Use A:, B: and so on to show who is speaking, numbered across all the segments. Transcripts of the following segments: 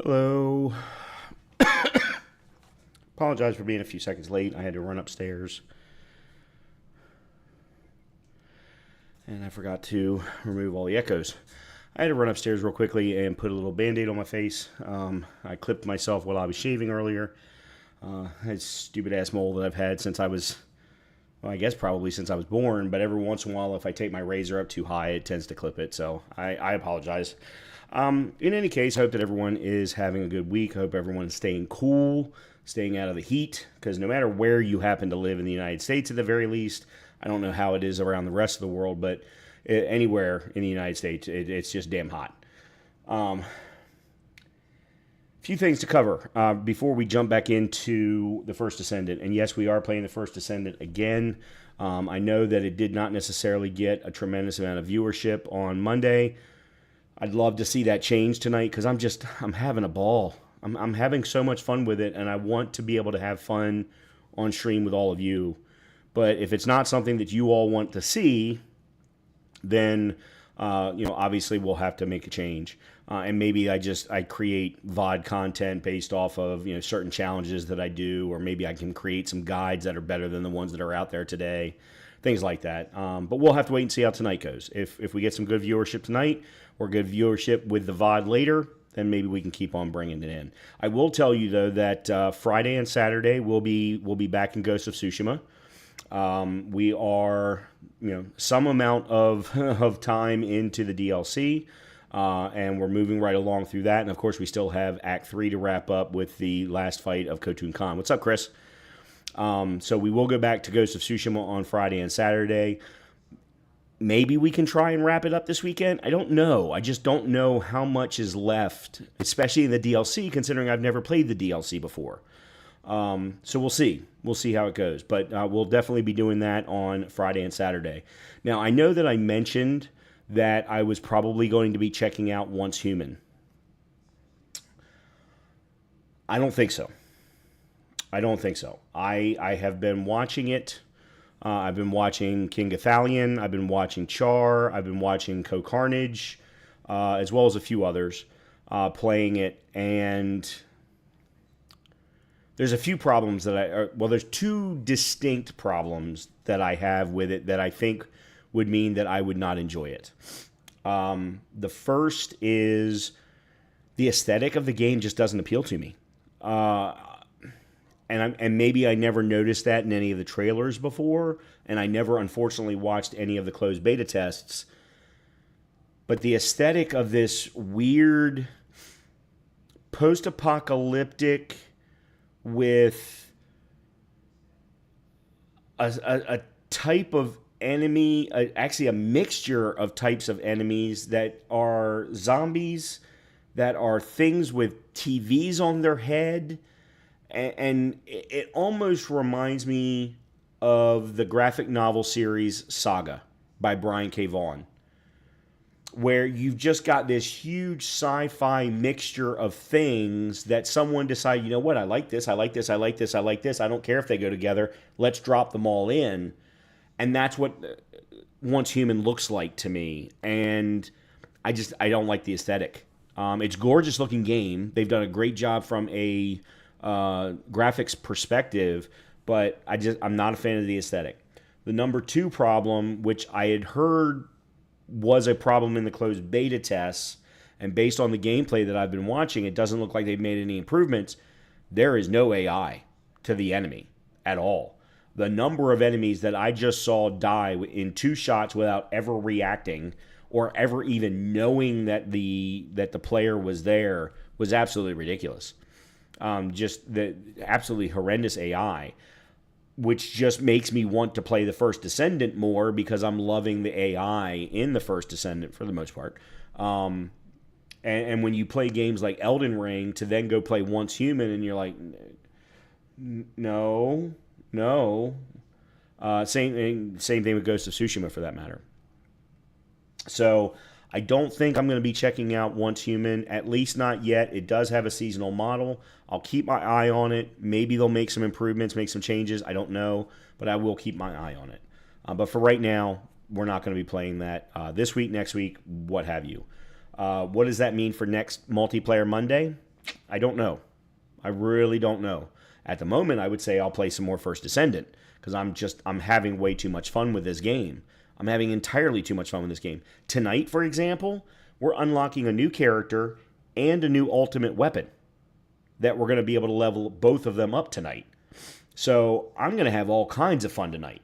A: Hello. Apologize for being a few seconds late. I had to run upstairs. And I forgot to remove all the echoes. I had to run upstairs real quickly and put a little Band-Aid on my face. I clipped myself while I was shaving earlier. That stupid-ass mole that I've had since I was, well, I guess probably since I was born. But every once in a while, if I take my razor up too high, it tends to clip it. So I apologize. In any case, I hope that everyone is having a good week. I hope everyone is staying cool, staying out of the heat, because no matter where you happen to live in the United States, at the very least, I don't know how it is around the rest of the world, but anywhere in the United States, it's just damn hot. Few things to cover before we jump back into the first Descendant. And yes, we are playing the first Descendant again. I know that it did not necessarily get a tremendous amount of viewership on Monday. I'd love to see that change tonight because I'm having a ball. I'm having so much fun with it, and I want to be able to have fun on stream with all of you. But if it's not something that you all want to see, then obviously we'll have to make a change. And maybe I create VOD content based off of certain challenges that I do, or maybe I can create some guides that are better than the ones that are out there today. Things like that. But we'll have to wait and see how tonight goes. If we get some good viewership tonight, or good viewership with the VOD later, then maybe we can keep on bringing it in. I will tell you, though, that Friday and Saturday we'll be back in Ghost of Tsushima. We are, some amount of time into the DLC, and we're moving right along through that. And, of course, we still have Act 3 to wrap up with the last fight of Khotun Khan. What's up, Chris? So we will go back to Ghost of Tsushima on Friday and Saturday. Maybe we can try and wrap it up this weekend. I don't know. I just don't know how much is left, especially in the DLC, considering I've never played the DLC before. So we'll see. We'll see how it goes. But we'll definitely be doing that on Friday and Saturday. Now, I know that I mentioned that I was probably going to be checking out Once Human. I don't think so. I have been watching it. I've been watching King Gathalion. I've been watching Char. I've been watching Co-Carnage, as well as a few others playing it. And there's a few problems there's two distinct problems that I have with it that I think would mean that I would not enjoy it. The first is the aesthetic of the game just doesn't appeal to me. And maybe I never noticed that in any of the trailers before, and I never, unfortunately, watched any of the closed beta tests. But the aesthetic of this weird post-apocalyptic with a type of enemy, actually a mixture of types of enemies that are zombies, that are things with TVs on their head. And it almost reminds me of the graphic novel series Saga by Brian K. Vaughan, where you've just got this huge sci-fi mixture of things that someone decided, you know what, I like this, I like this, I like this, I like this. I don't care if they go together. Let's drop them all in. And that's what Once Human looks like to me. And I don't like the aesthetic. It's a gorgeous looking game. They've done a great job from a graphics perspective, but I'm not a fan of the aesthetic. The number two problem, which I had heard was a problem in the closed beta tests, and based on the gameplay that I've been watching, it doesn't look like they've made any improvements. There is no AI to the enemy at all. The number of enemies that I just saw die in 2 shots without ever reacting or ever even knowing that the player was there was absolutely ridiculous. Just the absolutely horrendous AI, which just makes me want to play the first Descendant more because I'm loving the AI in the first Descendant for the most part. And when you play games like Elden Ring to then go play Once Human and you're like, no. Same thing with Ghost of Tsushima for that matter. So I don't think I'm going to be checking out Once Human, at least not yet. It does have a seasonal model. I'll keep my eye on it. Maybe they'll make some improvements, make some changes. I don't know, but I will keep my eye on it. But for right now, we're not going to be playing that this week, next week, what have you. What does that mean for next Multiplayer Monday? I don't know. I really don't know. At the moment, I would say I'll play some more First Descendant because I'm having way too much fun with this game. I'm having entirely too much fun with this game. Tonight, for example, we're unlocking a new character and a new ultimate weapon that we're going to be able to level both of them up tonight. So I'm going to have all kinds of fun tonight.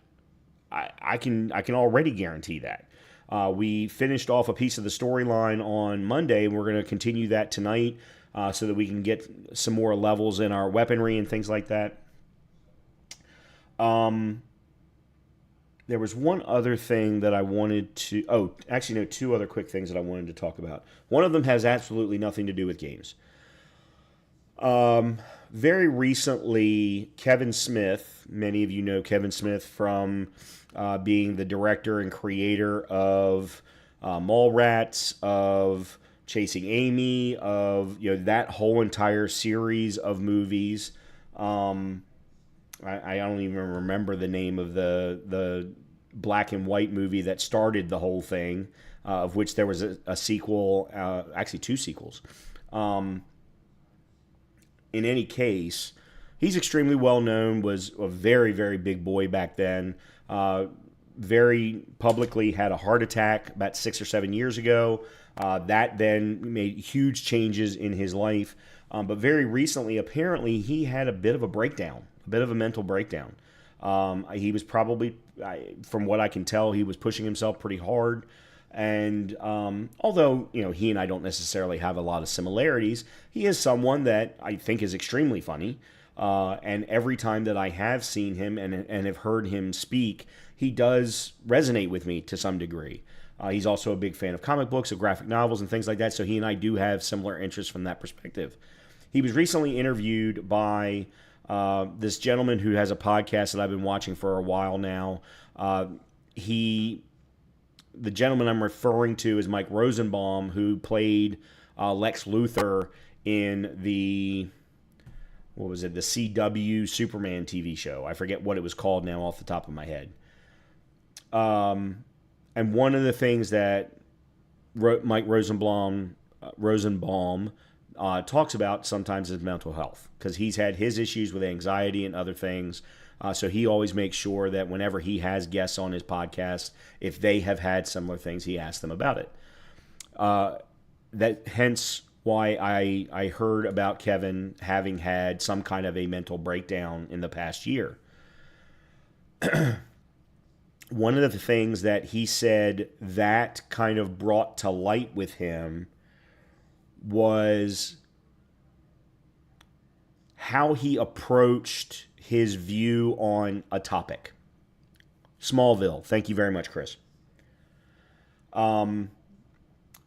A: I can already guarantee that. We finished off a piece of the storyline on Monday, and we're going to continue that tonight so that we can get some more levels in our weaponry and things like that. There was one other thing that I wanted to... Oh, actually, no, two other quick things that I wanted to talk about. One of them has absolutely nothing to do with games. Very recently, Kevin Smith, many of you know Kevin Smith from being the director and creator of Mallrats, of Chasing Amy, of that whole entire series of movies. I don't even remember the name of the black and white movie that started the whole thing, of which there was a sequel, actually two sequels. In any case, he's extremely well known, was a very, very big boy back then. Very publicly had a heart attack about 6 or 7 years ago. That then made huge changes in his life. But very recently, apparently, he had a bit of a breakdown, a bit of a mental breakdown. He was probably, from what I can tell, he was pushing himself pretty hard. And although, he and I don't necessarily have a lot of similarities, he is someone that I think is extremely funny. And every time that I have seen him and have heard him speak, he does resonate with me to some degree. He's also a big fan of comic books, of graphic novels, and things like that. So he and I do have similar interests from that perspective. He was recently interviewed by this gentleman who has a podcast that I've been watching for a while now. The gentleman I'm referring to is Mike Rosenbaum, who played Lex Luthor in the CW Superman TV show. I forget what it was called now off the top of my head. And one of the things that Mike Rosenbaum talks about sometimes is mental health, because he's had his issues with anxiety and other things. So he always makes sure that whenever he has guests on his podcast, if they have had similar things, he asks them about it. Hence why I heard about Kevin having had some kind of a mental breakdown in the past year. One of the things that he said that kind of brought to light with him was how he approached his view on a topic. Smallville. Thank you very much, Chris.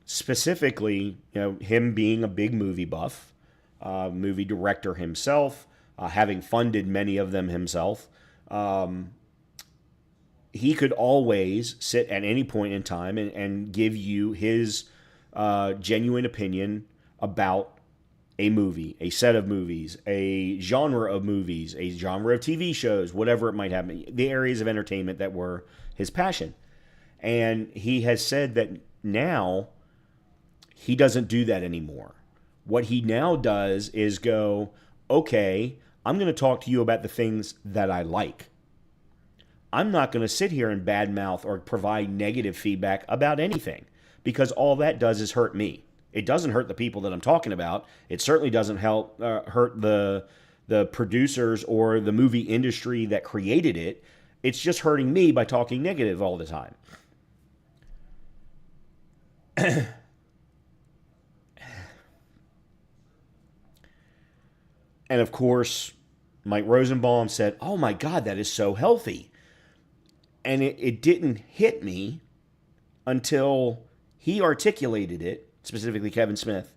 A: Specifically, him being a big movie buff, movie director himself, having funded many of them himself, he could always sit at any point in time and give you his genuine opinion about a movie, a set of movies, a genre of movies, a genre of TV shows, whatever it might have, the areas of entertainment that were his passion. And he has said that now he doesn't do that anymore. What he now does is go, okay, I'm going to talk to you about the things that I like. I'm not going to sit here and badmouth or provide negative feedback about anything, because all that does is hurt me. It doesn't hurt the people that I'm talking about. It certainly doesn't hurt the producers or the movie industry that created it. It's just hurting me by talking negative all the time. And of course, Mike Rosenbaum said, "Oh my God, that is so healthy." And it didn't hit me until he articulated it, specifically Kevin Smith,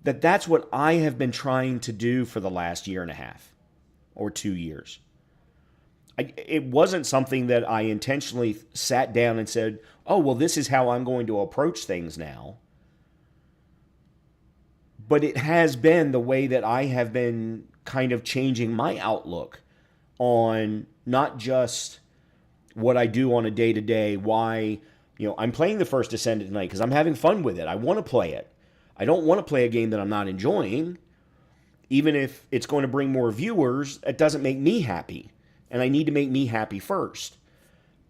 A: that's what I have been trying to do for the last year and a half or 2 years. It wasn't something that I intentionally sat down and said, "Oh, well, this is how I'm going to approach things now." But it has been the way that I have been kind of changing my outlook on not just what I do on a day-to-day, why, I'm playing the first Descendant tonight because I'm having fun with it. I want to play it. I don't want to play a game that I'm not enjoying. Even if it's going to bring more viewers, it doesn't make me happy. And I need to make me happy first.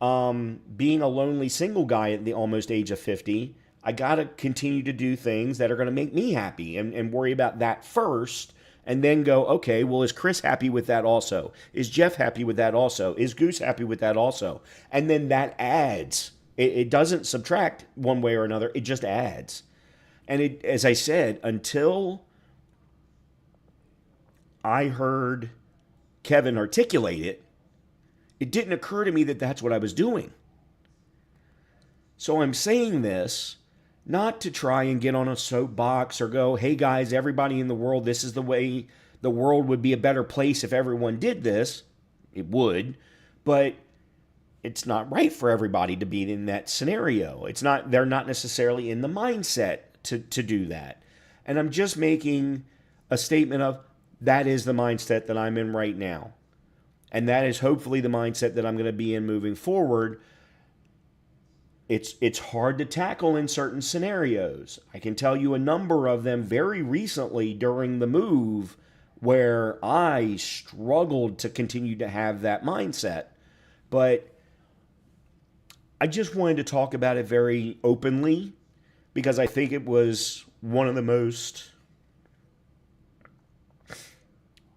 A: Being a lonely single guy at the almost age of 50, I got to continue to do things that are going to make me happy and worry about that first. And then go, okay, well, is Chris happy with that also? Is Jeff happy with that also? Is Goose happy with that also? And then that adds. It doesn't subtract one way or another. It just adds. And as I said, until I heard Kevin articulate it, it didn't occur to me that that's what I was doing. So I'm saying this not to try and get on a soapbox or go, "Hey guys, everybody in the world, this is the way the world would be a better place if everyone did this." It would, but it's not right for everybody to be in that scenario. They're not necessarily in the mindset to do that. And I'm just making a statement of that is the mindset that I'm in right now. And that is hopefully the mindset that I'm going to be in moving forward. It's hard to tackle in certain scenarios. I can tell you a number of them very recently during the move where I struggled to continue to have that mindset. But I just wanted to talk about it very openly because I think it was one of the most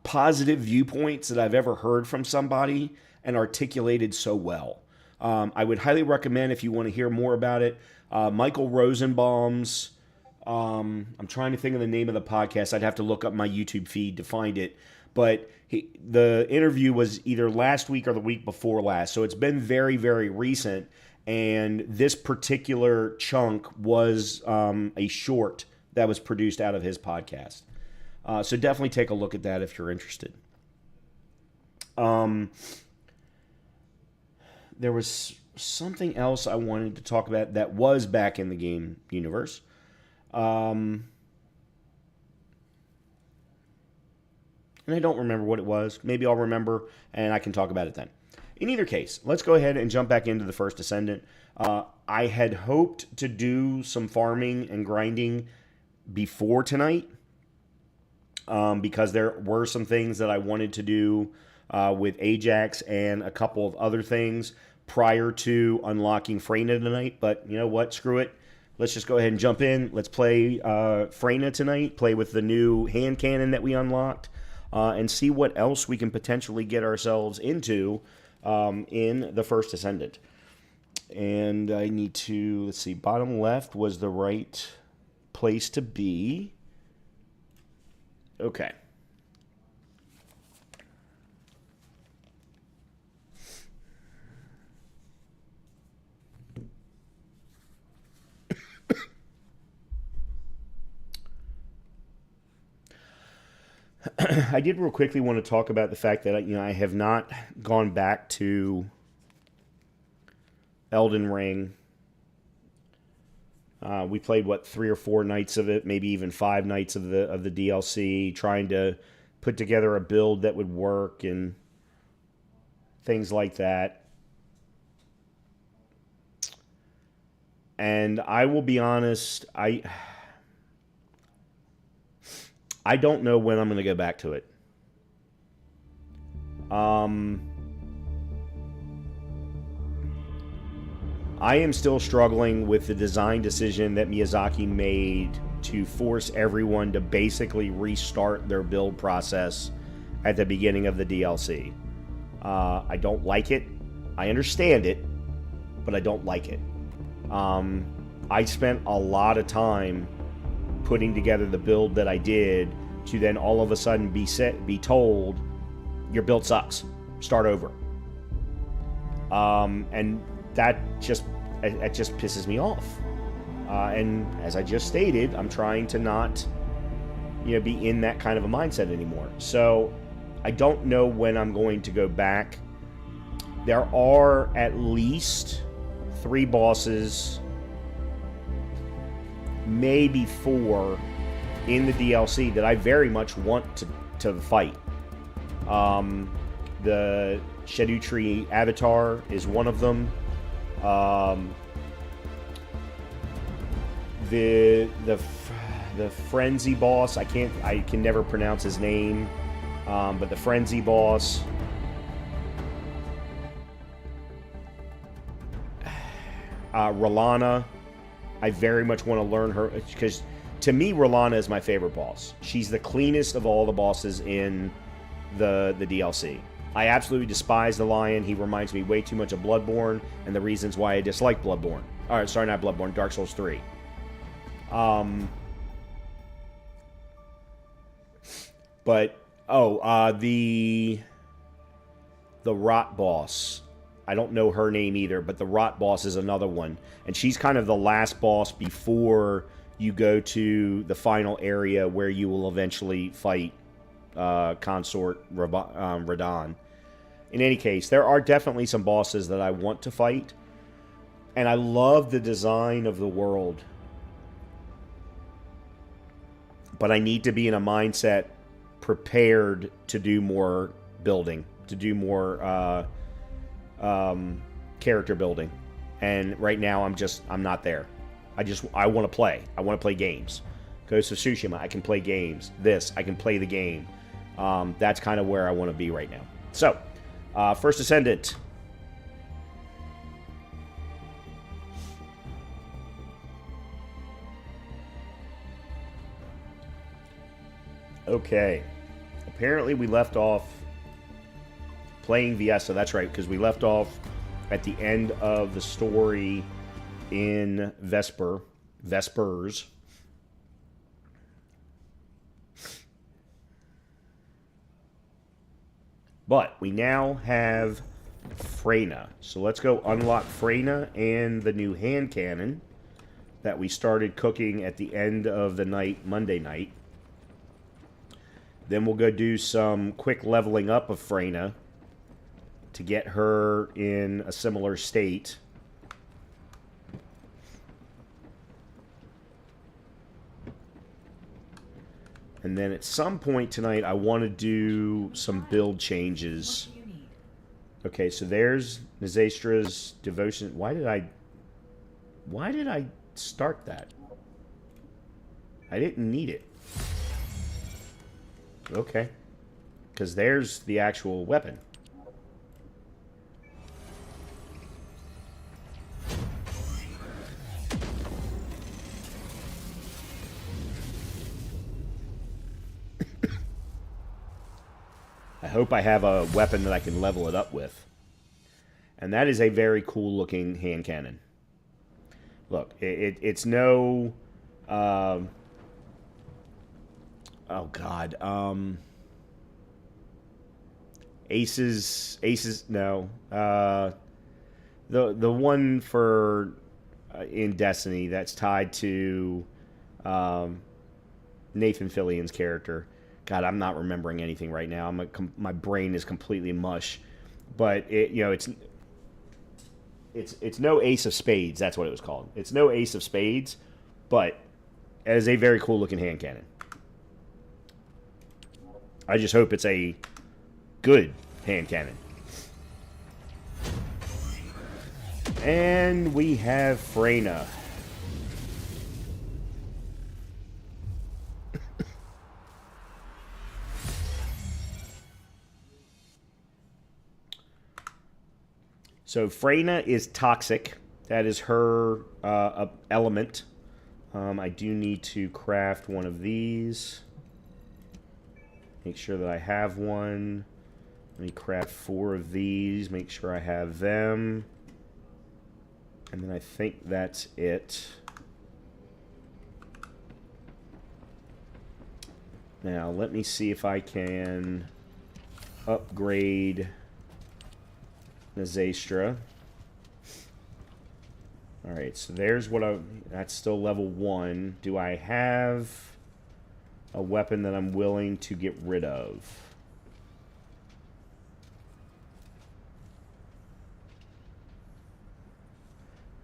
A: positive viewpoints that I've ever heard from somebody and articulated so well. I would highly recommend, if you want to hear more about it, Michael Rosenbaum's, I'm trying to think of the name of the podcast. I'd have to look up my YouTube feed to find it. But the interview was either last week or the week before last. So it's been very, very recent. And this particular chunk was a short that was produced out of his podcast. So definitely take a look at that if you're interested. There was something else I wanted to talk about that was back in the game universe. And I don't remember what it was. Maybe I'll remember and I can talk about it then. In either case, let's go ahead and jump back into the first Descendant. I had hoped to do some farming and grinding before tonight because there were some things that I wanted to do with Ajax and a couple of other things prior to unlocking Freyna tonight. But you know what? Screw it. Let's just go ahead and jump in. Let's play Freyna tonight, play with the new hand cannon that we unlocked, and see what else we can potentially get ourselves into in the first Descendant. And I need to, let's see, bottom left was the right place to be. Okay. I did real quickly want to talk about the fact that I have not gone back to Elden Ring. We played 3 or 4 nights of it, maybe even 5 nights of the DLC, trying to put together a build that would work and things like that. And I will be honest, I don't know when I'm going to go back to it. I am still struggling with the design decision that Miyazaki made to force everyone to basically restart their build process at the beginning of the DLC. I don't like it. I understand it, but I don't like it. I spent a lot of time putting together the build that I did to then all of a sudden be told your build sucks. Start over. And that just pisses me off. And as I just stated, I'm trying to not, be in that kind of a mindset anymore. So I don't know when I'm going to go back. There are at least 3 bosses, maybe 4 in the DLC that I very much want to fight. The Shadowtree Avatar is one of them. The Frenzy boss, I can never pronounce his name, but the Frenzy boss. Rolana, I very much want to learn her, because to me, Rolana is my favorite boss. She's the cleanest of all the bosses in the DLC. I absolutely despise the Lion. He reminds me way too much of Bloodborne, and the reasons why I dislike Bloodborne. Alright, sorry, not Bloodborne, Dark Souls 3. The Rot boss. I don't know her name either, but the Rot boss is another one. And she's kind of the last boss before you go to the final area where you will eventually fight Consort Radahn. In any case, there are definitely some bosses that I want to fight. And I love the design of the world. But I need to be in a mindset prepared to do more building, to do more character building. And right now I'm not there. I want to play. I want to play games. Ghost of Tsushima, I can play games. This, I can play the game. That's kind of where I want to be right now. So, first Descendant. Okay. Apparently we left off playing Viessa. That's right, because we left off at the end of the story in Vespers. But we now have Freyna. So let's go unlock Freyna and the new hand cannon that we started cooking at the end of the night, Monday night. Then we'll go do some quick leveling up of Freyna to get her in a similar state. And then at some point tonight, I want to do some build changes. Okay, so there's Nazeistra's devotion. Why did I start that? I didn't need it. Okay. Because there's the actual weapon. I hope I have a weapon that I can level it up with. And that is a very cool looking hand cannon. Look, it's no... oh God. Aces, no. The one for in Destiny that's tied to Nathan Fillion's character. God, I'm not remembering anything right now. My brain is completely mush. But it's no Ace of Spades. That's what it was called. It's no Ace of Spades, but it is a very cool looking hand cannon. I just hope it's a good hand cannon. And we have Freyna. So Freyna is toxic. That is her element. I do need to craft one of these. Make sure that I have one. Let me craft 4 of these. Make sure I have them. And then I think that's it. Now, let me see if I can upgrade Nazeistra. Alright, so there's what that's still level 1. Do I have a weapon that I'm willing to get rid of?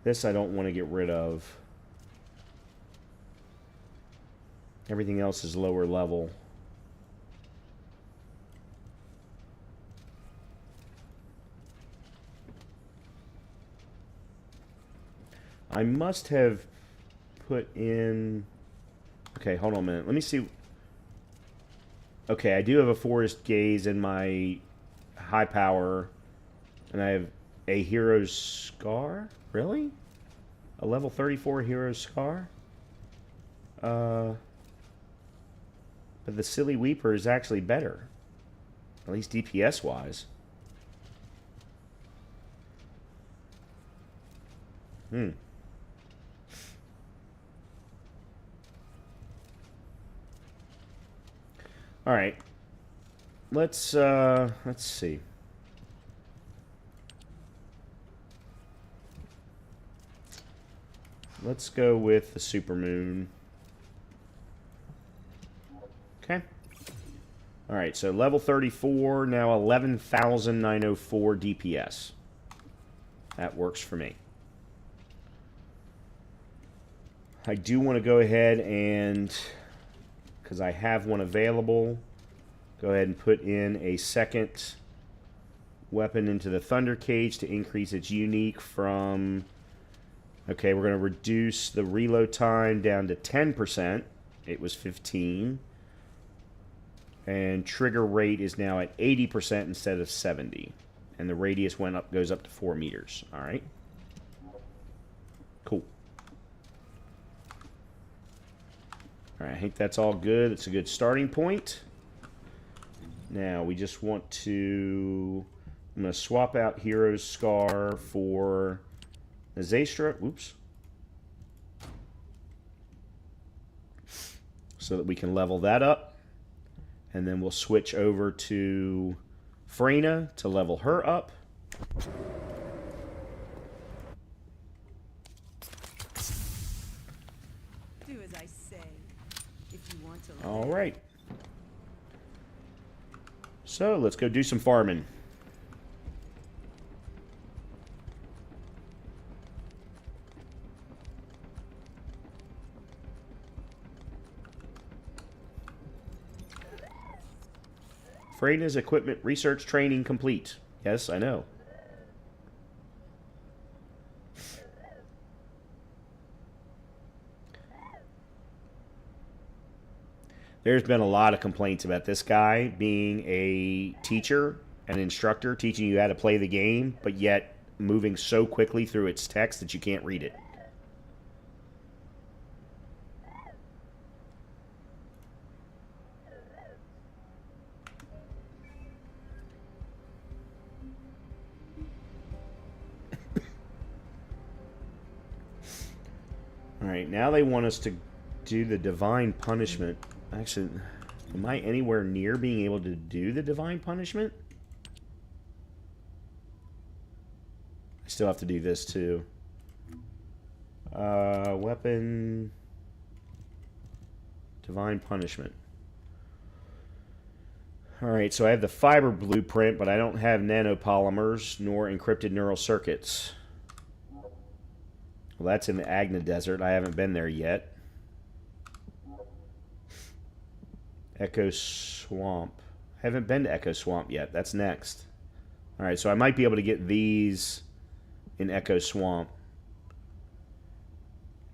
A: This I don't want to get rid of. Everything else is lower level. I must have put in... Okay, hold on a minute. Let me see. Okay, I do have a Forest Gaze in my high power. And I have a Hero's Scar? Really? A level 34 Hero's Scar? But the Silly Weeper is actually better. At least DPS-wise. All right. Let's see. Let's go with the Supermoon. Okay. All right, so level 34, now 11,904 DPS. That works for me. I do want to go ahead and, because I have one available, go ahead and put in a second weapon into the Thunder Cage to increase its unique from... Okay, we're going to reduce the reload time down to 10%. It was 15. And trigger rate is now at 80% instead of 70. And the radius goes up to 4 meters. All right. Cool. All right, I think that's all good. It's a good starting point. Now, we just want to... I'm going to swap out Hero's Scar for Nazeistra. Oops. So that we can level that up. And then we'll switch over to Freyna to level her up.
B: Do as I say, if you want to.
A: All right. So let's go do some farming. Freyna's equipment research training complete. Yes, I know. There's been a lot of complaints about this guy being a teacher, an instructor, teaching you how to play the game, but yet moving so quickly through its text that you can't read it. Alright, now they want us to do the Divine Punishment. Actually, am I anywhere near being able to do the Divine Punishment? I still have to do this too. Weapon... Divine Punishment. Alright, so I have the fiber blueprint, but I don't have nanopolymers nor encrypted neural circuits. Well, that's in the Agna Desert. I haven't been there yet. Echo Swamp. I haven't been to Echo Swamp yet. That's next. Alright, so I might be able to get these in Echo Swamp.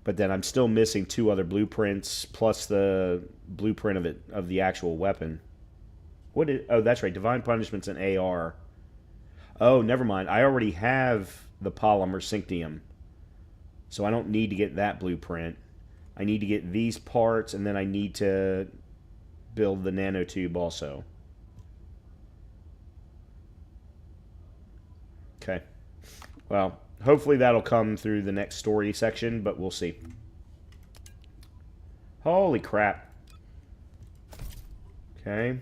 A: But then I'm still missing 2 other blueprints, plus the blueprint of the actual weapon. Oh, that's right. Divine Punishment's an AR. Oh, never mind. I already have the polymer Synctium. So I don't need to get that blueprint. I need to get these parts, and then I need to build the nanotube also. Okay. Well, hopefully that'll come through the next story section, but we'll see. Holy crap. Okay.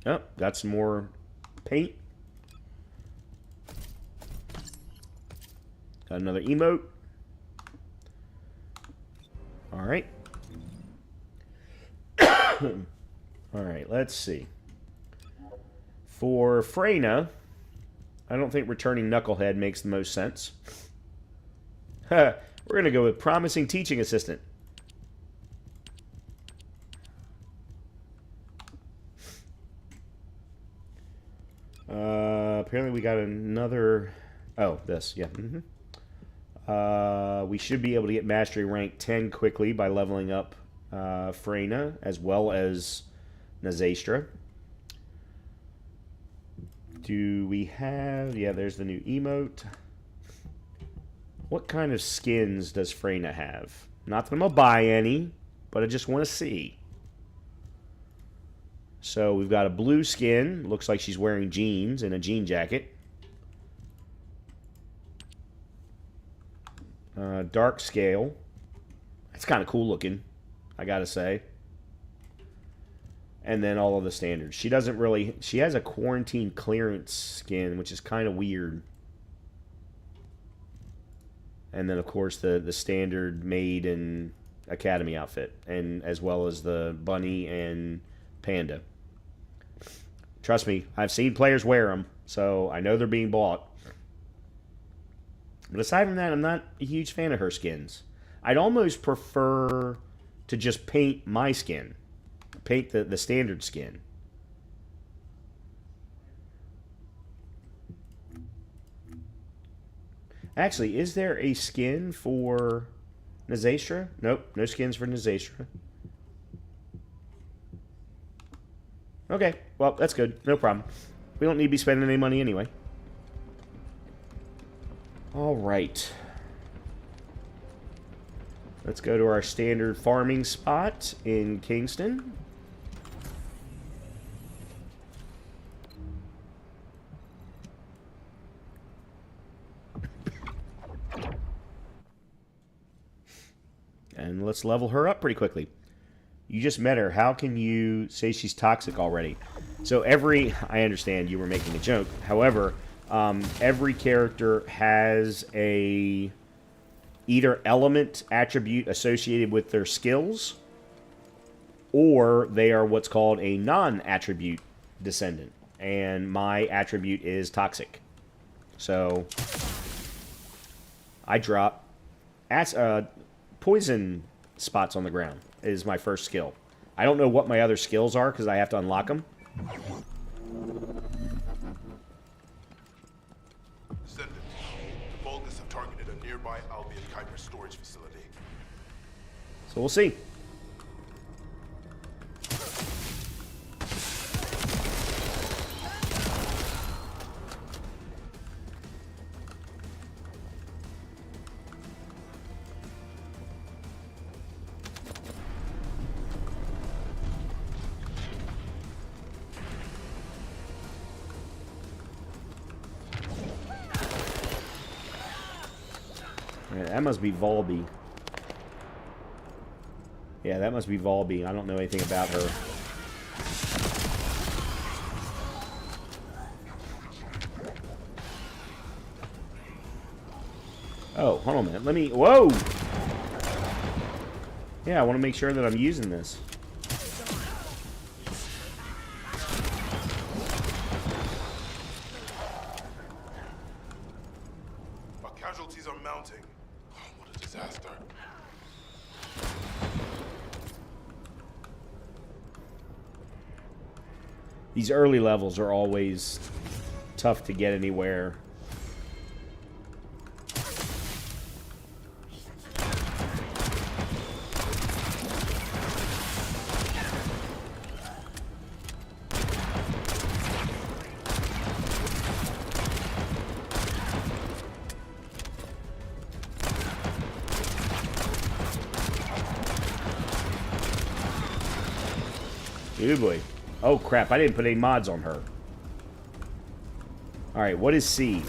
A: Oh, got some more paint. Got another emote. Alright. Alright, let's see. For Freyna, I don't think returning Knucklehead makes the most sense. We're going to go with Promising Teaching Assistant. Apparently we got another... Oh, this, yeah. We should be able to get Mastery Rank 10 quickly by leveling up Freyna, as well as Nazeistra. Do we have... Yeah, there's the new emote. What kind of skins does Freyna have? Not that I'm going to buy any, but I just want to see. So we've got a blue skin. Looks like she's wearing jeans and a jean jacket. Dark scale. That's kind of cool looking, I gotta say. And then all of the standards. She doesn't really... She has a quarantine clearance skin, which is kind of weird. And then, of course, the standard maid and academy outfit. And as well as the bunny and panda. Trust me, I've seen players wear them, so I know they're being bought. But aside from that, I'm not a huge fan of her skins. I'd almost prefer to just paint my skin. Paint the standard skin. Actually, is there a skin for Nazeistra? Nope, no skins for Nazeistra. Okay, well, that's good. No problem. We don't need to be spending any money anyway. Alright. Let's go to our standard farming spot in Kingston. And let's level her up pretty quickly. You just met her. How can you say she's toxic already? So I understand you were making a joke. However, every character has a either element attribute associated with their skills, or they are what's called a non-attribute descendant. And my attribute is toxic. So I drop poison spots on the ground is my first skill. I don't know what my other skills are because I have to unlock them.
C: Descendant, the Vulgus have targeted a nearby Albion Kuiper storage facility.
A: So we'll see. That must be Volby. Yeah, that must be Volby. I don't know anything about her. Oh, hold on a minute. Let me... Whoa! Yeah, I want to make sure that I'm using this.
C: Our casualties are mounting. Oh, what a disaster.
A: These early levels are always tough to get anywhere. Oh boy. Oh crap, I didn't put any mods on her. Alright, what is C?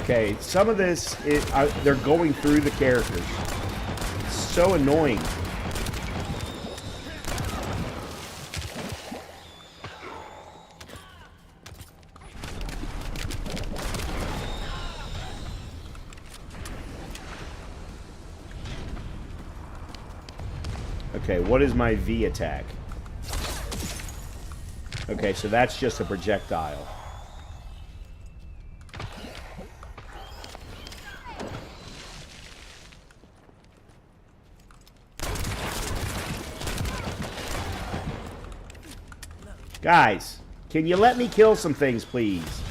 A: Okay, some of this, they're going through the characters. It's so annoying. Okay, what is my V attack? Okay, so that's just a projectile. Guys, can you let me kill some things, please?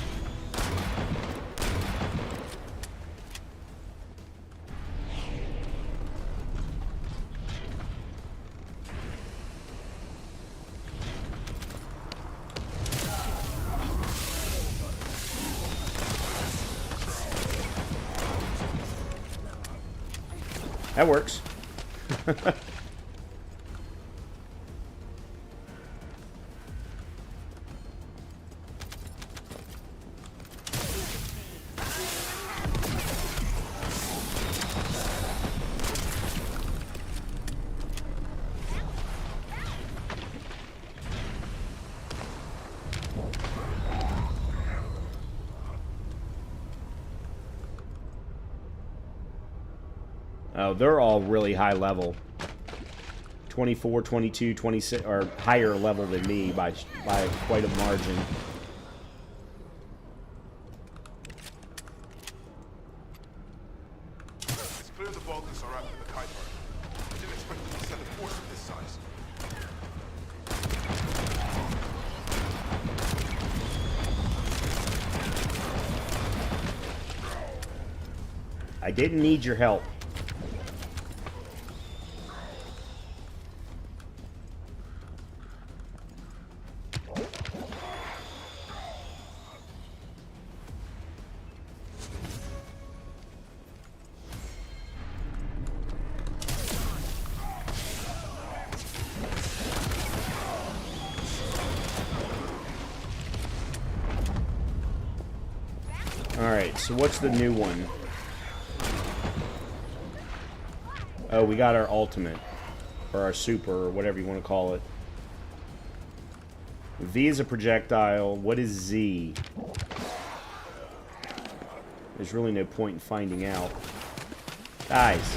A: That works. Oh, they're all really high level. 24, 22, 26, or higher level than me by quite a margin.
C: It's clear the Vulcans are after the Kuiper. I didn't expect them to send a force of this size.
A: I didn't need your help. Alright, so what's the new one? Oh, we got our ultimate. Or our super, or whatever you want to call it. V is a projectile. What is Z? There's really no point in finding out. Guys.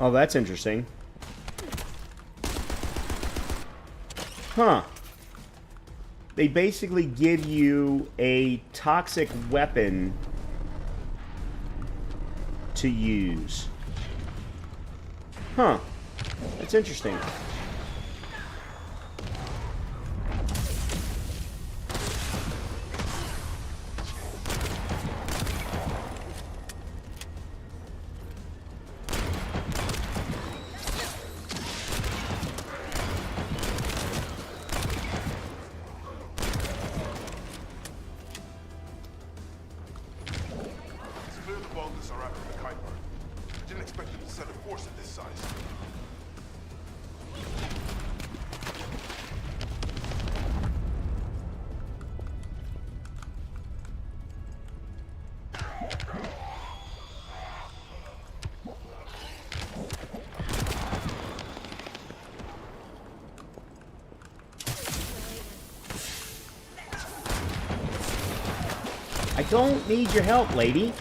A: Oh, that's interesting. Huh. They basically give you a toxic weapon to use. Huh. That's interesting. I don't need your help, lady.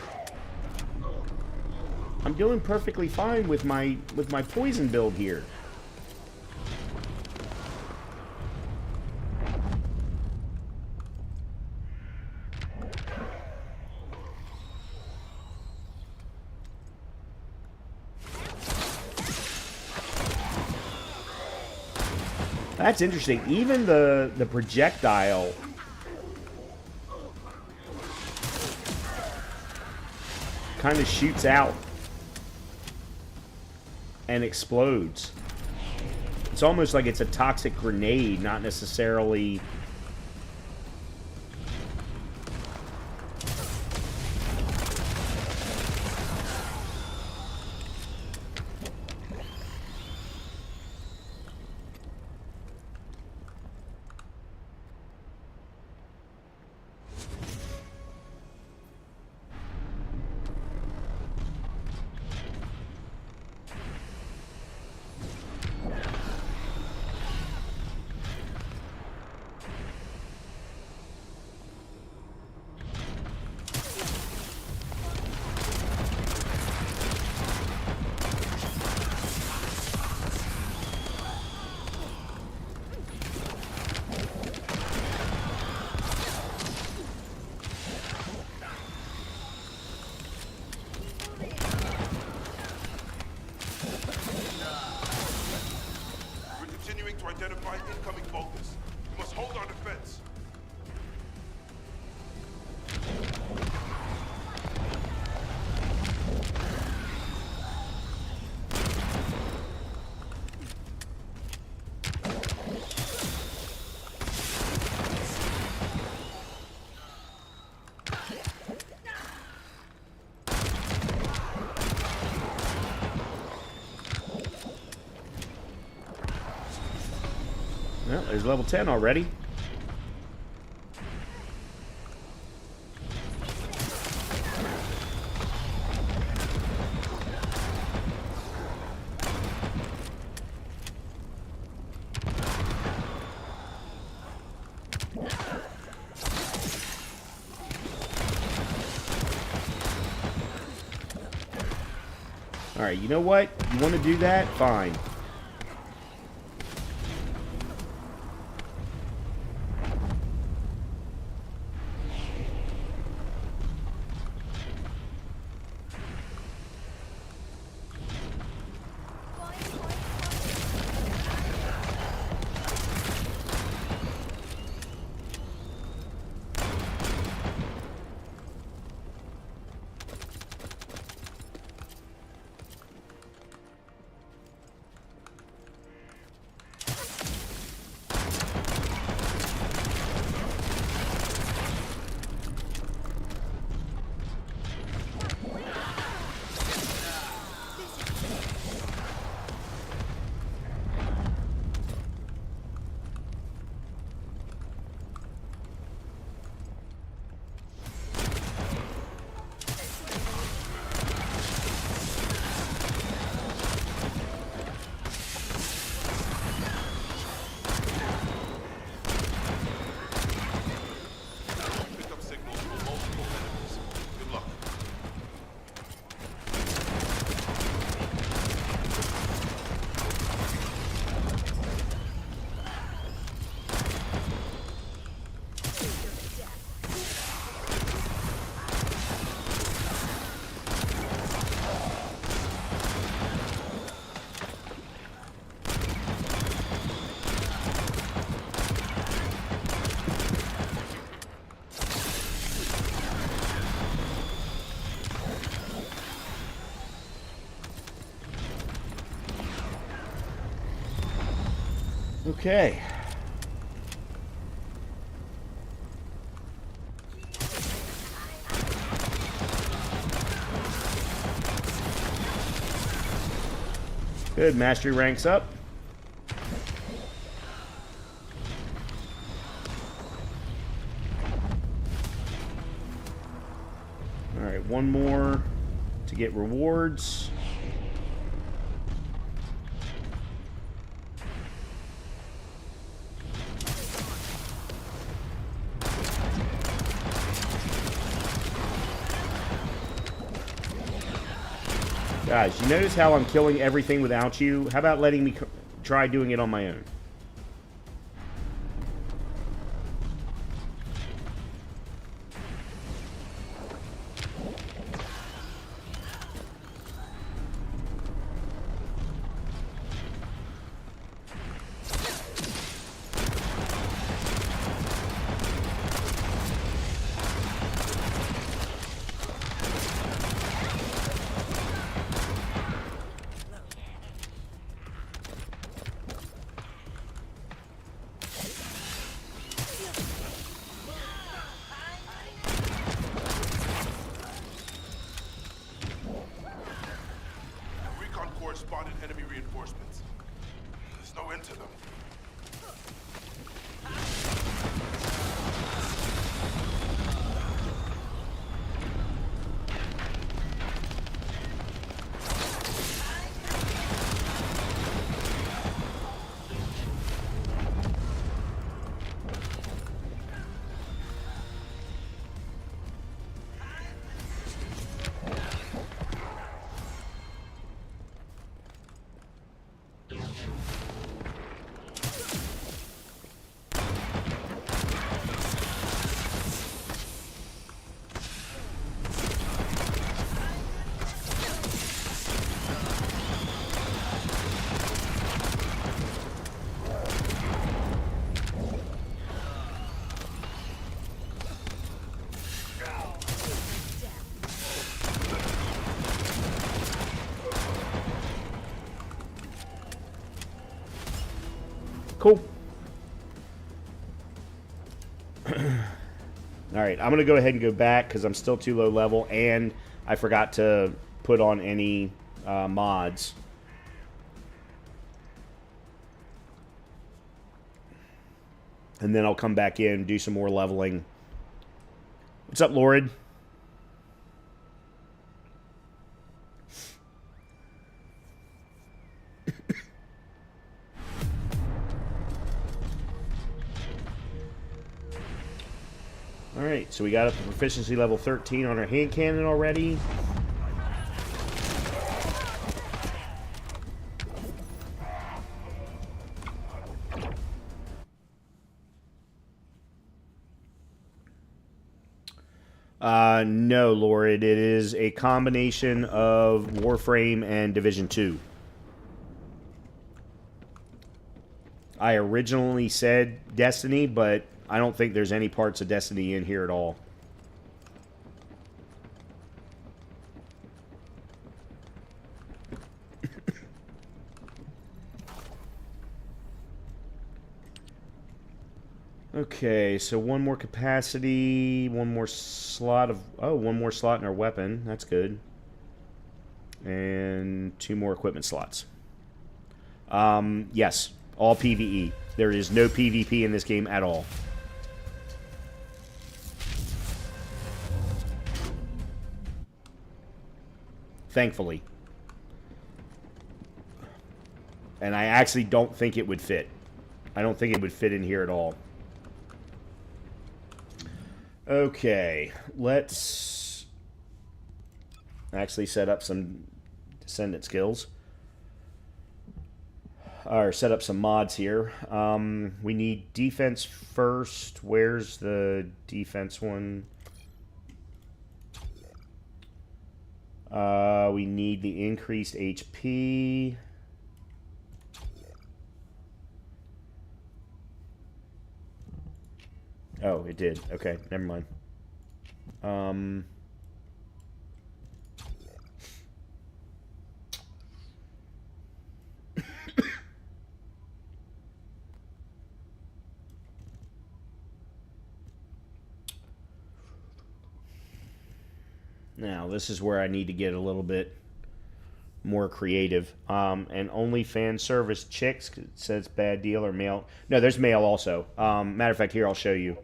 A: I'm doing perfectly fine with my poison build here. That's interesting. Even the projectile kind of shoots out and explodes. It's almost like it's a toxic grenade, not necessarily...
C: We're continuing to identify incoming focus. We must hold our defense.
A: Well, there's level 10 already. Alright, you know what? You want to do that? Fine.
C: Pick up signals from multiple enemies. Good luck.
A: Okay. Good, mastery ranks up. All right, one more to get rewards. Guys, you notice how I'm killing everything without you? How about letting me try doing it on my own?
C: reinforcements. There's no end to them.
A: Cool. Alright, I'm going to go ahead and go back because I'm still too low level, and I forgot to put on any mods. And then I'll come back in, do some more leveling. What's up, Lorid? Alright, so we got up to proficiency level 13 on our hand cannon already. No, Lord. It is a combination of Warframe and Division 2. I originally said Destiny, but I don't think there's any parts of Destiny in here at all. Okay, so one more capacity, one more slot of... Oh, one more slot in our weapon. That's good. And 2 more equipment slots. Yes, all PvE. There is no PvP in this game at all. Thankfully. And I actually don't think it would fit. I don't think it would fit in here at all. Okay, let's actually set up some Descendant skills. Or set up some mods here. We need defense first. Where's the defense one? We need the increased HP. Oh, it did. Okay, never mind. Now, this is where I need to get a little bit more creative. And only fan service chicks, 'cause it says bad deal or male. No, there's male also. Matter of fact, here, I'll show you.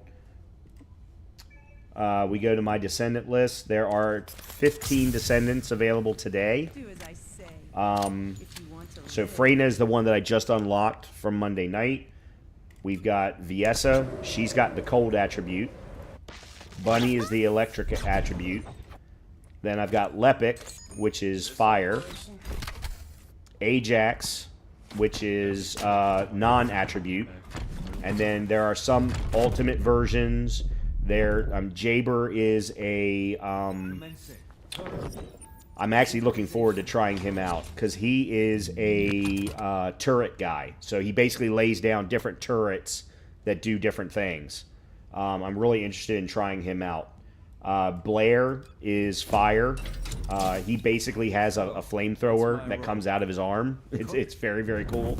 A: We go to my Descendant list. There are 15 Descendants available today.
B: Do as I say. If you want to
A: So
B: live.
A: Freyna is the one that I just unlocked from Monday night. We've got Viessa. She's got the cold attribute. Bunny is the electric attribute. Then I've got Lepic, which is fire. Ajax, which is non-attribute. And then there are some ultimate versions. There, Jaber is a... I'm actually looking forward to trying him out, because he is a turret guy. So he basically lays down different turrets that do different things. I'm really interested in trying him out. Blair is fire. He basically has a flamethrower that comes out of his arm. It's very, very cool.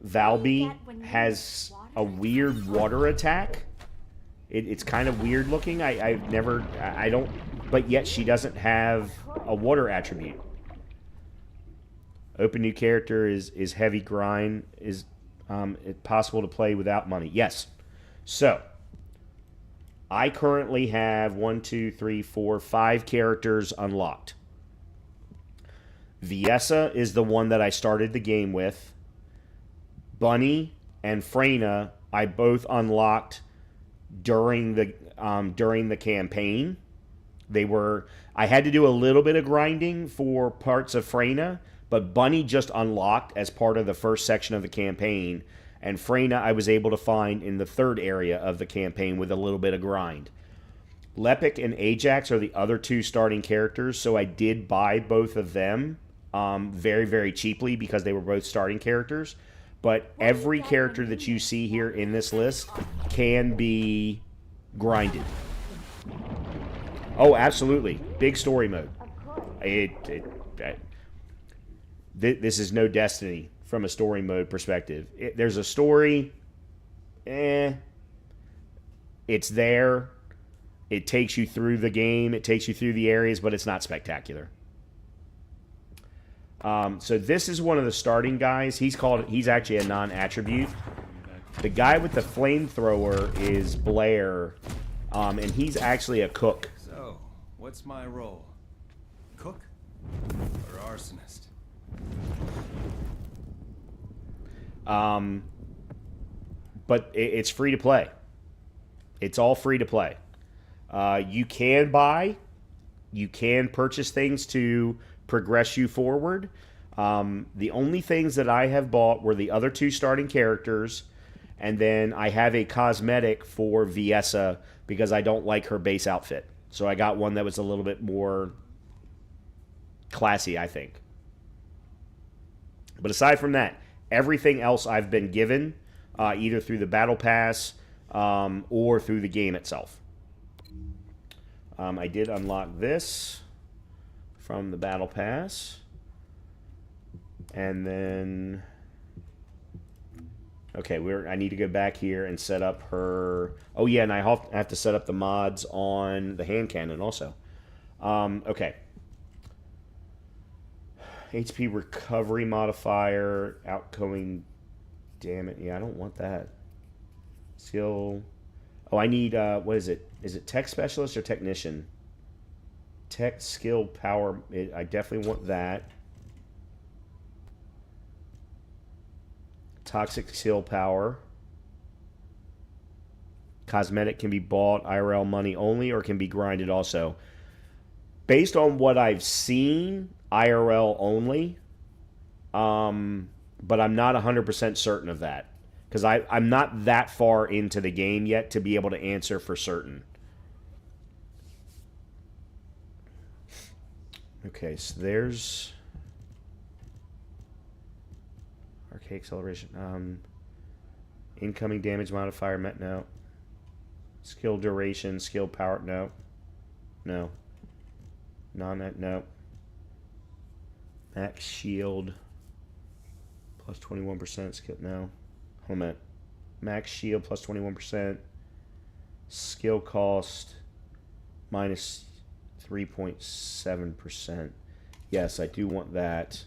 A: Valby has a weird water attack. It's kind of weird looking. I don't, but yet she doesn't have a water attribute. Open new character is heavy grind. Is it possible to play without money? Yes. So I currently have 1, 2, 3, 4, 5 characters unlocked. Viessa is the one that I started the game with. Bunny and Freyna I both unlocked during the campaign. I had to do a little bit of grinding for parts of Freyna, but Bunny just unlocked as part of the first section of the campaign, and Freyna I was able to find in the third area of the campaign with a little bit of grind. Lepic and Ajax are the other 2 starting characters, so I did buy both of them very, very cheaply because they were both starting characters. But every character that you see here in this list can be grinded. Oh, absolutely. Big story mode. This is no Destiny from a story mode perspective. There's a story. It's there. It takes you through the game. It takes you through the areas, but it's not spectacular. So this is one of the starting guys. He's actually a non-attribute. The guy with the flamethrower is Blair, and he's actually a cook.
D: So, what's my role? Cook or arsonist?
A: But it's free to play. It's all free to play. You can buy, you can purchase things to progress you forward. The only things that I have bought were the other 2 starting characters, and then I have a cosmetic for Viessa because I don't like her base outfit. So I got one that was a little bit more classy, I think. But aside from that, everything else I've been given, either through the battle pass or through the game itself. I did unlock this from the battle pass, and then okay, I need to go back here and set up her. Oh yeah, and I have to set up the mods on the hand cannon also. Okay, HP recovery modifier, outgoing. Damn it, yeah, I don't want that. Skill. Oh, I need what is it? Is it tech specialist or technician? Tech, skill, power. I definitely want that. Toxic skill, power. Cosmetic can be bought IRL money only or can be grinded also. Based on what I've seen, IRL only. But I'm not 100% certain of that. Because I'm not that far into the game yet to be able to answer for certain. Okay, so there's arcade acceleration. Incoming damage modifier met no. Skill duration, skill power no. No. Non-net no. Max shield plus 21% skill no. Hold on a minute. Max shield plus 21%. Skill cost minus 3.7%. Yes, I do want that.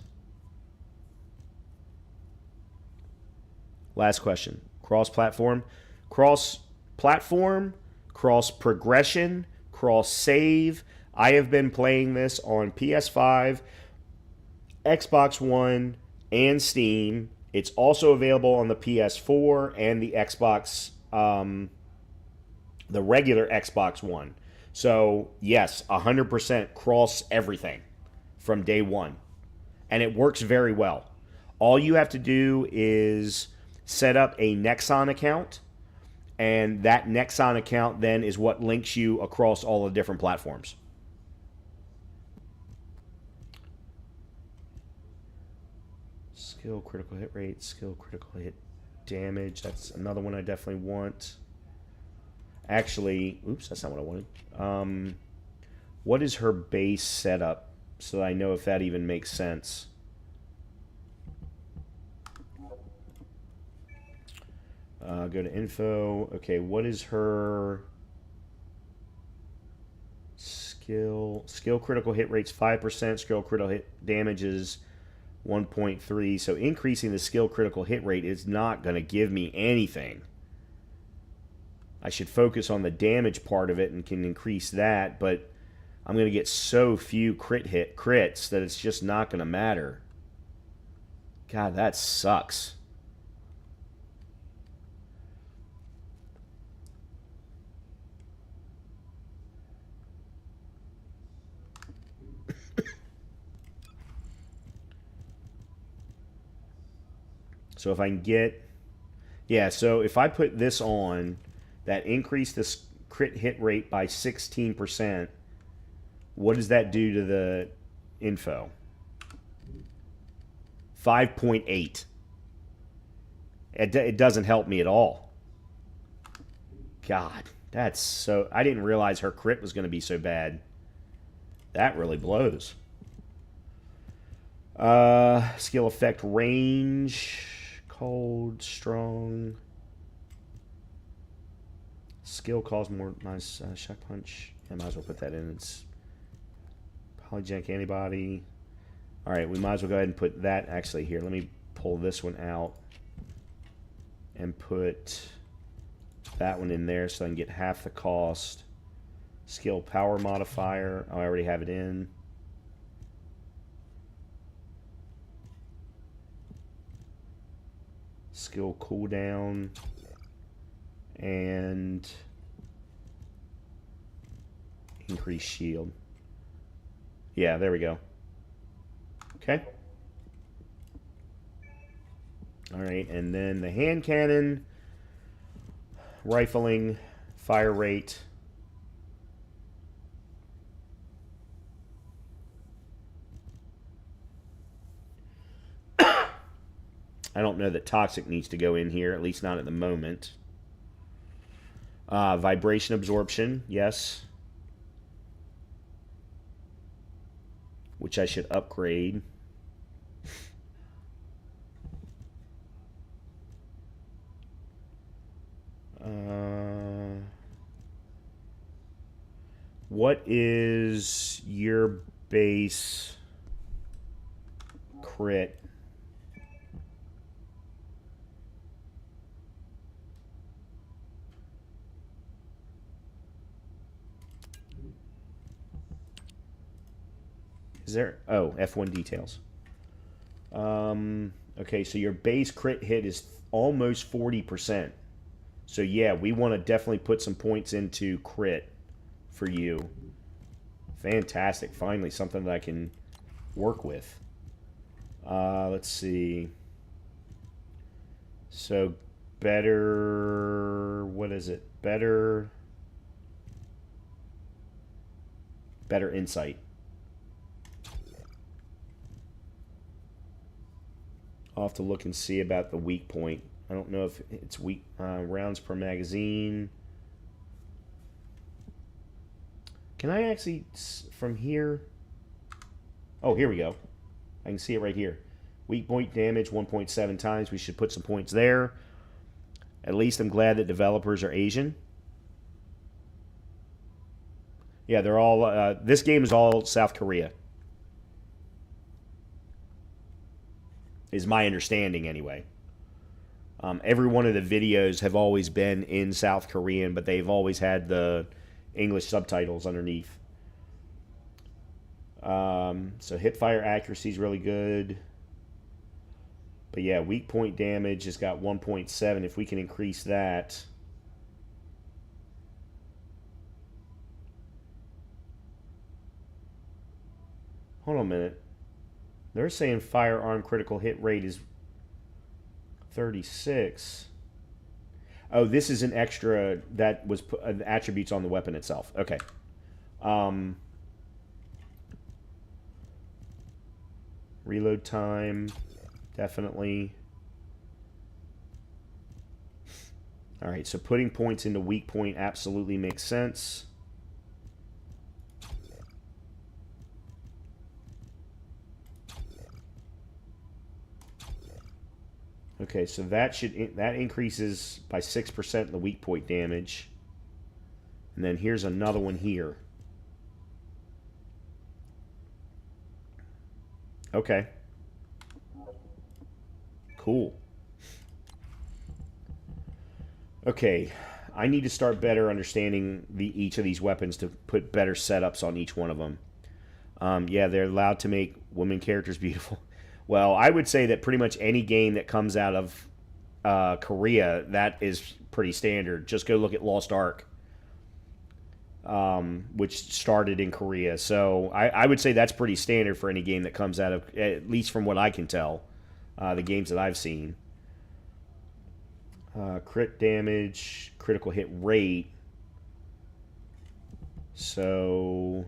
A: Last question. Cross-platform. Cross-platform, cross-progression, cross-save. I have been playing this on PS5, Xbox One, and Steam. It's also available on the PS4 and the Xbox, the regular Xbox One. So, yes, 100% cross everything from day one. And it works very well. All you have to do is set up a Nexon account, and that Nexon account then is what links you across all the different platforms. Skill, critical hit rate, skill, critical hit damage. That's another one I definitely want. Actually, oops, that's not what I wanted. What is her base setup so that I know if that even makes sense? Go to info. Okay, what is her skill? Skill critical hit rate's 5%. Skill critical hit damage is 1.3. So increasing the skill critical hit rate is not going to give me anything. I should focus on the damage part of it and can increase that, but I'm going to get so few crits that it's just not going to matter. God, that sucks. So if I can get... Yeah, so if I put this on, that increased the crit hit rate by 16%, what does that do to the info? 5.8. It doesn't help me at all. God, that's so... I didn't realize her crit was going to be so bad. That really blows. Skill effect range... Cold, strong. Skill calls more nice shock punch. I might as well put that in. It's polygenic antibody. All right, we might as well go ahead and put that actually here. Let me pull this one out and put that one in there so I can get half the cost. Skill power modifier. Oh, I already have it in. Skill cooldown and increase shield. Yeah, there we go. Okay. All right, and then the hand cannon, rifling, fire rate. I don't know that toxic needs to go in here, at least not at the moment. Vibration absorption, yes. Which I should upgrade. What is your base crit? Is there... Oh, F1 details. Okay, so your base crit hit is almost 40%. So yeah, we want to definitely put some points into crit for you. Fantastic. Finally, something that I can work with. Let's see. So better... What is it? Better insight. I'll have to look and see about the weak point. I don't know if it's weak rounds per magazine. Can I actually, from here? Oh, here we go. I can see it right here. Weak point damage 1.7 times. We should put some points there. At least I'm glad that developers are Asian. Yeah, they're all... this game is all South Korea. Is my understanding anyway. Every one of the videos have always been in South Korean, but they've always had the English subtitles underneath. So hip fire accuracy is really good. But yeah, weak point damage has got 1.7. If we can increase that. Hold on a minute. They're saying firearm critical hit rate is 36. Oh, this is an extra that was put, attributes on the weapon itself. Okay. Reload time, definitely. All right, so putting points into weak point absolutely makes sense. Okay, so that increases by 6% the weak point damage. And then here's another one here. Okay. Cool. Okay, I need to start better understanding each of these weapons to put better setups on each one of them. Yeah, they're allowed to make women characters beautiful. Well, I would say that pretty much any game that comes out of Korea, that is pretty standard. Just go look at Lost Ark, which started in Korea. So I would say that's pretty standard for any game that comes out of, at least from what I can tell, the games that I've seen. Crit damage, critical hit rate. So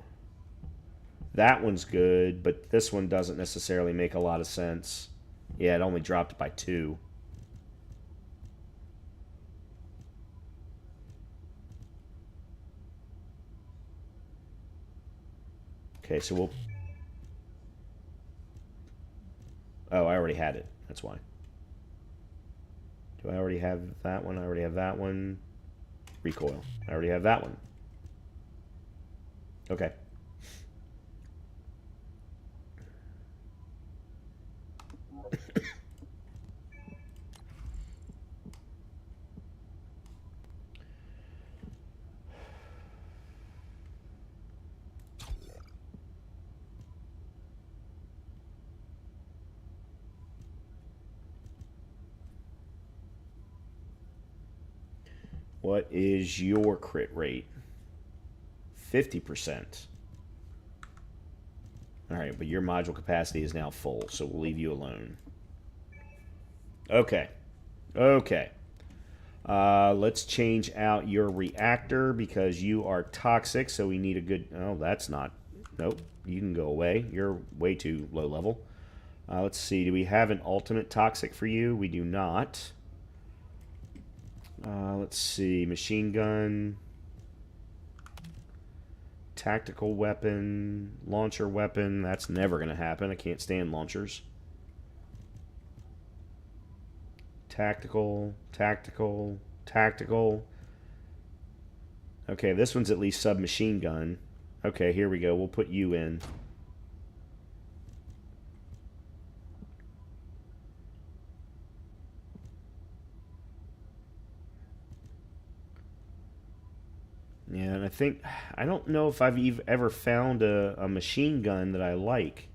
A: that one's good, but this one doesn't necessarily make a lot of sense. Yeah, it only dropped by 2. Okay, so we'll... Oh, I already had it. That's why. Do I already have that one? I already have that one. Recoil. I already have that one. Okay. What is your crit rate? 50%. Alright, but your module capacity is now full, so we'll leave you alone. Okay. Okay. Let's change out your reactor because you are toxic, so we need a good... Oh, that's not... Nope. You can go away. You're way too low level. Let's see. Do we have an ultimate toxic for you? We do not. Let's see. Machine gun. Tactical weapon. Launcher weapon. That's never going to happen. I can't stand launchers. Tactical. Tactical. Tactical. Okay, this one's at least submachine gun. Okay, here we go. We'll put you in. Yeah, and I don't know if I've ever found a machine gun that I like.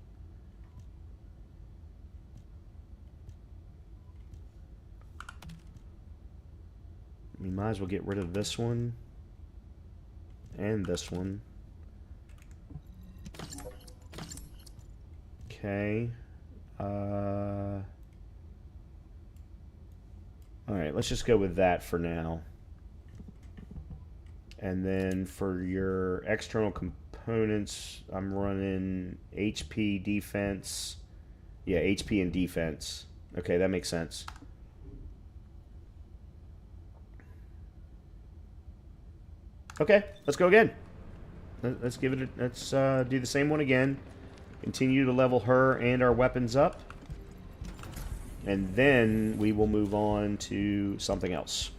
A: We might as well get rid of this one. And this one. Okay. Alright, let's just go with that for now. And then for your external components, I'm running HP, defense. Yeah, HP and defense. Okay, that makes sense. Okay, let's go again. Let's give it. Let's do the same one again. Continue to level her and our weapons up, and then we will move on to something else.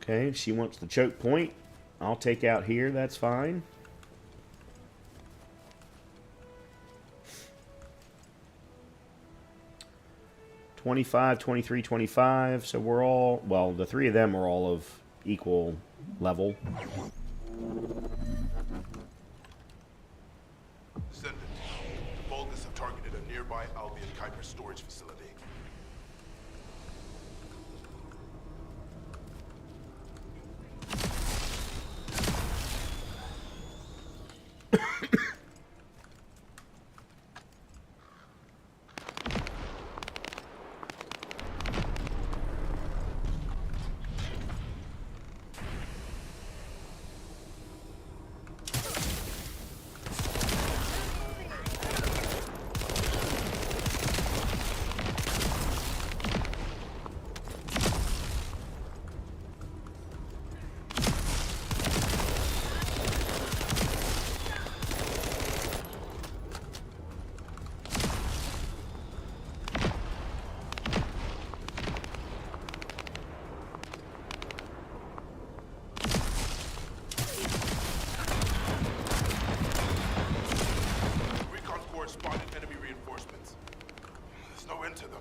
A: Okay, she wants the choke point. I'll take out here, that's fine. $25, $23, $25. So we're all, well, the three of them are all of equal level.
C: Descendant. The Vulgus have targeted a nearby Albion Kuiper storage facility. into them.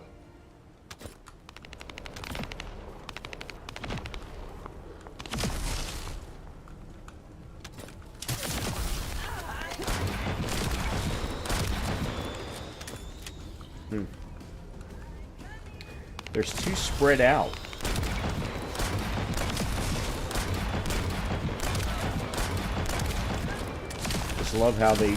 A: There's two spread out. Just love how they...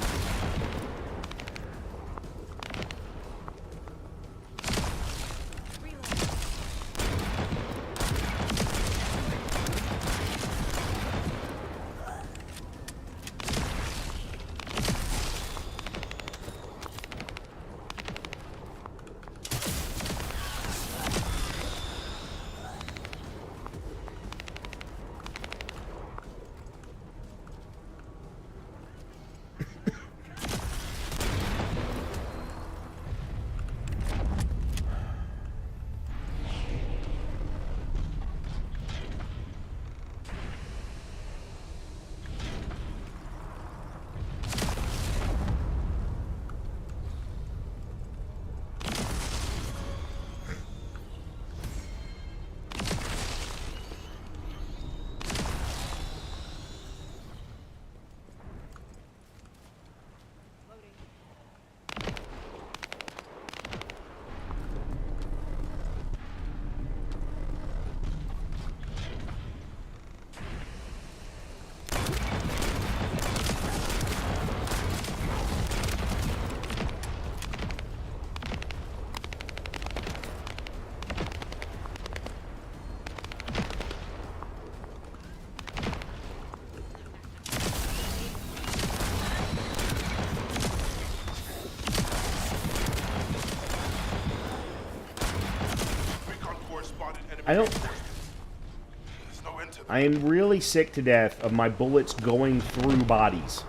C: Recon Corps spotted enemy.
A: I don't...
C: There's no end to them.
A: I am really sick to death of my bullets going through bodies.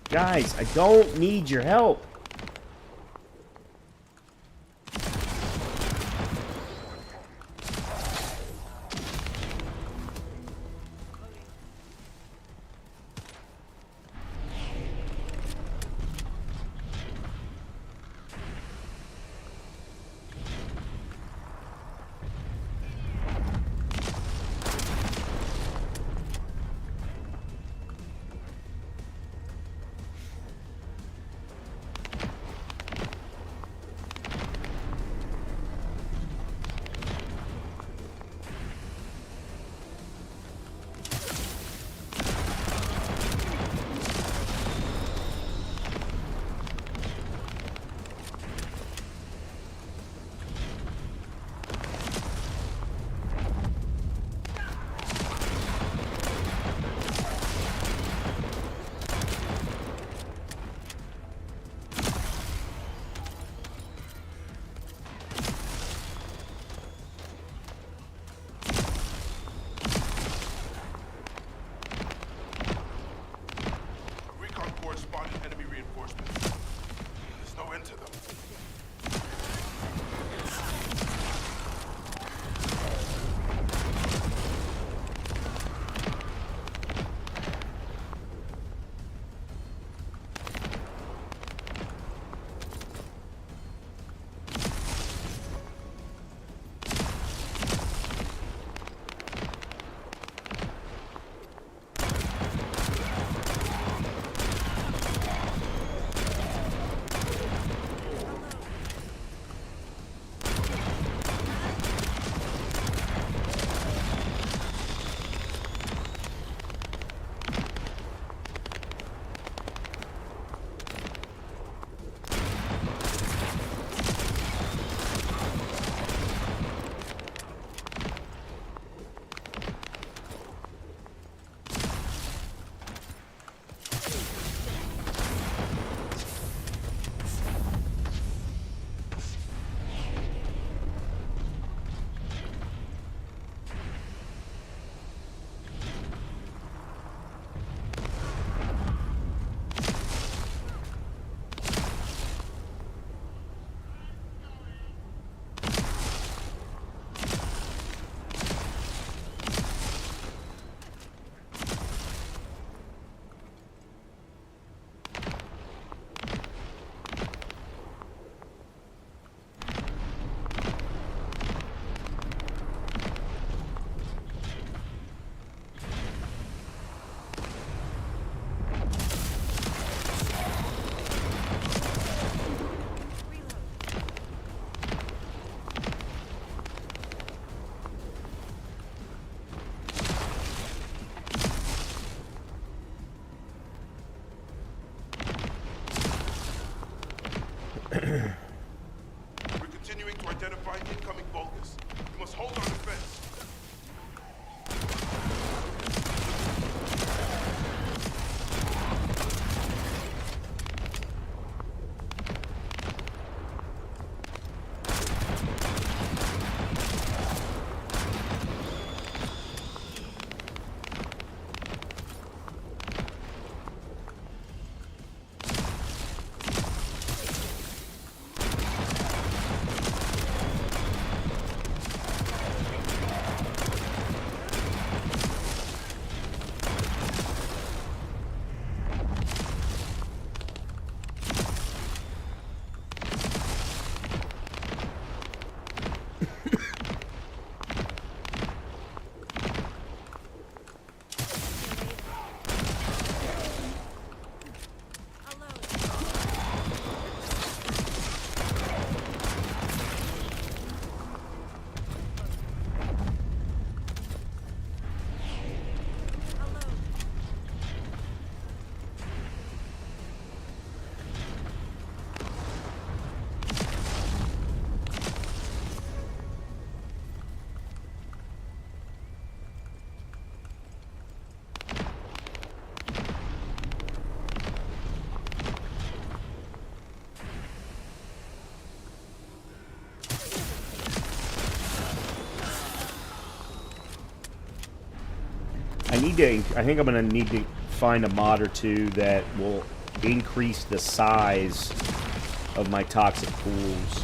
A: Guys, I don't need your help.
C: identify incoming Vulgus. We must hold our defense.
A: I think I'm gonna need to find a mod or two that will increase the size of my toxic pools.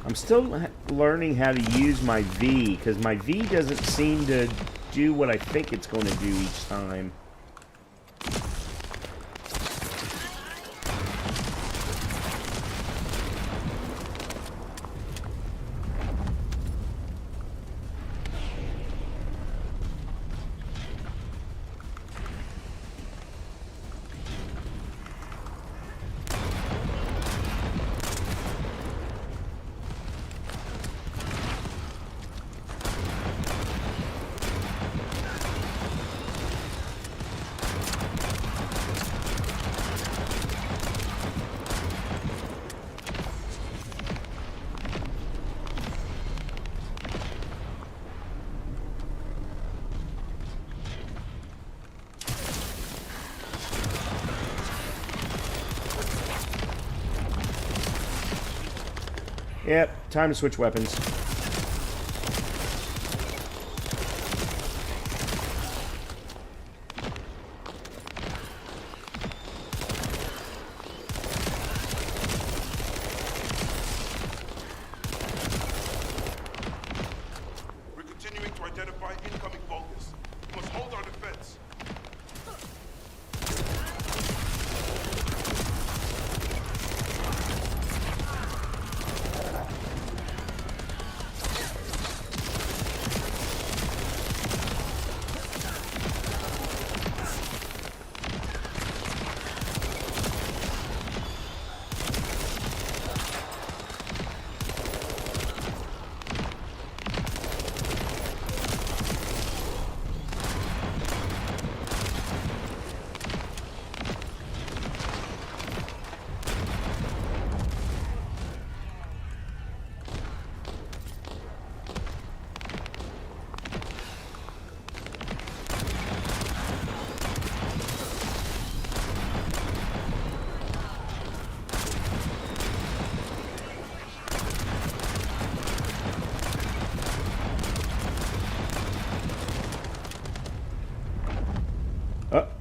A: I'm still learning how to use my V, because my V doesn't seem to do what I think it's going to do each time. Yep, time to switch weapons.
C: We're continuing to identify incoming Vulgus. We must hold our defense.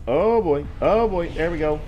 A: Oh boy. Oh boy. There we go.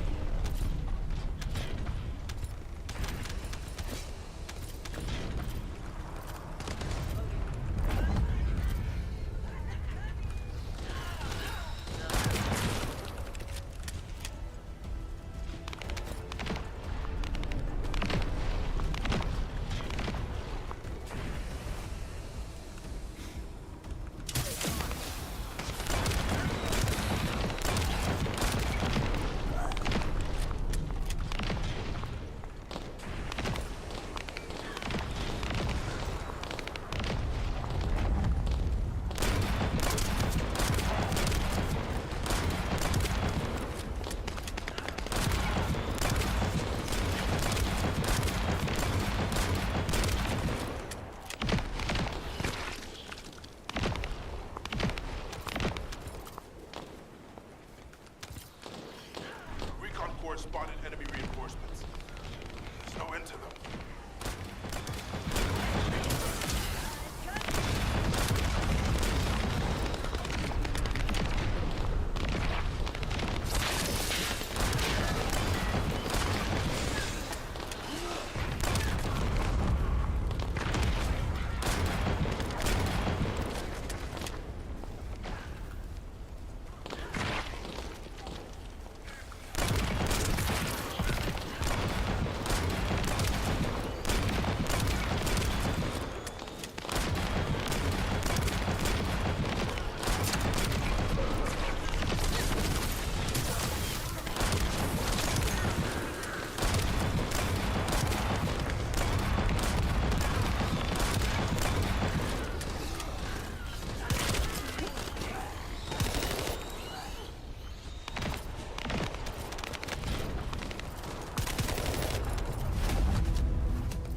C: Recon Corps spotted enemy reinforcements. There's no end to them.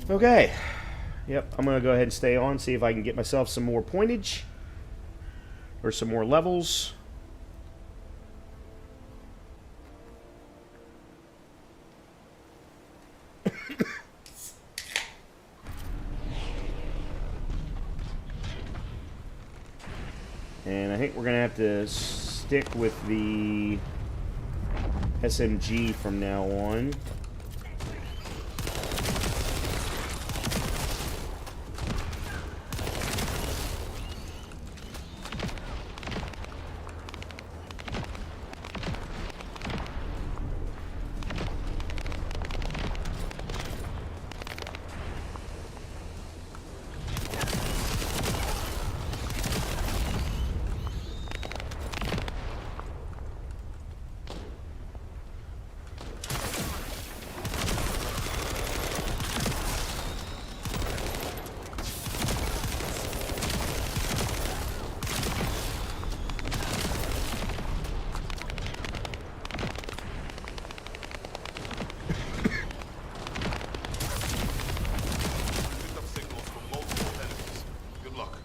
A: Okay. Yep, I'm going to go ahead and stay on, see if I can get myself some more pointage. Or some more levels. And I think we're going to have to stick with the SMG from now on.
C: Picked up signals from multiple enemies. Good luck.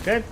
A: Okay.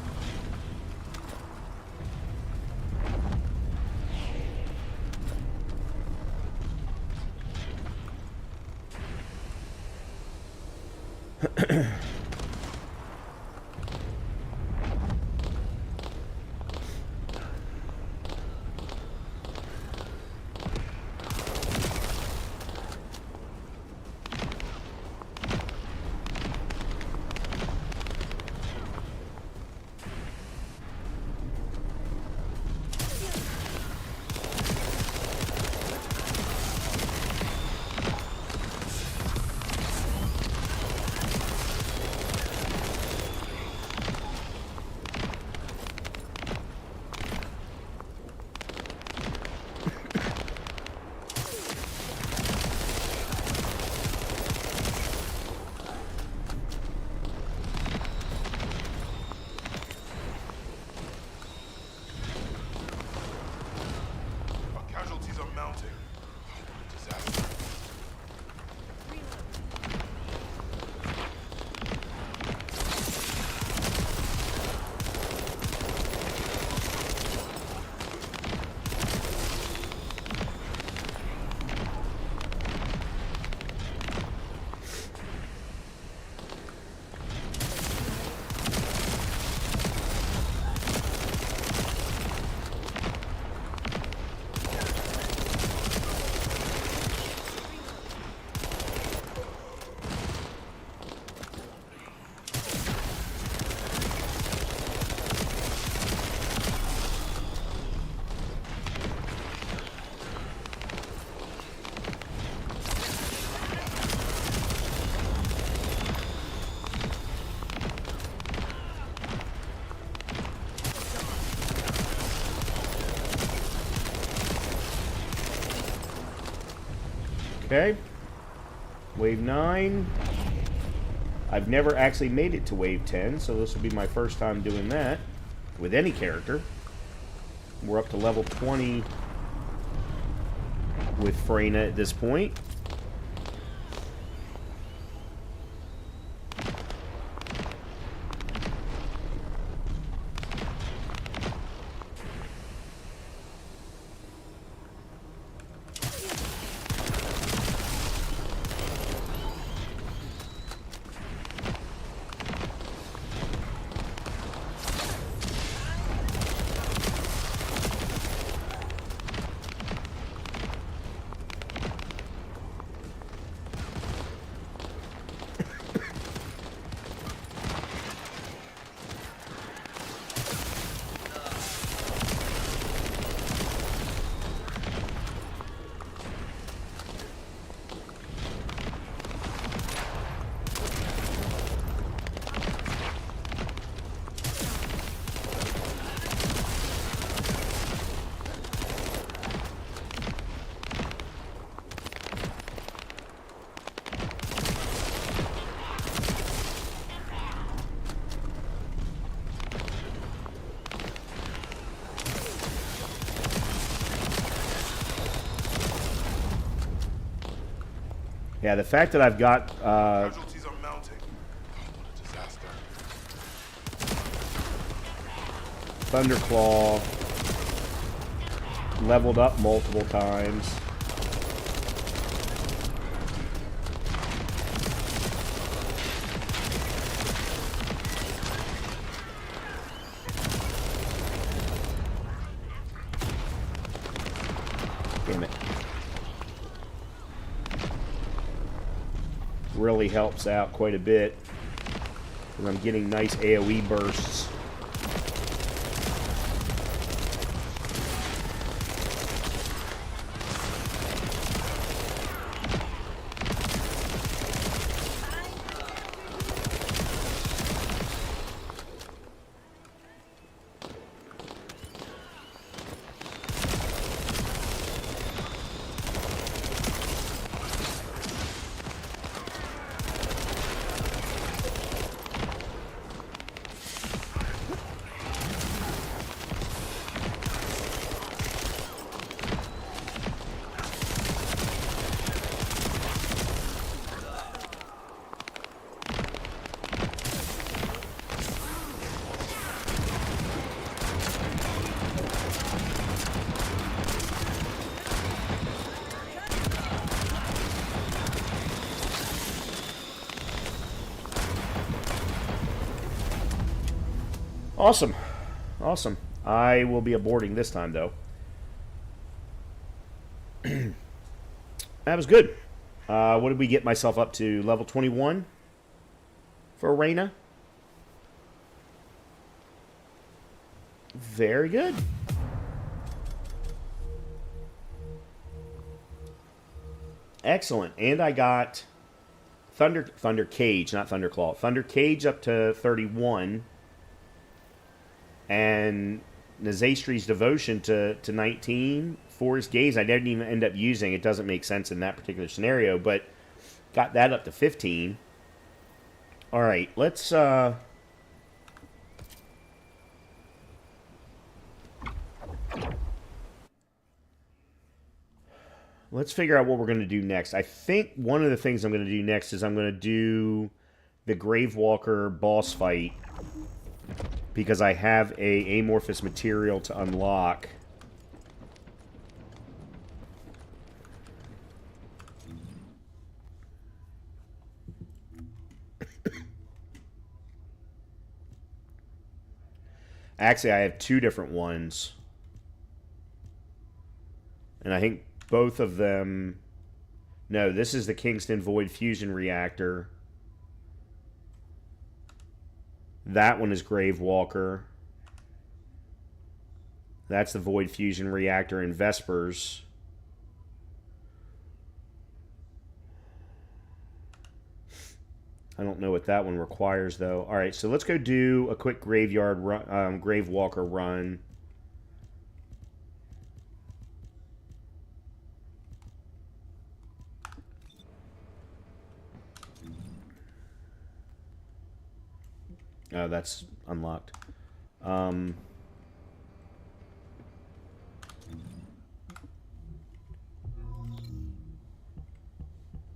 A: Okay. Wave 9. I've never actually made it to wave 10, so this will be my first time doing that with any character. We're up to level 20 with Freyna at this point. Yeah, the fact that I've got
C: Casualties are mounting. Oh, what a disaster.
A: Thunderclaw leveled up multiple times. Damn it. Really helps out quite a bit because I'm getting nice AoE bursts. Awesome. Awesome. I will be aborting this time, though. That was good. What did we get myself up to? Level 21 for Reyna. Very good. Excellent. And I got Thunder Cage, not Thunderclaw. Thunder Cage up to 31. And Nazeistra's Devotion to 19. Forest Gaze I didn't even end up using. It doesn't make sense in that particular scenario, but got that up to 15. All right, let's figure out what we're going to do next. I think one of the things I'm going to do next is I'm going to do the Gravewalker boss fight, because I have a amorphous material to unlock. Actually, I have two different ones. And I think both of them... No, this is the Kingston Void Fusion Reactor. That one is Gravewalker. That's the Void Fusion Reactor in Vespers. I don't know what that one requires, though. All right, so let's go do a quick graveyard run, Gravewalker run. Oh, that's unlocked.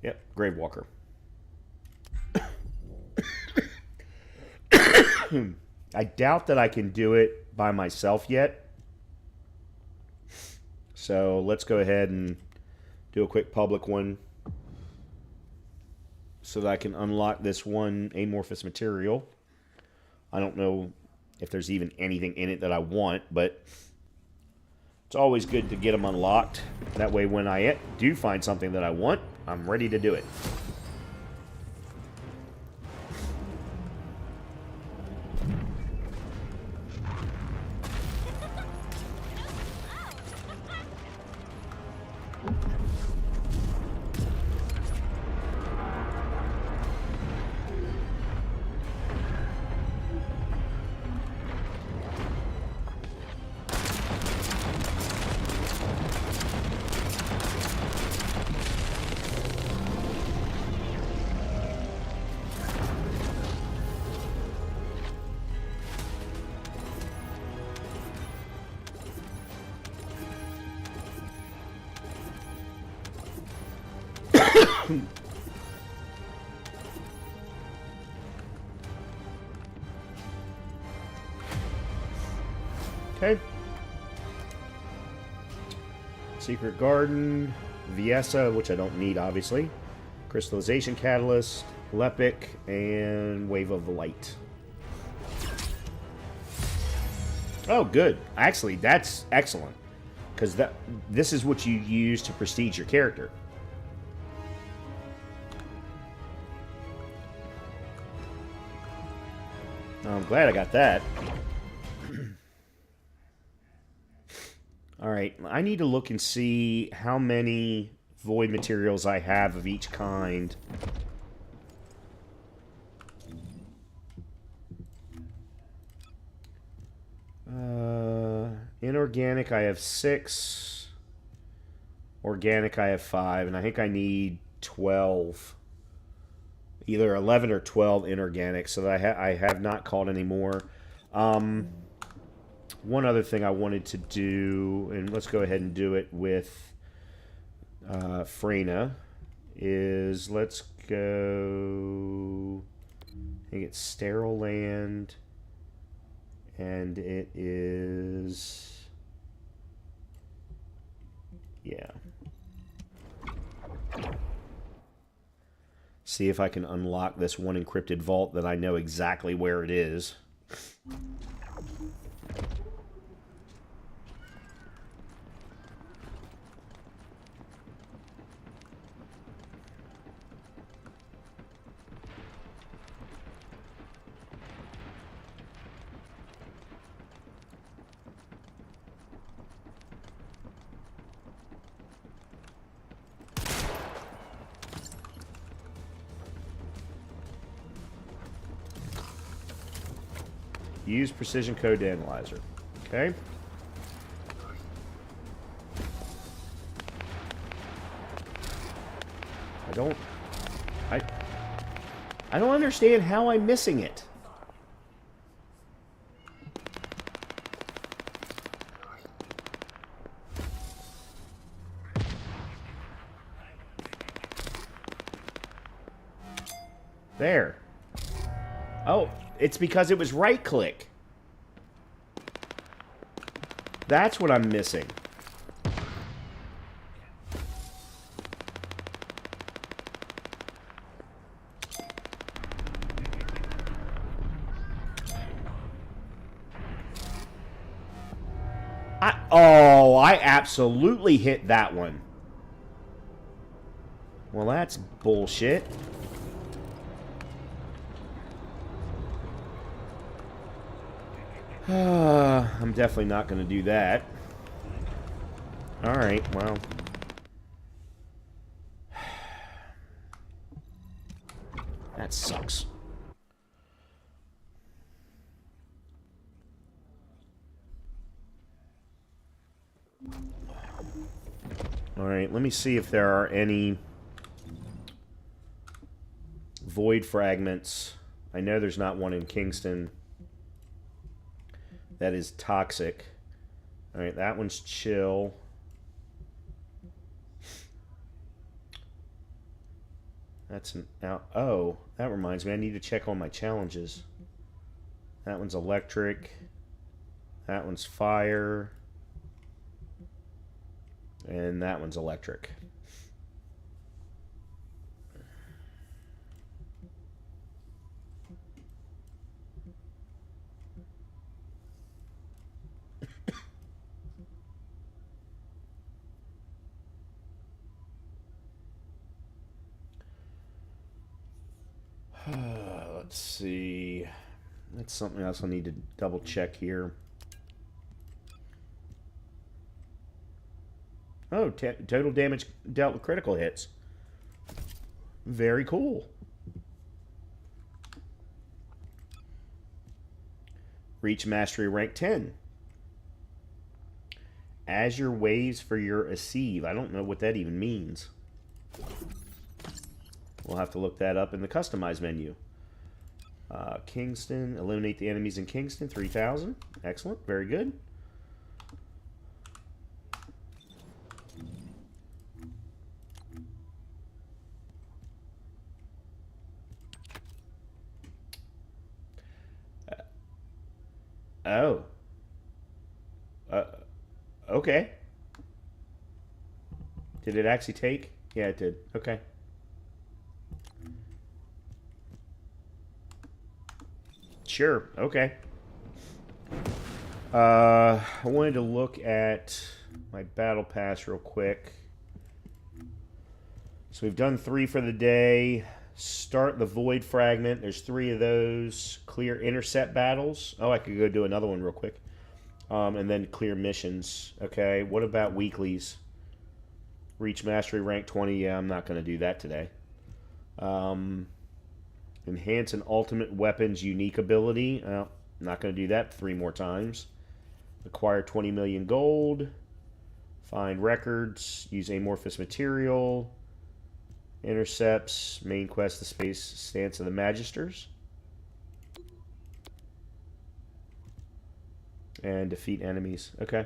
A: Yep, Gravewalker. I doubt that I can do it by myself yet. So let's go ahead and do a quick public one so that I can unlock this one amorphous material. I don't know if there's even anything in it that I want, but it's always good to get them unlocked. That way when I do find something that I want, I'm ready to do it. Okay. Secret Garden, Viessa, which I don't need, obviously. Crystallization Catalyst, Lepic, and Wave of Light. Oh, good. Actually, that's excellent. Because this is what you use to prestige your character. I'm glad I got that. Alright, I need to look and see how many void materials I have of each kind. Inorganic, I have 6. Organic, I have 5. And I think I need 12. Either 11 or 12 inorganic, so that I have not caught any more. One other thing I wanted to do, and let's go ahead and do it with Freyna, is let's go, I think it's Sterile Land, and it is, yeah. See if I can unlock this one encrypted vault that I know exactly where it is. Use precision code analyzer. Okay. I don't understand how I'm missing it. There. Oh, it's because it was right-click. That's what I'm missing. Oh, I absolutely hit that one. Well, that's bullshit. I'm definitely not going to do that. Alright, well. That sucks. Alright, let me see if there are any void fragments I know there's not one in Kingston that is toxic. All right, that one's chill. That's an out. Oh, that reminds me. I need to check on my challenges. That one's electric. That one's fire. And that one's electric. Let's see. That's something else I need to double check here. Oh, total damage dealt with critical hits. Very cool. Reach mastery rank 10. As your waves for your Acceive. I don't know what that even means. We'll have to look that up in the customize menu. Kingston. Eliminate the enemies in Kingston. 3,000. Excellent. Very good. Oh. Okay. Did it actually take? Yeah, it did. Okay. Sure. Okay. I wanted to look at my battle pass real quick. So we've done 3 for the day. Start the void fragment. There's 3 of those. Clear intercept battles. Oh, I could go do another one real quick. And then clear missions. Okay. What about weeklies? Reach mastery rank 20. Yeah, I'm not going to do that today. Enhance an ultimate weapon's unique ability. I'm not going to do that 3 more times. Acquire 20 million gold. Find records. Use amorphous material. Intercepts. Main quest, the space stance of the Magisters. And defeat enemies. Okay.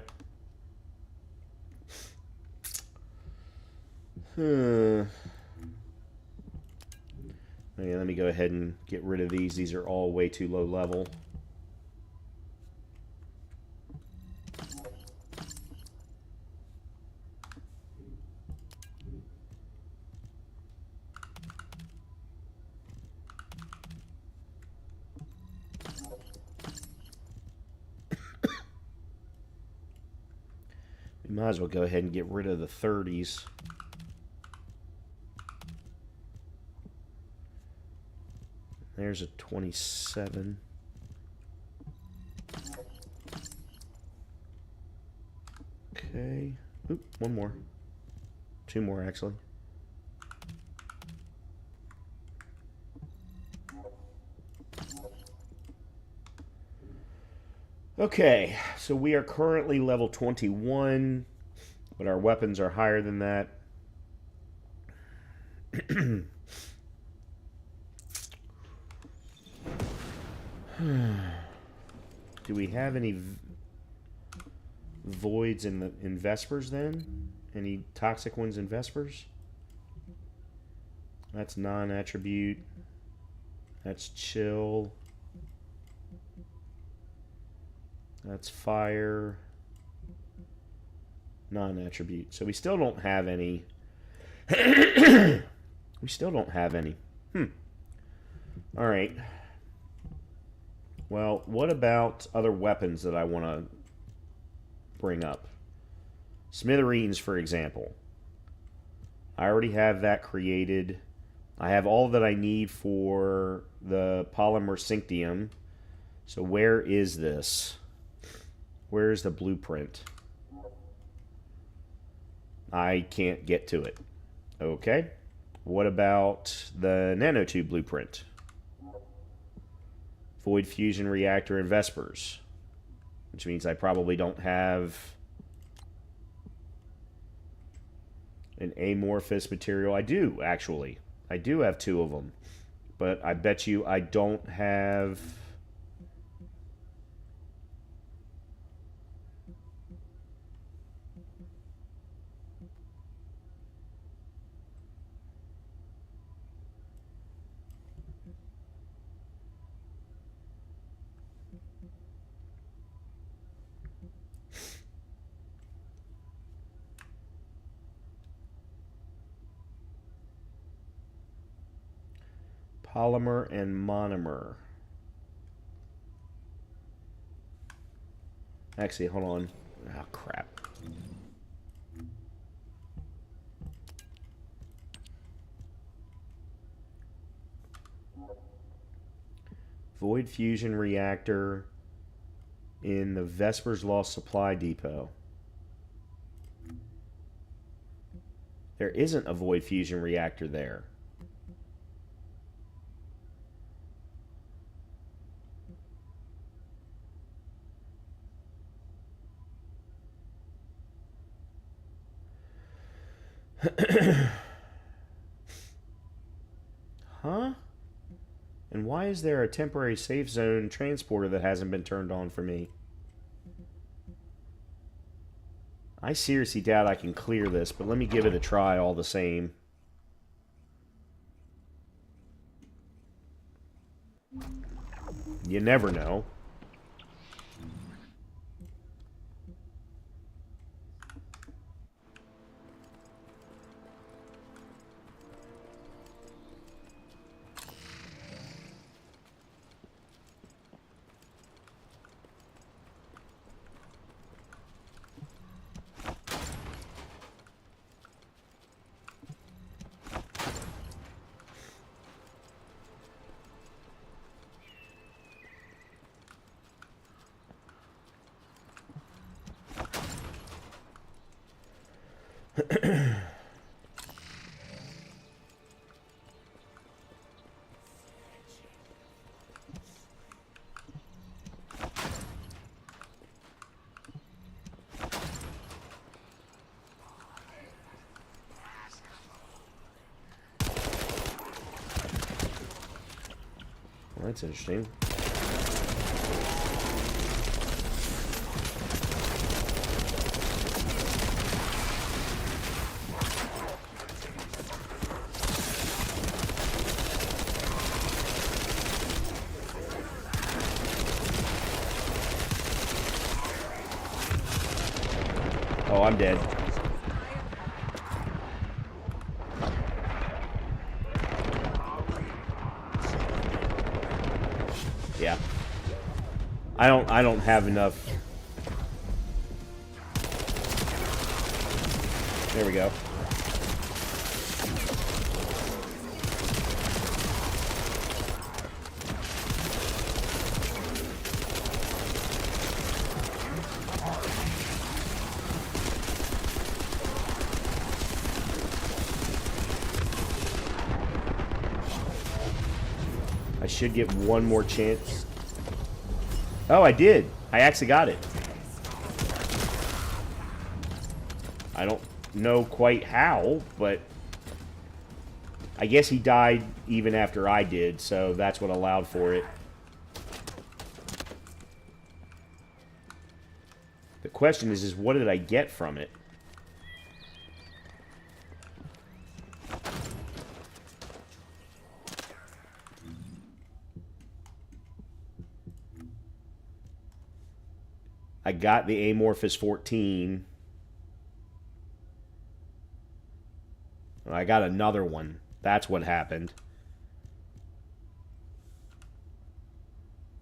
A: Okay, let me go ahead and get rid of these. These are all way too low level. We might as well go ahead and get rid of the 30s. There's a 27. Okay. Oop, one more. 2 more, actually. Okay, so we are currently level 21, but our weapons are higher than that. Do we have any voids in Vespers then? Any toxic ones in Vespers? That's non-attribute. That's chill. That's fire. Non-attribute. So we still don't have any. We still don't have any. All right. Well, what about other weapons that I want to bring up? Smithereens, for example. I already have that created. I have all that I need for the polymer Synctium. So where is this? Where is the blueprint? I can't get to it. Okay. What about the nanotube blueprint? Void fusion reactor and Vespers. Which means I probably don't have an amorphous material. I do, actually. I do have 2 of them. but I bet you I don't have... Polymer and monomer. Actually, hold on. Oh, crap. Void fusion reactor in the Vesper's Lost Supply Depot. There isn't a void fusion reactor there. Huh? And why is there a temporary safe zone transporter that hasn't been turned on for me? I seriously doubt I can clear this, but let me give it a try all the same. You never know. Well, that's interesting. Oh, I'm dead. Yeah. I don't have enough. There we go. I should get one more chance. Oh, I did. I actually got it. I don't know quite how, but I guess he died even after I did, so that's what allowed for it. The question is what did I get from it? I got the Amorphous 14. I got another one. That's what happened.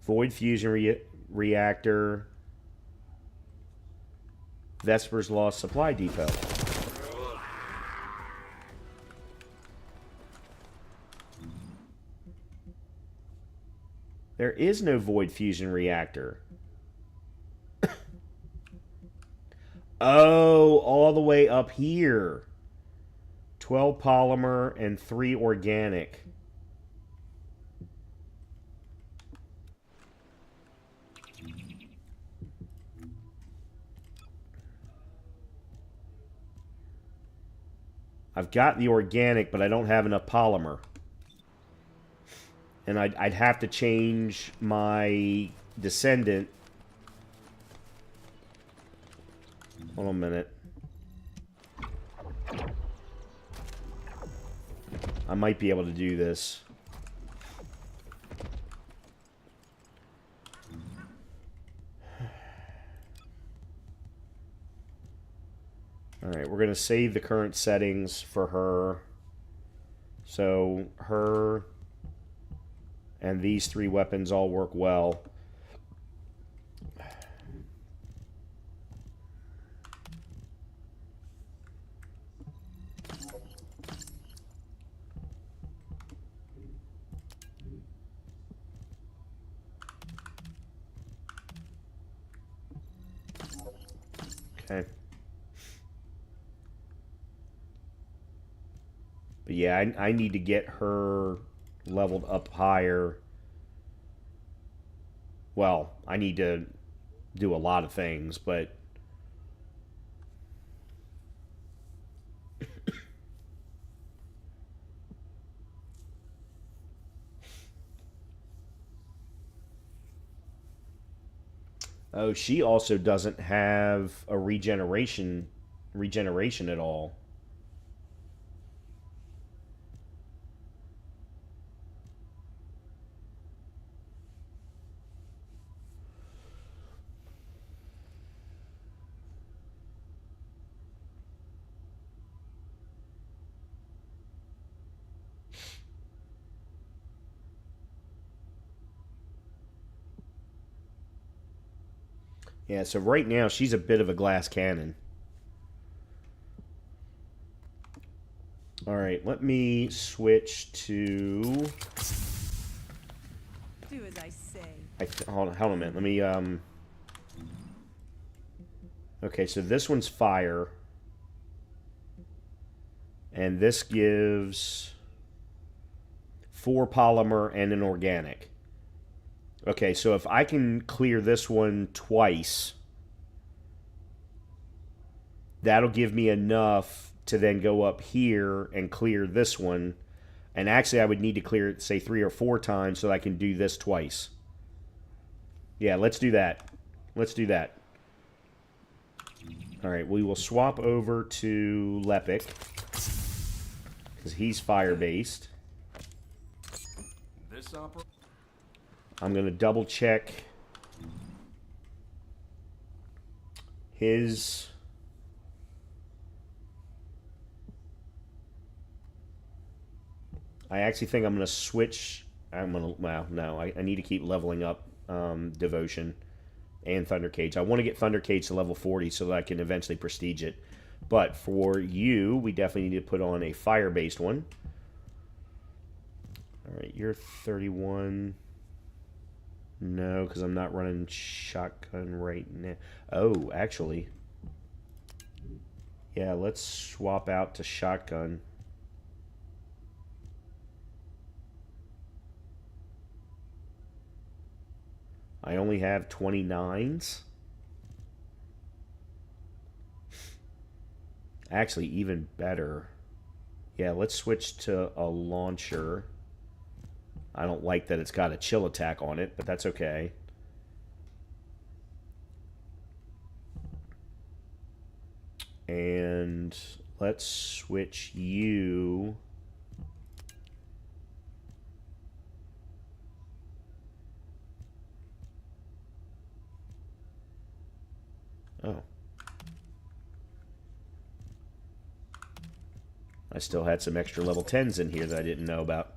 A: Void fusion reactor. Vesper's Lost Supply Depot. There is no void fusion reactor. Oh, all the way up here. 12 polymer and 3 organic. I've got the organic, but I don't have enough polymer. And I'd have to change my Descendant. Hold on a minute. I might be able to do this. Alright, we're going to save the current settings for her. So, her and these 3 weapons all work well. Okay. But yeah, I need to get her leveled up higher. Well, I need to do a lot of things, but... Oh, she also doesn't have a regeneration at all. Yeah, so right now she's a bit of a glass cannon. All right, let me switch to...
B: Do as I say.
A: Hold on a minute. Let me... Okay, so this one's fire. And this gives 4 polymer and an organic. Okay, so if I can clear this one twice, that'll give me enough to then go up here and clear this one. And actually, I would need to clear it, say, 3 or 4 times so I can do this twice. Yeah, let's do that. Let's do that. All right, we will swap over to Lepic, because he's fire-based. I'm going to double-check his... I actually think I'm going to switch... Well, no, I need to keep leveling up Devotion and Thunder Cage. I want to get Thunder Cage to level 40 so that I can eventually prestige it. But for you, we definitely need to put on a fire-based one. Alright, you're 31... No, because I'm not running shotgun right now. Oh, actually. Yeah, let's swap out to shotgun. I only have 29s. Actually, even better. Yeah, let's switch to a launcher. I don't like that it's got a chill attack on it, but that's okay. And let's switch you... Oh. I still had some extra level 10s in here that I didn't know about.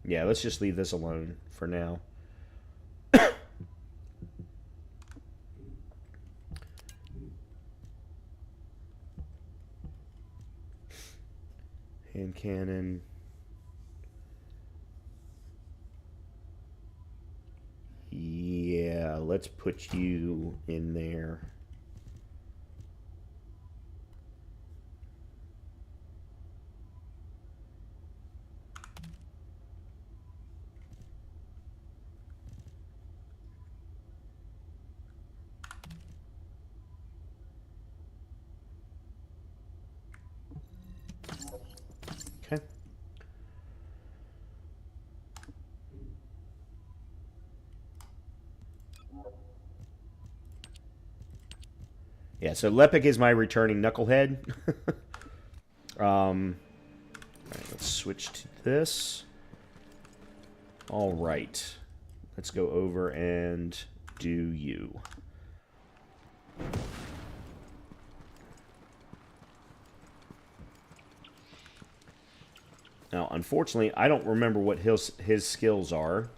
A: Yeah, let's just leave this alone for now. Hand cannon. Yeah, let's put you in there. Okay. Yeah, so Lepic is my returning knucklehead. All right, let's switch to this. All right. Let's go over and do you. Now, unfortunately, I don't remember what his skills are.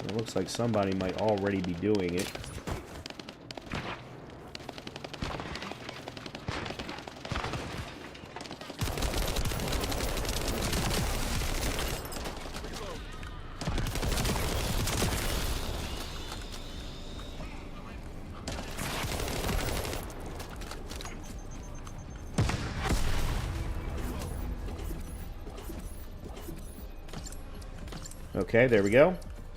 A: It looks like somebody might already be doing it. Okay, there we go.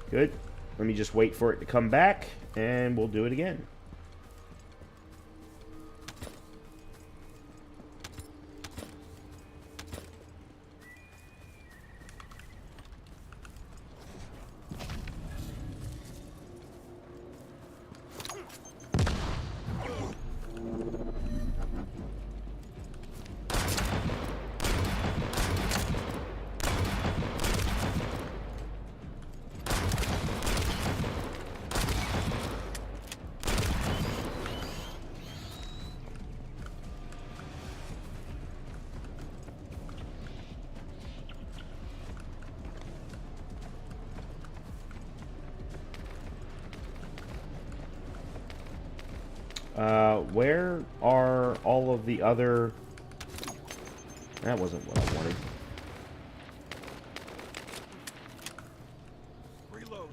A: Good. Let me just wait for it to come back, and we'll do it again. Where are all of the other... That wasn't what I wanted.
C: Reload.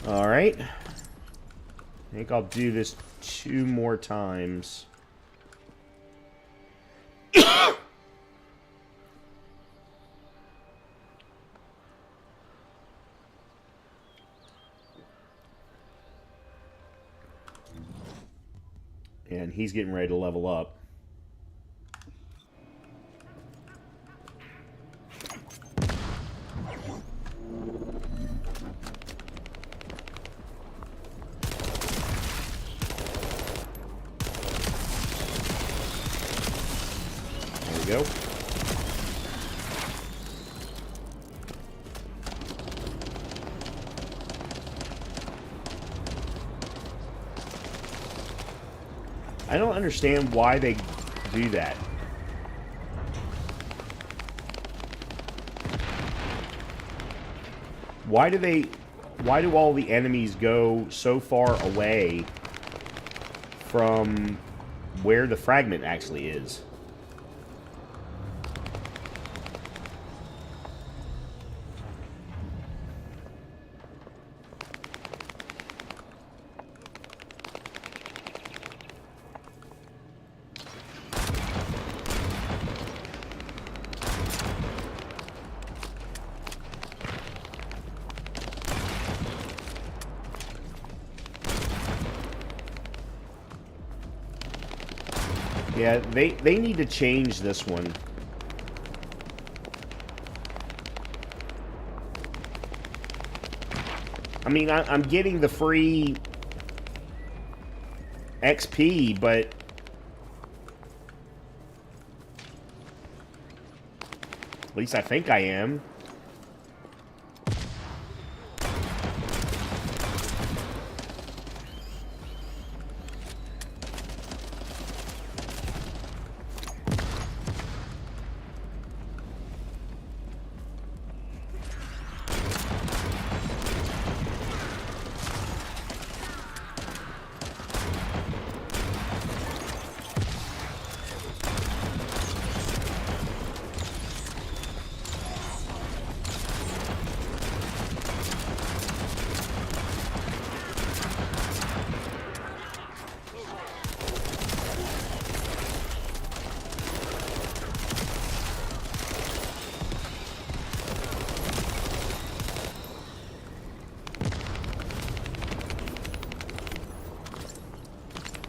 A: Alright. I think I'll do this 2 more times. And he's getting ready to level up. There we go. I don't understand why they do that. Why do all the enemies go so far away from where the fragment actually is? Yeah, they need to change this one. I mean, I'm getting the free XP, but at least I think I am.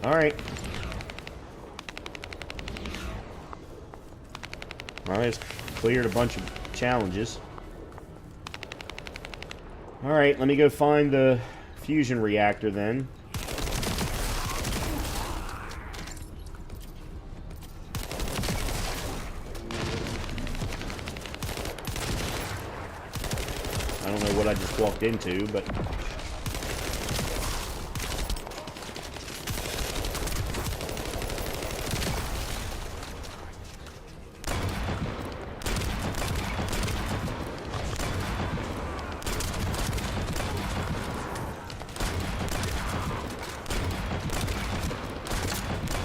A: Alright. Alright, it's cleared a bunch of challenges. Alright, let me go find the fusion reactor then. I don't know what I just walked into, but...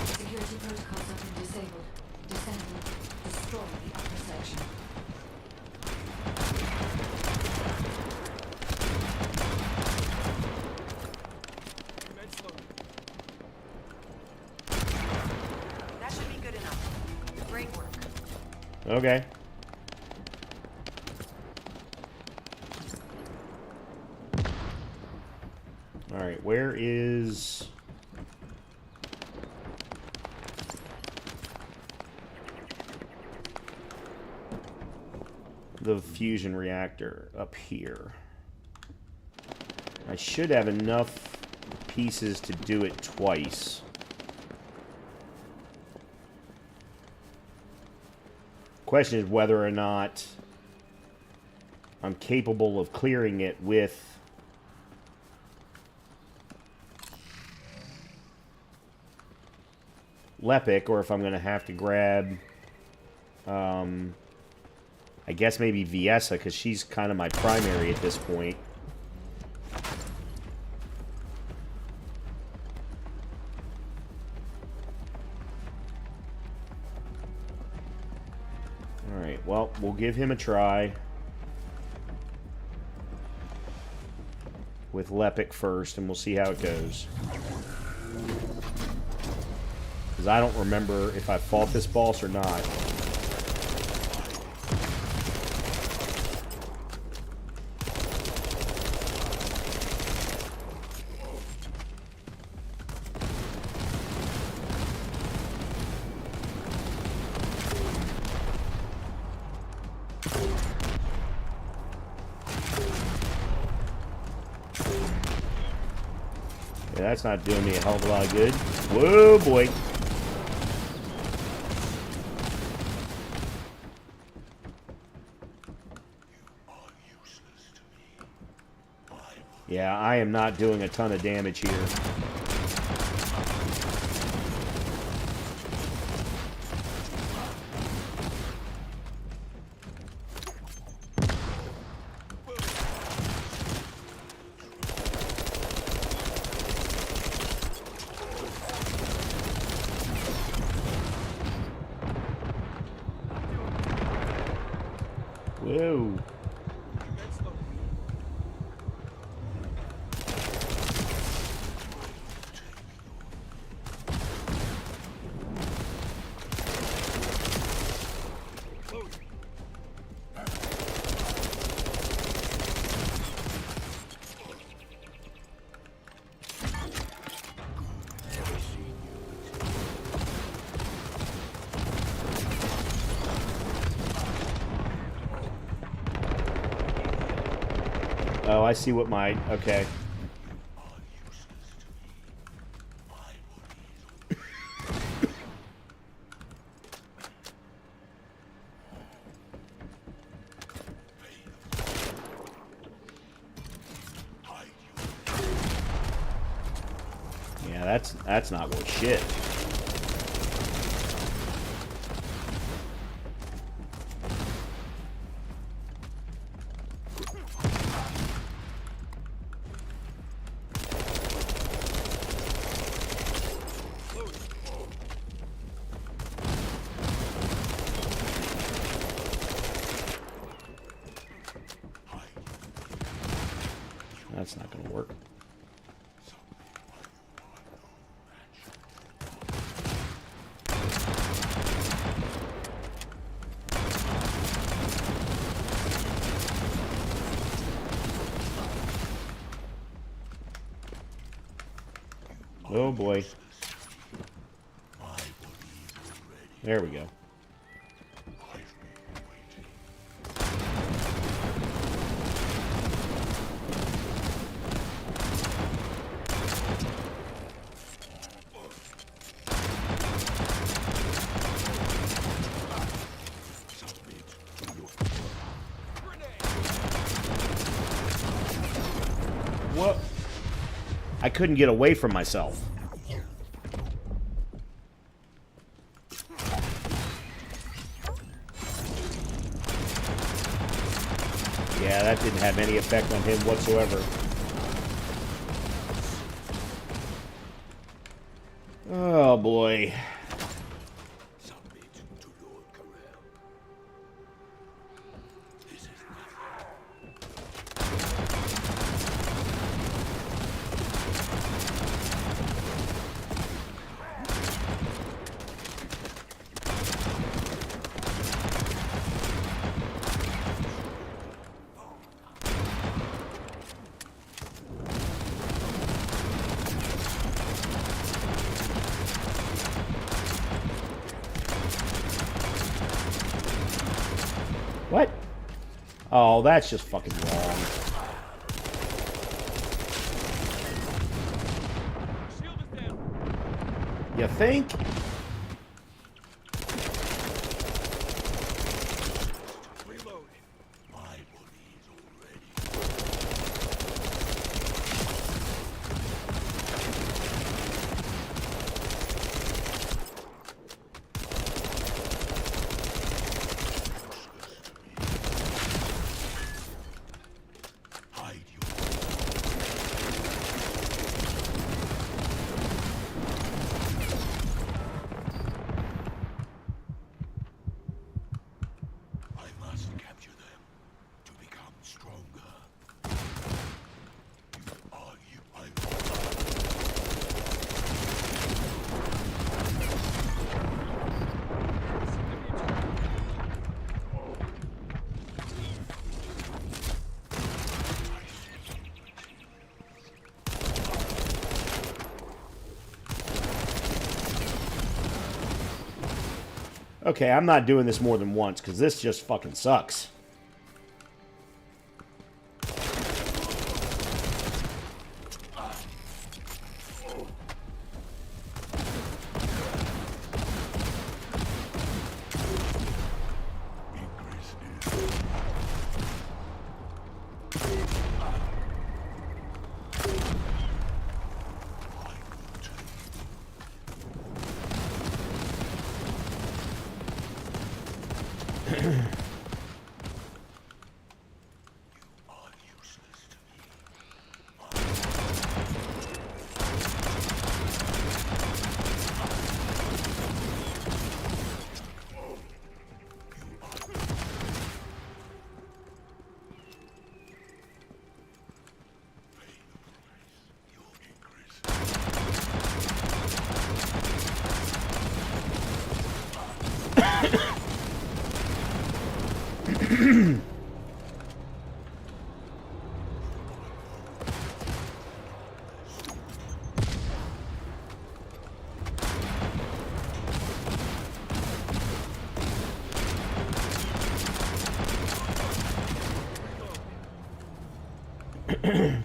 E: Security protocols have been disabled. Descendant, destroy the upper section.
B: That should be good enough. Great work.
A: Okay. Alright, where is... the fusion reactor? Up here. I should have enough pieces to do it twice. Question is whether or not I'm capable of clearing it with Lepic, or if I'm going to have to grab, I guess maybe Viessa, because she's kind of my primary at this point. Alright, well, we'll give him a try with Lepic first, and we'll see how it goes. Because I don't remember if I fought this boss or not. Yeah, that's not doing me a hell of a lot of good. Whoa, boy. Yeah, I am not doing a ton of damage here. Whoa. Oh, I see what my... Okay. Yeah, that's not worth shit. That's not going to work. Oh boy. There we go. What? I couldn't get away from myself. Yeah, that didn't have any effect on him whatsoever. Oh boy. What? Oh, that's just fucking wrong. You think? Okay, I'm not doing this more than once, because this just fucking sucks.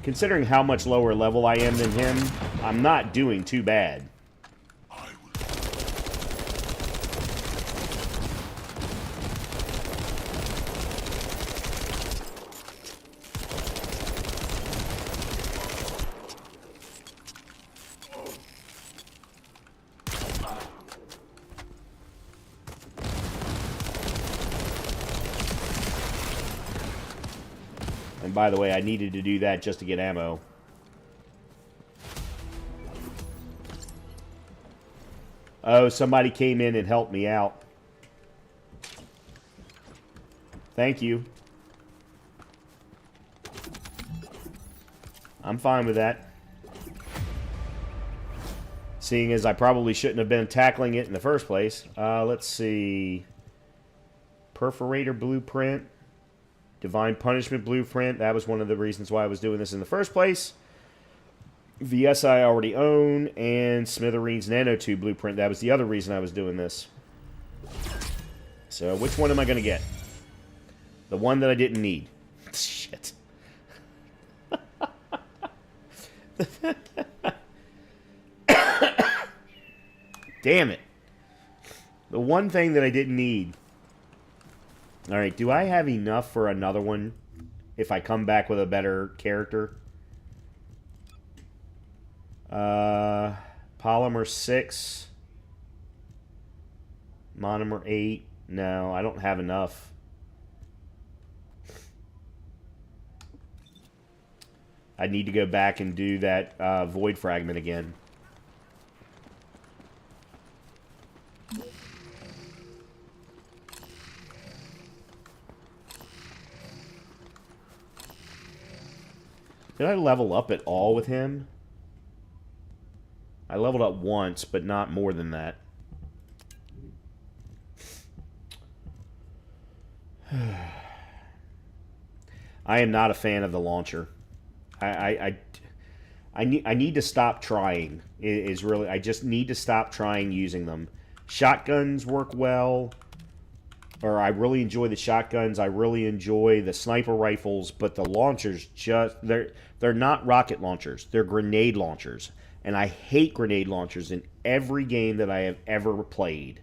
A: Considering how much lower level I am than him, I'm not doing too bad. And by the way, I needed to do that just to get ammo. Oh, somebody came in and helped me out. Thank you. I'm fine with that. Seeing as I probably shouldn't have been tackling it in the first place. Let's see. Perforator blueprint. Divine Punishment blueprint. That was one of the reasons why I was doing this in the first place. Viessa I already own. And Smithereens nanotube blueprint. That was the other reason I was doing this. So which one am I going to get? The one that I didn't need. Shit. Damn it. The one thing that I didn't need. Alright, do I have enough for another one if I come back with a better character? Polymer 6. Monomer 8. No, I don't have enough. I need to go back and do that void fragment again. Did I level up at all with him? I leveled up once, but not more than that. I am not a fan of the launcher. I need to stop trying. I just need to stop trying using them. Shotguns work well. Or I really enjoy the shotguns. I really enjoy the sniper rifles, but the launchers they're not rocket launchers. They're grenade launchers. And I hate grenade launchers in every game that I have ever played.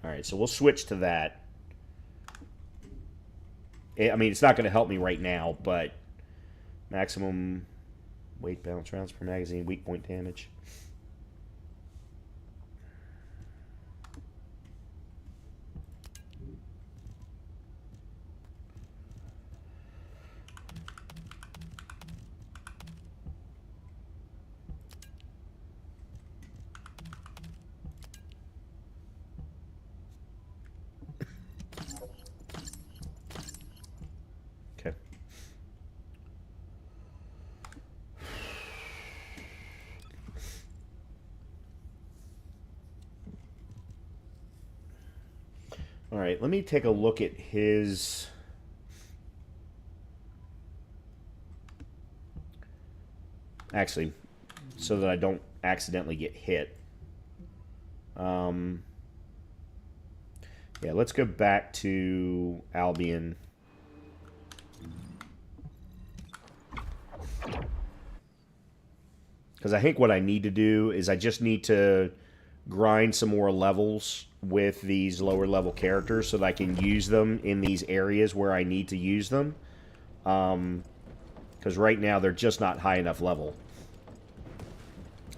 A: Alright, so we'll switch to that. I mean, it's not going to help me right now, but maximum weight balance rounds per magazine, weak point damage. Okay. All right, let me take a look at his... Actually, so that I don't accidentally get hit. Yeah, let's go back to Albion. Because I think what I need to do is I just need to grind some more levels with these lower level characters so that I can use them in these areas where I need to use them. Because right now they're just not high enough level.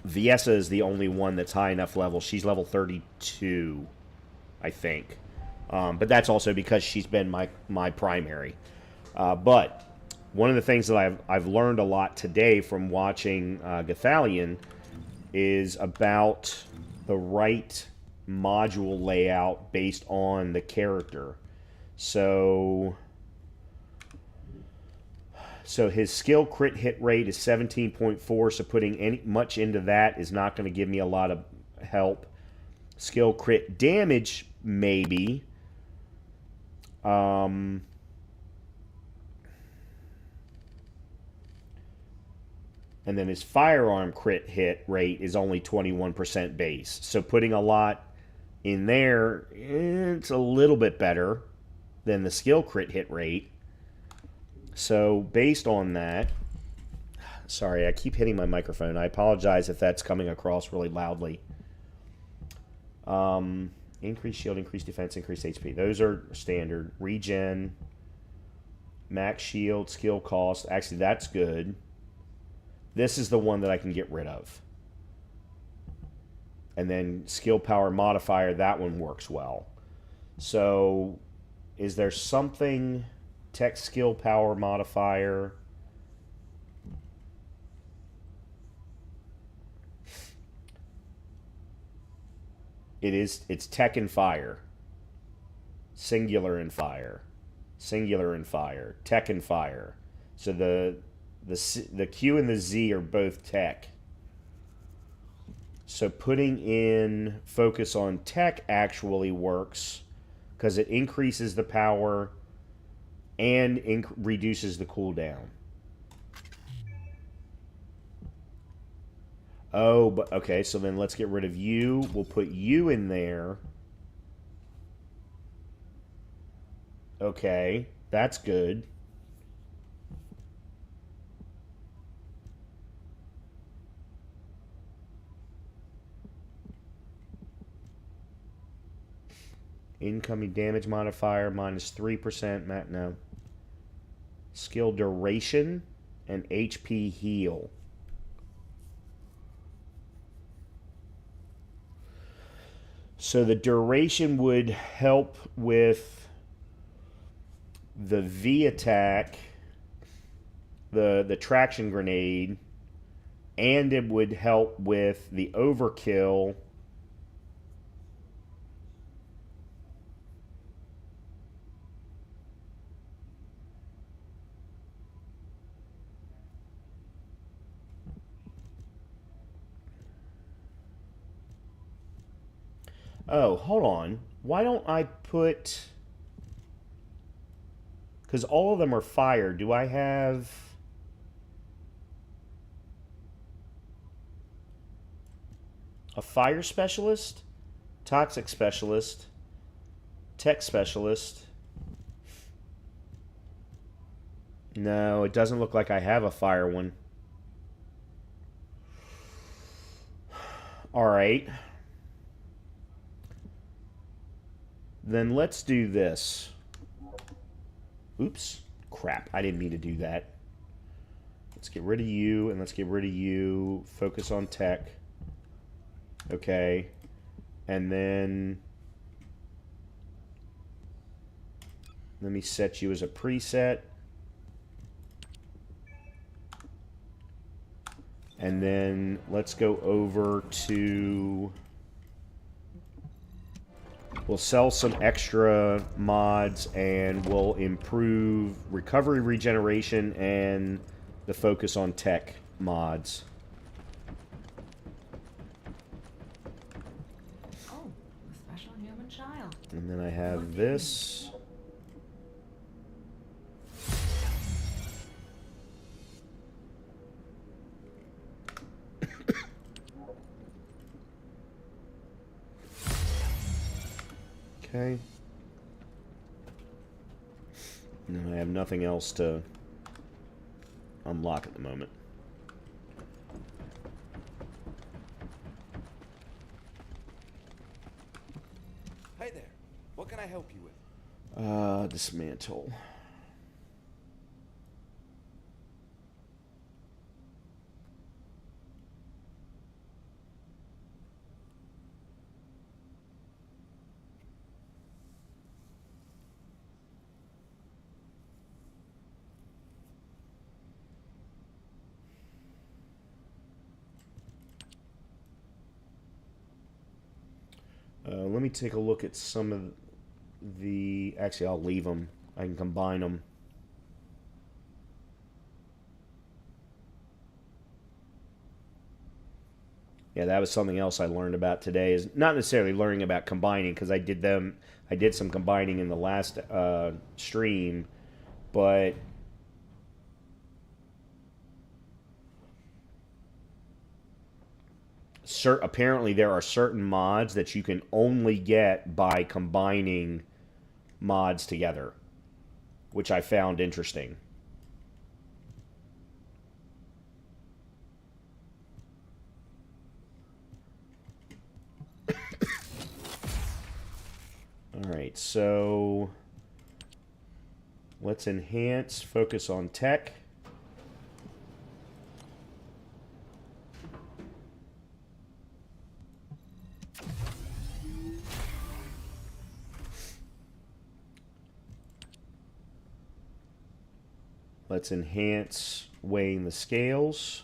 A: Viessa is the only one that's high enough level. She's level 32, I think. But that's also because she's been my primary. But one of the things that I've learned a lot today from watching Gathalion is about the right module layout based on the character. So his skill crit hit rate is 17.4, so putting much into that is not going to give me a lot of help. Skill crit damage, maybe. And then his firearm crit hit rate is only 21% base. So putting a lot in there, it's a little bit better than the skill crit hit rate. So based on that, sorry, I keep hitting my microphone. I apologize if that's coming across really loudly. Increased shield, increased defense, increased HP. Those are standard. Regen, max shield, skill cost. Actually, that's good. This is the one that I can get rid of. And then skill power modifier, that one works well. So is there something, tech skill power modifier? It's tech and fire. Singular and fire. Singular and fire. Tech and fire. So the Q and the Z are both tech. So putting in focus on tech actually works because it increases the power and reduces the cooldown. Oh, but okay, so then let's get rid of you. We'll put you in there. Okay, that's good. Incoming damage modifier minus 3%. Matt, no. Skill duration and HP heal. So the duration would help with the V attack, the traction grenade, and it would help with the overkill. Oh, hold on. Why don't I put... Because all of them are fire. Do I have... a fire specialist? Toxic specialist? Tech specialist? No, it doesn't look like I have a fire one. Alright. Then let's do this. Oops. Crap. I didn't mean to do that. Let's get rid of you, and let's get rid of you. Focus on tech. Okay. And then... let me set you as a preset. And then let's go over to... we'll sell some extra mods and we'll improve recovery, regeneration, and the focus on tech mods.
E: Oh, a special human child.
A: And then I have this. Okay. And then I have nothing else to unlock at the moment.
F: Hey there. What can I help you with?
A: Dismantle. Let me take a look at some of the... Actually, I'll leave them. I can combine them. Yeah, that was something else I learned about today. Is not necessarily learning about combining, because I did some combining in the last stream, but apparently there are certain mods that you can only get by combining mods together, which I found interesting. Alright, so let's enhance, focus on tech. Let's enhance weighing the scales.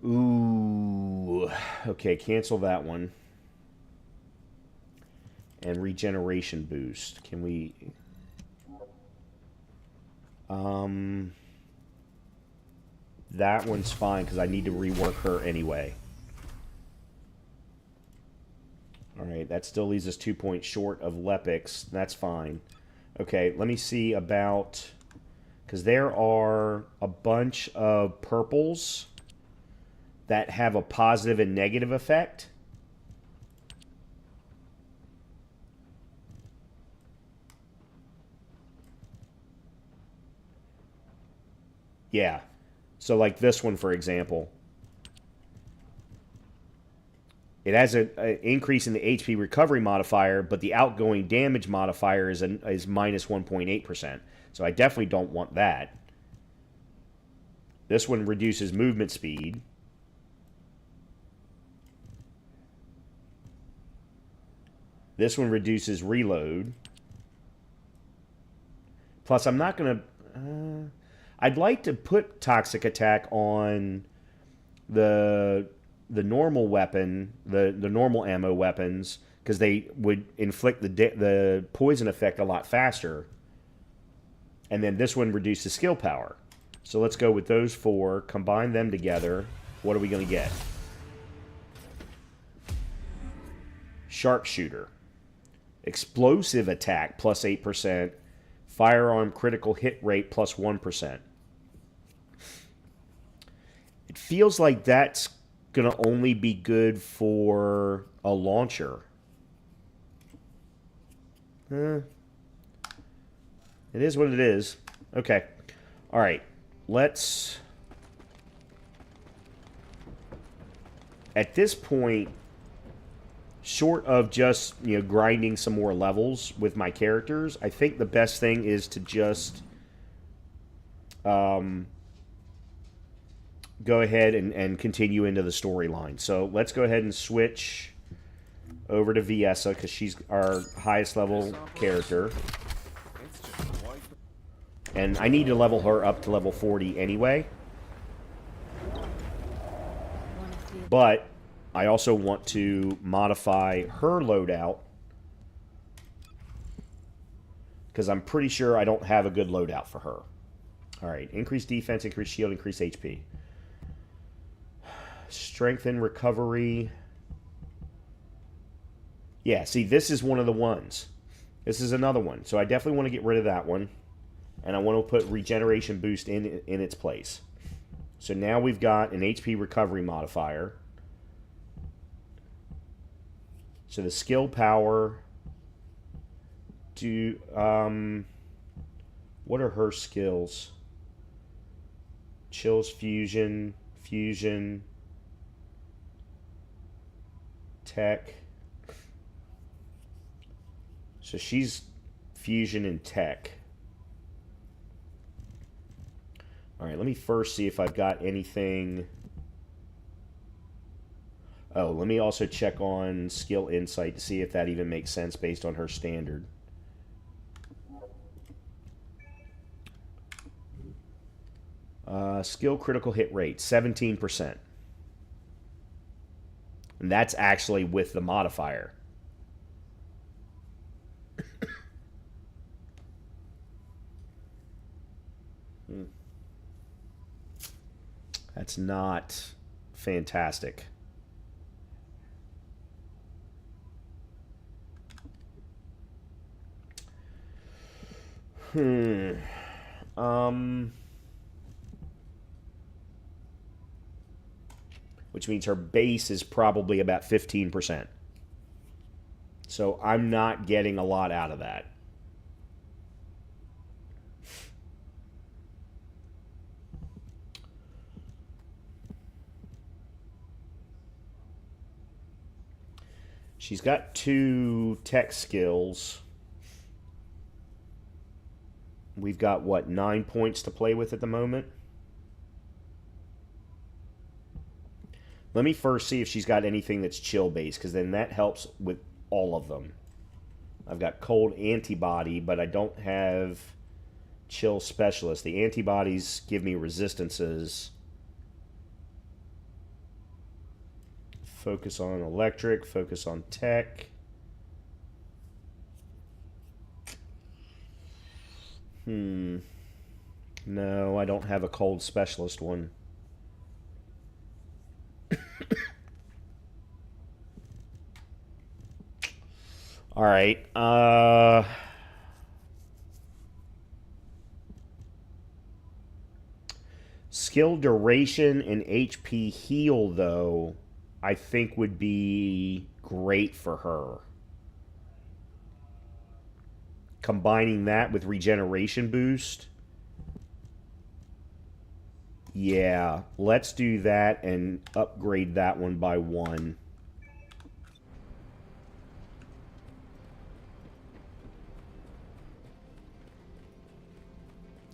A: Ooh, okay, cancel that one. And regeneration boost. Can we... that one's fine because I need to rework her anyway. Alright, that still leaves us 2 points short of Lepix. That's fine. Okay, let me see about... because there are a bunch of purples that have a positive and negative effect. Yeah. So like this one, for example. It has an increase in the HP recovery modifier, but the outgoing damage modifier is minus 1.8%. So I definitely don't want that. This one reduces movement speed. This one reduces reload. Plus, I'm not going to... I'd like to put Toxic Attack on the normal weapon, the normal ammo weapons, because they would inflict the poison effect a lot faster. And then this one reduces skill power. So let's go with those four, combine them together. What are we going to get? Sharpshooter. Explosive attack plus 8%. Firearm critical hit rate plus 1%. It feels like that's going to only be good for a launcher. It is what it is. Okay. Alright. Let's... At this point, short of just, grinding some more levels with my characters, I think the best thing is to just go ahead and continue into the storyline. So let's go ahead and switch over to Viessa, because she's our highest level character. And I need to level her up to level 40 anyway. But I also want to modify her loadout, because I'm pretty sure I don't have a good loadout for her. Alright, increase defense, increase shield, increase HP. Strengthen recovery. Yeah, see, this is one of the ones. This is another one. So I definitely want to get rid of that one. And I want to put regeneration boost in its place. So now we've got an HP recovery modifier. So the skill power... what are her skills? Chills, fusion, tech. So she's fusion and tech. Alright, let me first see if I've got anything... Oh, let me also check on skill insight to see if that even makes sense based on her standard. Skill critical hit rate, 17%. And that's actually with the modifier. That's not fantastic. Which means her base is probably about 15%. So I'm not getting a lot out of that. She's got 2 tech skills. We've got, what, 9 points to play with at the moment? Let me first see if she's got anything that's chill-based, because then that helps with all of them. I've got cold antibody, but I don't have chill specialist. The antibodies give me resistances. Focus on electric, focus on tech. No, I don't have a cold specialist one. All right. Skill duration and HP heal, though, I think would be great for her. Combining that with regeneration boost. Yeah, let's do that and upgrade that one by 1.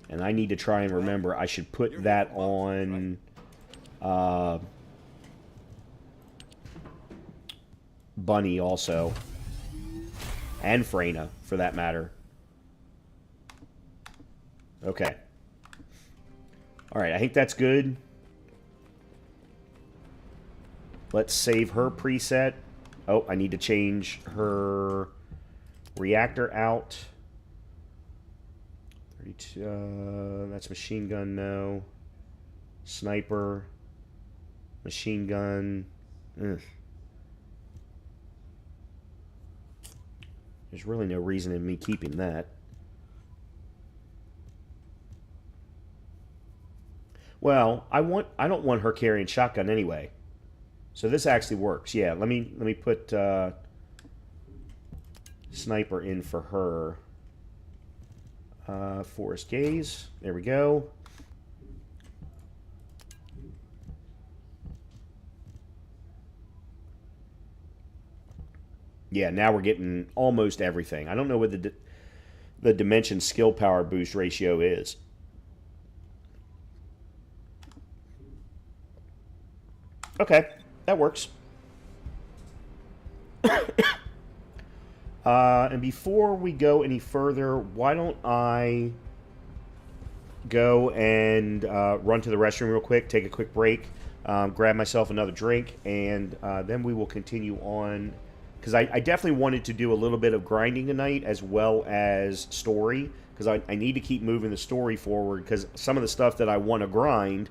A: And I need to try and remember, I should put that on Bunny also. And Freyna, for that matter. Okay. Alright, I think that's good. Let's save her preset. Oh, I need to change her reactor out. 32, that's machine gun, no. Sniper. Machine gun. Ugh. There's really no reason in me keeping that. Well, I don't want her carrying shotgun anyway. So this actually works. Yeah, let me put sniper in for her. Forest gaze. There we go. Yeah, now we're getting almost everything. I don't know what the dimension skill power boost ratio is. Okay, that works. And before we go any further, why don't I go and run to the restroom real quick, take a quick break, grab myself another drink, and then we will continue on. Because I definitely wanted to do a little bit of grinding tonight as well as story, because I need to keep moving the story forward, because some of the stuff that I want to grind,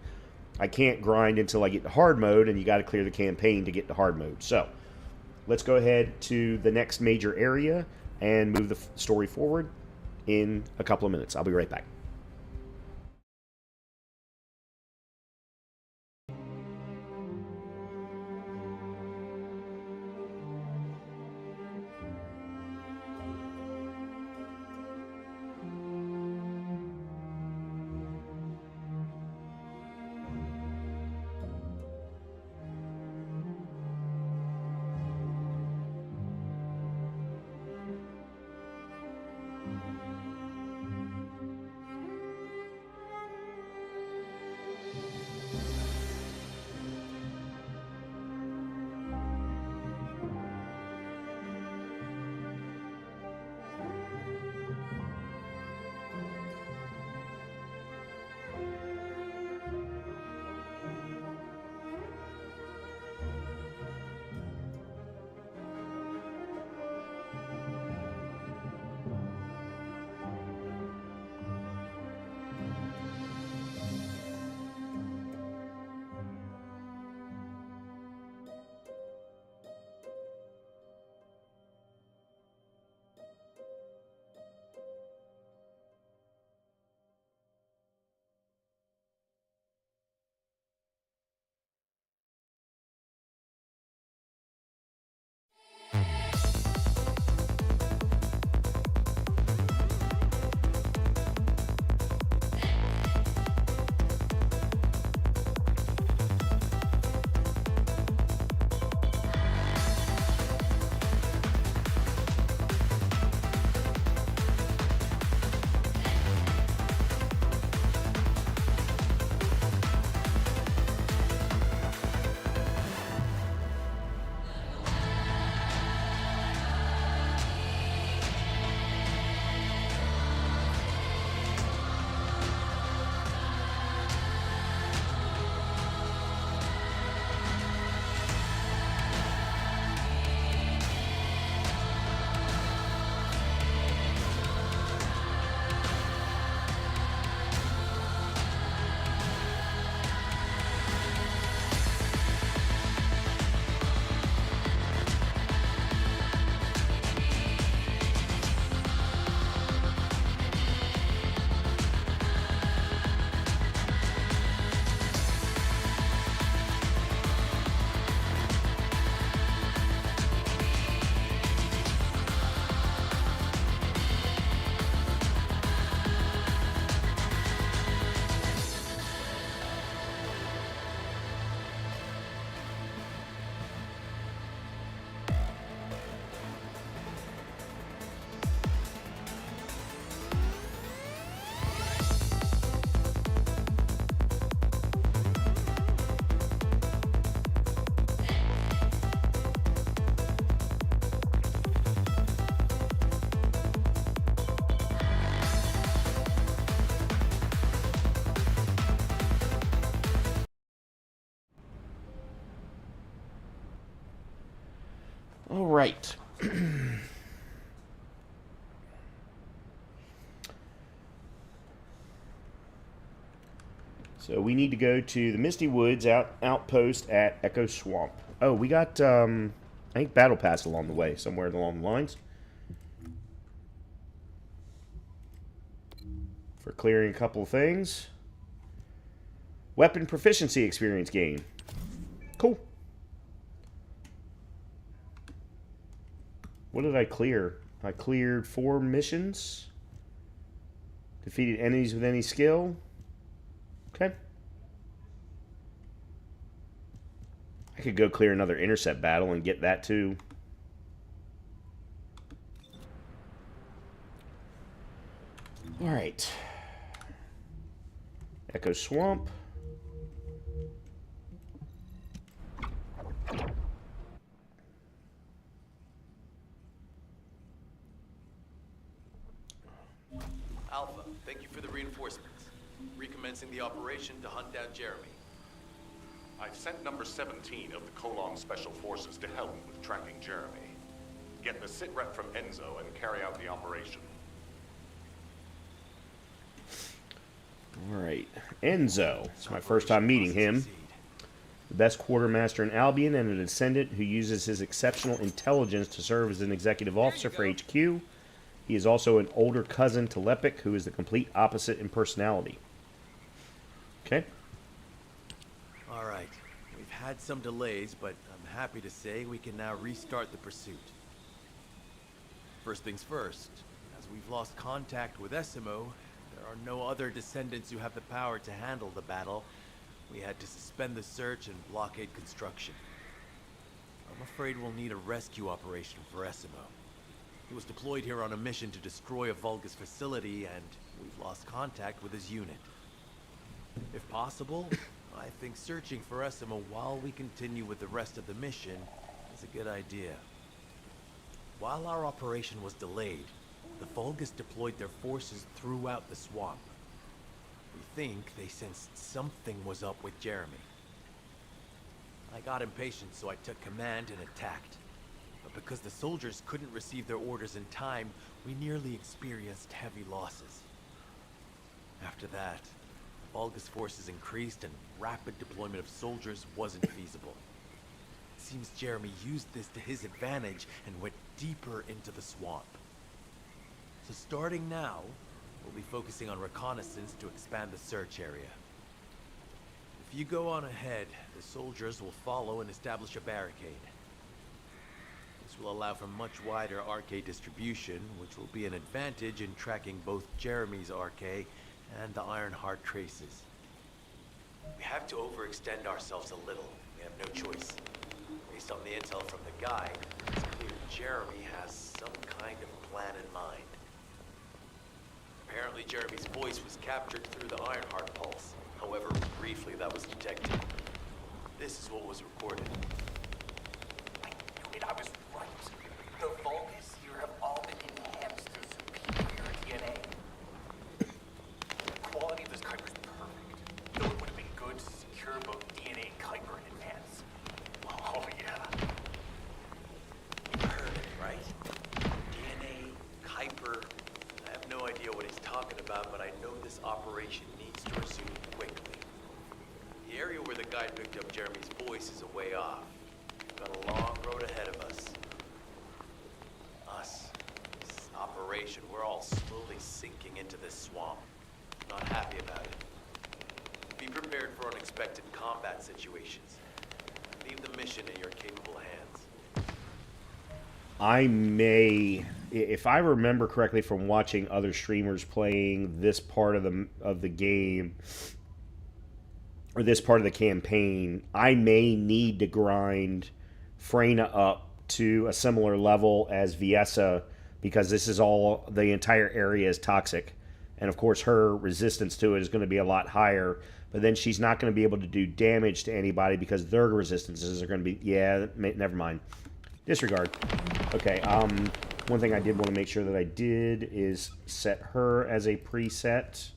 A: I can't grind until I get to hard mode, and you got to clear the campaign to get to hard mode. So let's go ahead to the next major area and move the story forward in a couple of minutes. I'll be right back. All right. So we need to go to the Misty Woods outpost at Echo Swamp. Oh, we got, I think, Battle Pass along the way, somewhere along the lines. For clearing a couple of things. Weapon proficiency experience gain. Cool. What did I clear? I cleared 4 missions. Defeated enemies with any skill. Okay. I could go clear another intercept battle and get that too. All right. Echo Swamp.
G: Alpha, thank you for the reinforcements. Recommencing the operation to hunt down Jeremy.
H: I've sent number 17 of the Colon Special Forces to help with tracking Jeremy. Get the sitrep from Enzo and carry out the operation.
A: All right. Enzo. It's my first time meeting him. The best quartermaster in Albion and a descendant who uses his exceptional intelligence to serve as an executive officer for HQ. He is also an older cousin to Lepic, who is the complete opposite in personality. Okay.
I: All right. We've had some delays, but I'm happy to say we can now restart the pursuit. First things first, as we've lost contact with Essimo, there are no other descendants who have the power to handle the battle. We had to suspend the search and blockade construction. I'm afraid we'll need a rescue operation for Essimo. He was deployed here on a mission to destroy a Vulgus facility, and we've lost contact with his unit. If possible, I think searching for Essimo while we continue with the rest of the mission is a good idea. While our operation was delayed, the Vulgus deployed their forces throughout the swamp. We think they sensed something was up with Jeremy. I got impatient, so I took command and attacked. But because the soldiers couldn't receive their orders in time, we nearly experienced heavy losses. After that, Vulgus forces increased and rapid deployment of soldiers wasn't feasible. It seems Jeremy used this to his advantage and went deeper into the swamp. So starting now, we'll be focusing on reconnaissance to expand the search area. If you go on ahead, the soldiers will follow and establish a barricade. This will allow for much wider RK distribution, which will be an advantage in tracking both Jeremy's RK and the Ironheart traces. We have to overextend ourselves a little. We have no choice. Based on the intel from the guide, it's clear Jeremy has some kind of plan in mind. Apparently Jeremy's voice was captured through the Ironheart pulse. However, briefly that was detected. This is what was recorded.
J: I was right. The Vulgus here have all been enhanced to superior DNA. The quality of this Kuiper is perfect, though it would have been good to secure both DNA and Kuiper in advance. Oh yeah.
I: You heard it, right? DNA, Kuiper. I have no idea what he's talking about, but I know this operation needs to resume quickly. The area where the guy picked up Jeremy's voice is a way off. We've got a long road ahead of us. This operation, we're all slowly sinking into this swamp. Not happy about it. Be prepared for unexpected combat situations. Leave the mission in your capable hands.
A: I may, if I remember correctly from watching other streamers playing this part of the game, or this part of the campaign, I may need to grind Freyna up to a similar level as Viessa, because this is all, the entire area is toxic. And of course her resistance to it is going to be a lot higher, but then she's not going to be able to do damage to anybody because their resistances are going to be, yeah, never mind. Disregard. Okay, one thing I did want to make sure that I did is set her as a preset.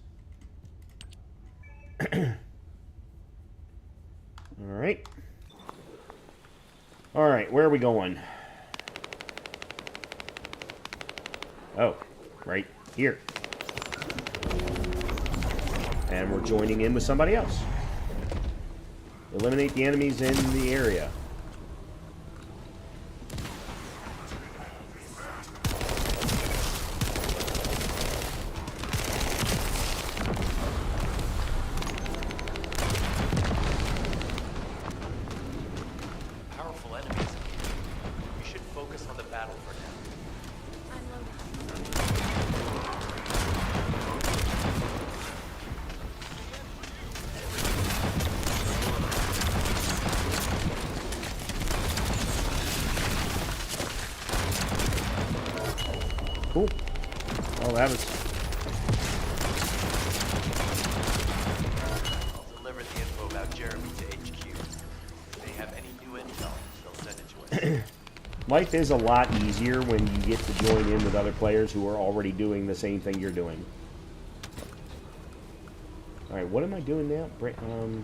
A: Alright. Alright, where are we going? Oh, right here. And we're joining in with somebody else. Eliminate the enemies in the area.
J: Powerful enemies. We should focus on the battle for now.
A: Cool. Oh, that was...
J: I'll deliver the info about Jeremy to HQ. If they have any new intel, they'll send it to us.
A: Life is a lot easier when you get to join in with other players who are already doing the same thing you're doing. Alright, what am I doing now?
J: Great job.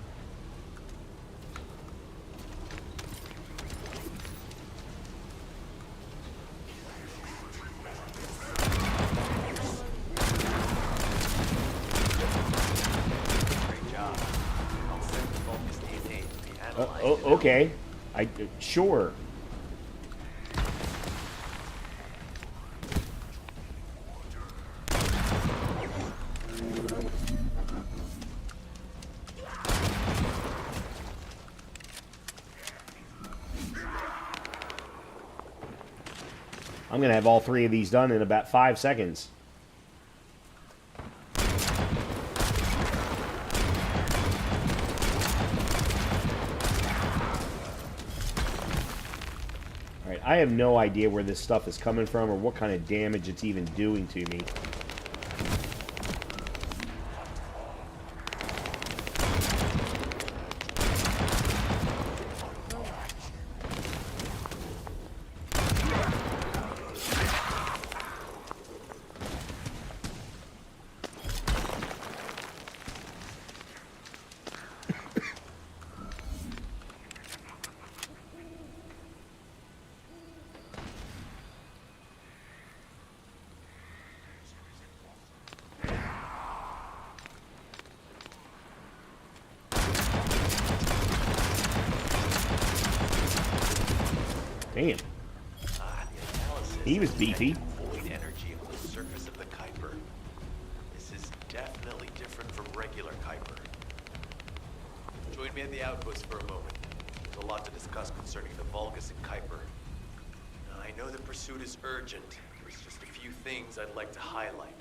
J: I'll send the focus DNA to be analyzed.
A: Okay. Sure. I'm going to have all 3 of these done in about 5 seconds. Alright, I have no idea where this stuff is coming from or what kind of damage it's even doing to me. Damn. He was beefy.
J: Void energy on the surface of the Kuiper. This is definitely different from regular Kuiper. Join me at the outpost for a moment. There's a lot to discuss concerning the Vulgus and Kuiper. Now, I know the pursuit is urgent. There's just a few things I'd like to highlight.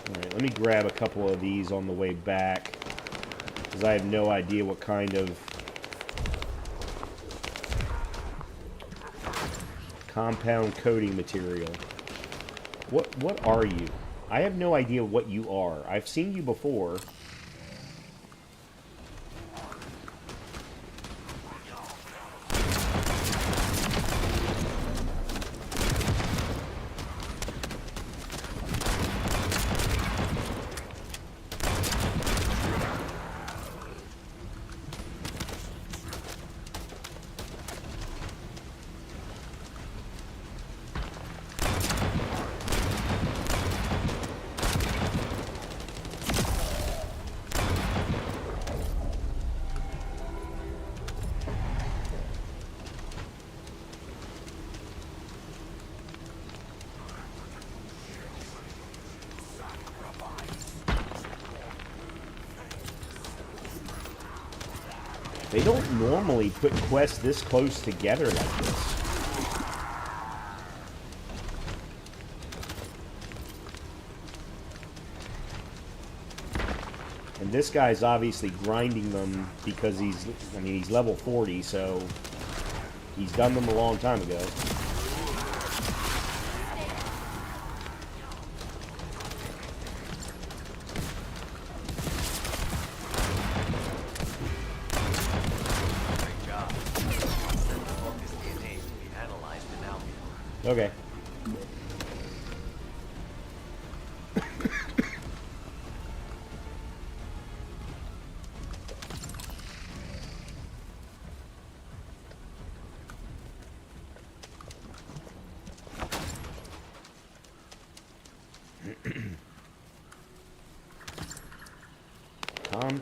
A: Alright, let me grab a couple of these on the way back, because I have no idea what kind of compound coating material. What are you? I have no idea what you are. I've seen you before. They don't normally put quests this close together like this. And this guy's obviously grinding them because he's level 40, so he's done them a long time ago. Okay.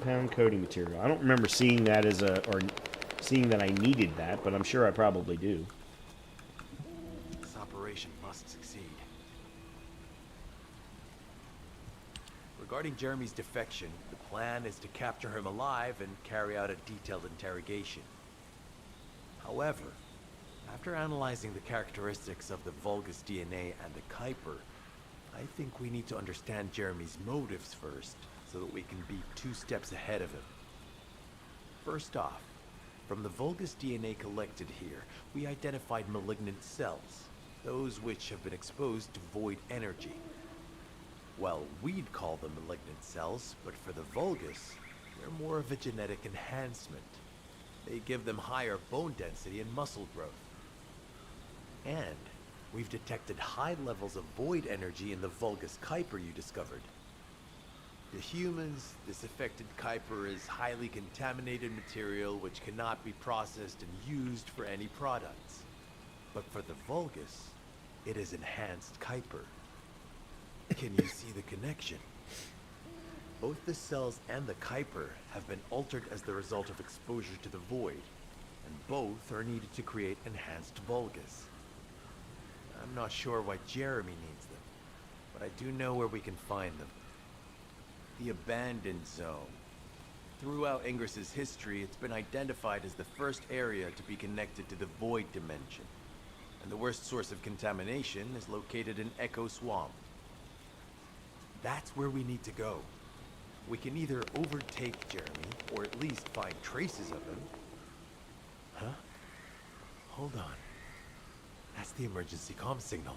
A: compound coating material. I don't remember seeing that as a, or seeing that I needed that, but I'm sure I probably do.
I: This operation must succeed. Regarding Jeremy's defection, the plan is to capture him alive and carry out a detailed interrogation. However, after analyzing the characteristics of the Vulgus DNA and the Kuiper, I think we need to understand Jeremy's motives first, so that we can be 2 steps ahead of him. First off, from the Vulgus DNA collected here, we identified malignant cells, those which have been exposed to void energy. Well, we'd call them malignant cells, but for the Vulgus, they're more of a genetic enhancement. They give them higher bone density and muscle growth. And we've detected high levels of void energy in the Vulgus Kuiper you discovered. To humans, this affected Kuiper is highly contaminated material which cannot be processed and used for any products. But for the Vulgus, it is enhanced Kuiper. Can you see the connection? Both the cells and the Kuiper have been altered as the result of exposure to the void, and both are needed to create enhanced Vulgus. I'm not sure why Jeremy needs them, but I do know where we can find them. The Abandoned Zone. Throughout Ingris's history, it's been identified as the first area to be connected to the Void Dimension, and the worst source of contamination is located in Echo Swamp. That's where we need to go. We can either overtake Jeremy, or at least find traces of him. Huh? Hold on. That's the emergency comm signal.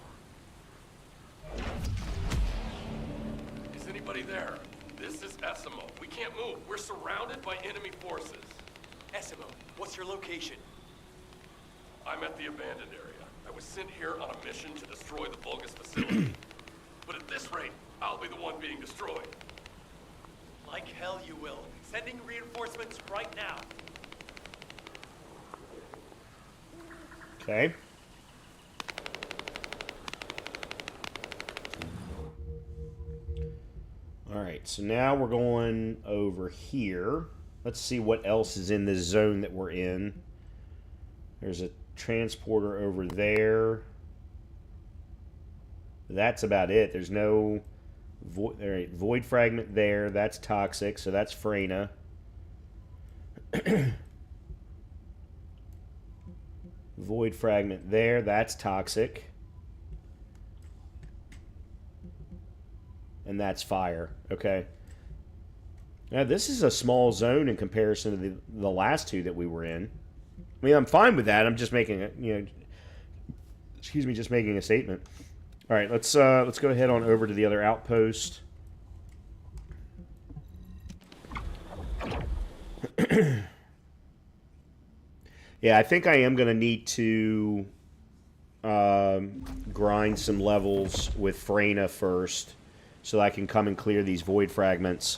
K: Is anybody there? This is Essimo. We can't move. We're surrounded by enemy forces.
J: Essimo, what's your location?
K: I'm at the abandoned area. I was sent here on a mission to destroy the Vulgus facility. But at this rate, I'll be the one being destroyed.
J: Like hell you will. Sending reinforcements right now.
A: Okay. Alright, so now we're going over here. Let's see what else is in this zone that we're in. There's a transporter over there. That's about it. There's no void fragment there. That's toxic, so that's Freyna. Void fragment there. That's toxic. And that's fire. Okay. Now, this is a small zone in comparison to the last 2 that we were in. I mean, I'm fine with that. I'm just making a, just making a statement. All right, let's go ahead on over to the other outpost. Yeah, I think I am going to need to grind some levels with Freyna first, so I can come and clear these void fragments.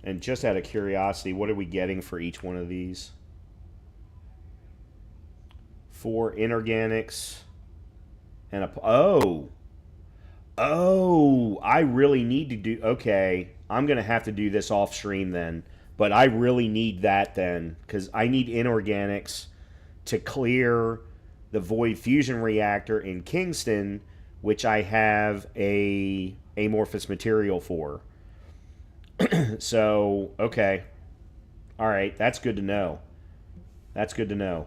A: And just out of curiosity, what are we getting for each one of these? 4 inorganics. And a... Oh, I really need to do... Okay, I'm going to have to do this off stream then. But I really need that then, because I need inorganics to clear the Void Fusion Reactor in Kingston, which I have a amorphous material for. So, okay. Alright, that's good to know. That's good to know.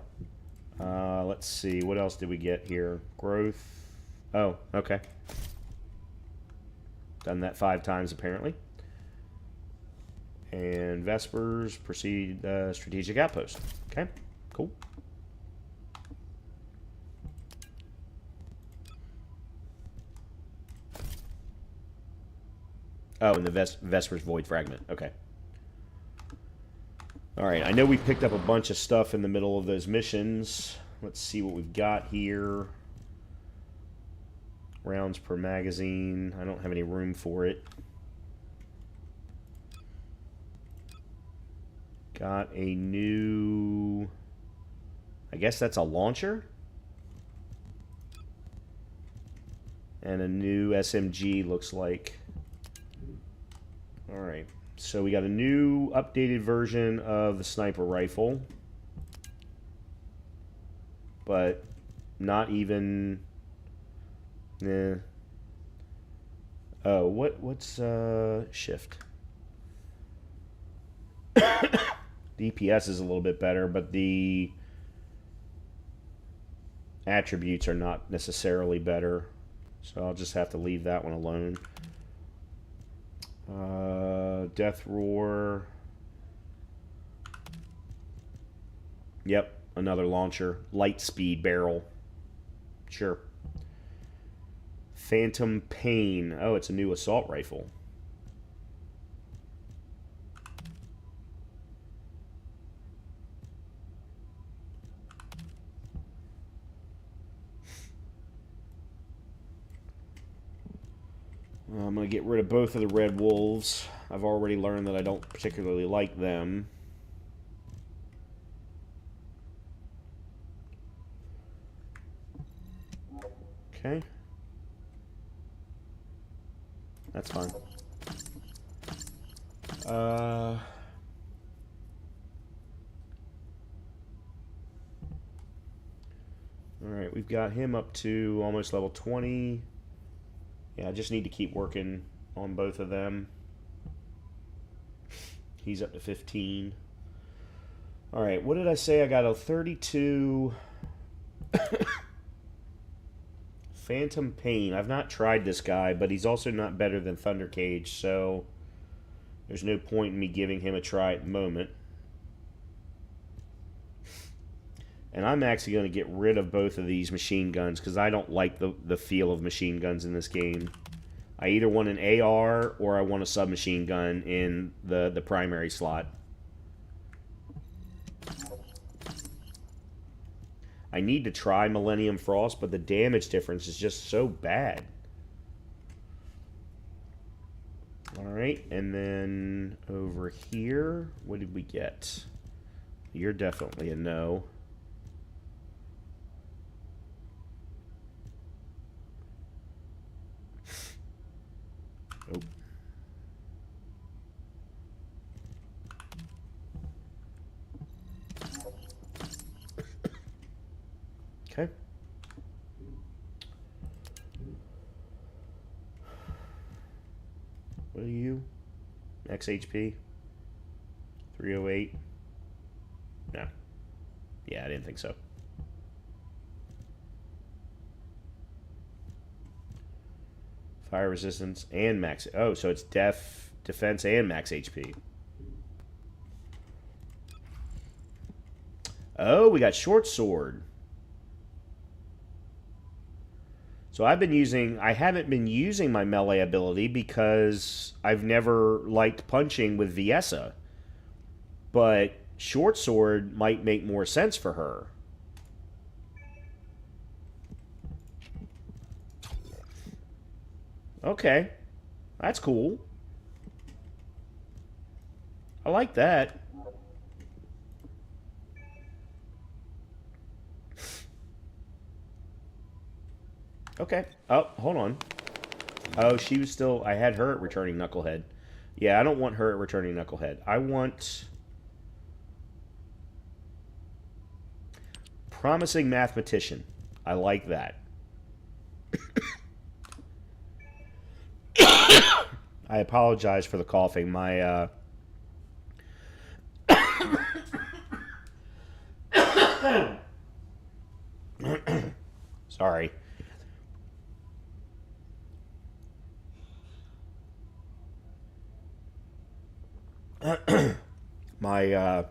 A: Let's see, what else did we get here? Growth. Oh, okay. Done that 5 times, apparently. And Vespers, proceed strategic outpost. Okay, cool. Oh, and the Vespers Void Fragment. Okay. Alright, I know we picked up a bunch of stuff in the middle of those missions. Let's see what we've got here. Rounds per magazine. I don't have any room for it. Got a new... I guess that's a launcher? And a new SMG, looks like. Alright. So we got a new updated version of the sniper rifle. But not even... Nah. Oh, what's shift? DPS is a little bit better, but the attributes are not necessarily better. So I'll just have to leave that one alone. Death Roar. Yep, another launcher. Light speed barrel. Sure. Phantom Pain. Oh, it's a new assault rifle. I'm going to get rid of both of the Red Wolves. I've already learned that I don't particularly like them. Okay. That's fine. Alright, we've got him up to almost level 20. Yeah, I just need to keep working on both of them. He's up to 15. Alright, what did I say? I got a 32... Phantom Pain. I've not tried this guy, but he's also not better than Thunder Cage, so there's no point in me giving him a try at the moment. And I'm actually going to get rid of both of these machine guns because I don't like the feel of machine guns in this game. I either want an AR or I want a submachine gun in the primary slot. I need to try Millennium Frost, but the damage difference is just so bad. Alright, and then over here, what did we get? You're definitely a no. Oh. Okay. What are you? Max HP? 308? No. Yeah, I didn't think so. Fire resistance and max... Oh, so it's defense and max HP. Oh, we got short sword. So I haven't been using my melee ability because I've never liked punching with Viessa. But short sword might make more sense for her. Okay. That's cool. I like that. Okay. Oh, hold on. Oh, she was still... I had her at Returning Knucklehead. Yeah, I don't want her at Returning Knucklehead. I want... Promising Mathematician. I like that. I apologize for the coughing. My, Sorry. My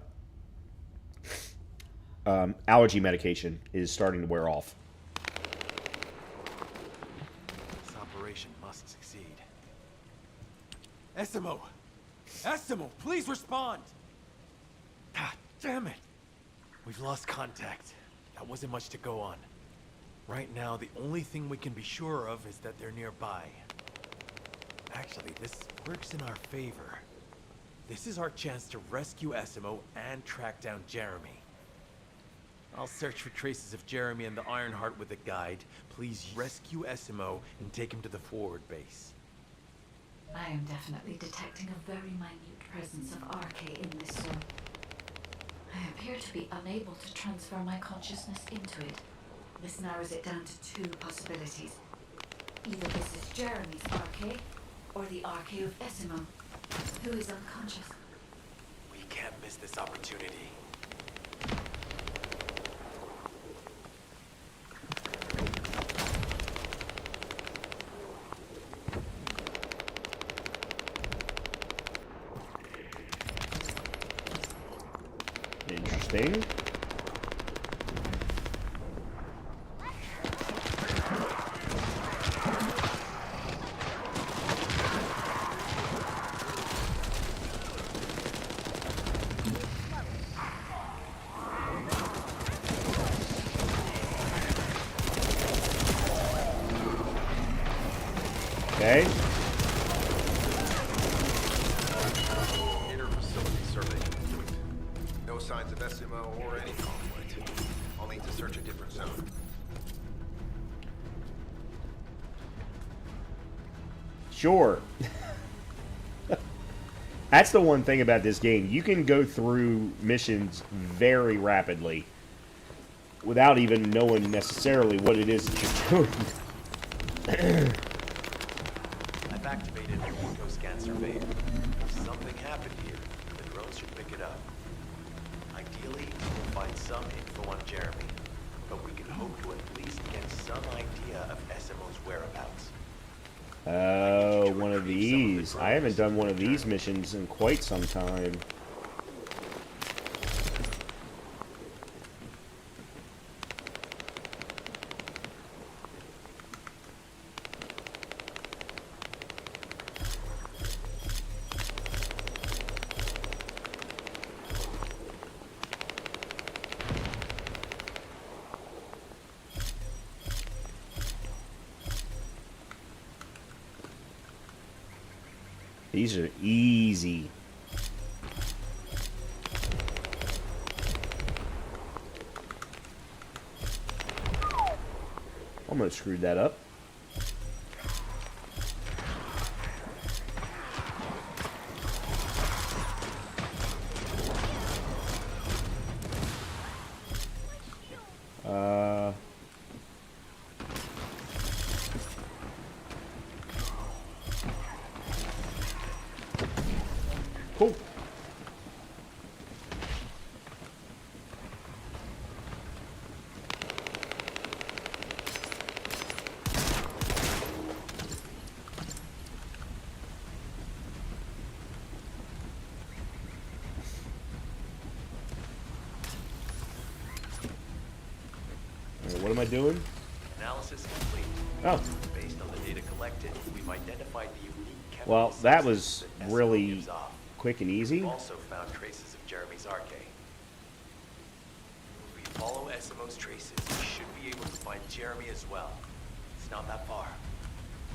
A: allergy medication is starting to wear off.
I: This operation must succeed. Essimo! Essimo, please respond! God damn it! We've lost contact. That wasn't much to go on. Right now, the only thing we can be sure of is that they're nearby. Actually, this works in our favor. This is our chance to rescue Essimo and track down Jeremy. I'll search for traces of Jeremy and the Ironheart with a guide. Please rescue Essimo and take him to the forward base.
E: I am definitely detecting a very minute presence of RK in this zone. I appear to be unable to transfer my consciousness into it. This narrows it down to two possibilities. Either this is Jeremy's RK, or the RK of Essimo, who is unconscious.
J: We can't miss this opportunity.
A: Interesting. Okay.
C: Inner facility survey complete. No signs of SMO or any conflict. I'll need to search a different zone.
A: Sure. That's the one thing about this game. You can go through missions very rapidly without even knowing necessarily what it is that you're doing.
J: I've activated the Eco Scan Surveyor. If something happened here, the drones should pick it up. Ideally, we'll find some info on Jeremy, but we can hope to at least get some idea of SMO's whereabouts.
A: Oh, one of these. I haven't done one of these missions in quite some time. These are easy. Almost screwed that up. Cool. What am I doing?
J: Analysis complete.
A: Oh.
J: Based on the data collected, we've identified the unique chemical
A: Well, that was
J: substance that SMO
A: really
J: gives off.
A: quick and easy.
J: We've also found traces of Jeremy's RK. If we follow SMO's traces, we should be able to find Jeremy as well. It's not that far.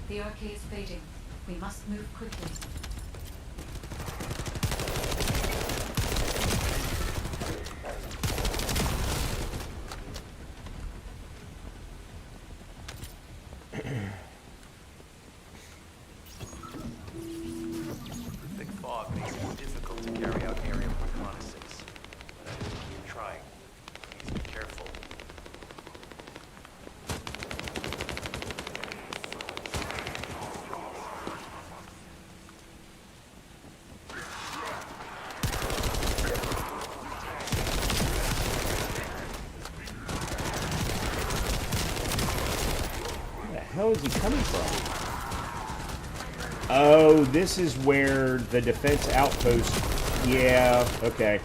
E: The RK is fading. We must move quickly.
J: Thick fog makes it difficult to carry out aerial reconnaissance. But I will keep trying. Please be careful.
A: Where the hell is he coming from? Oh, this is where the defense outpost... Yeah, okay.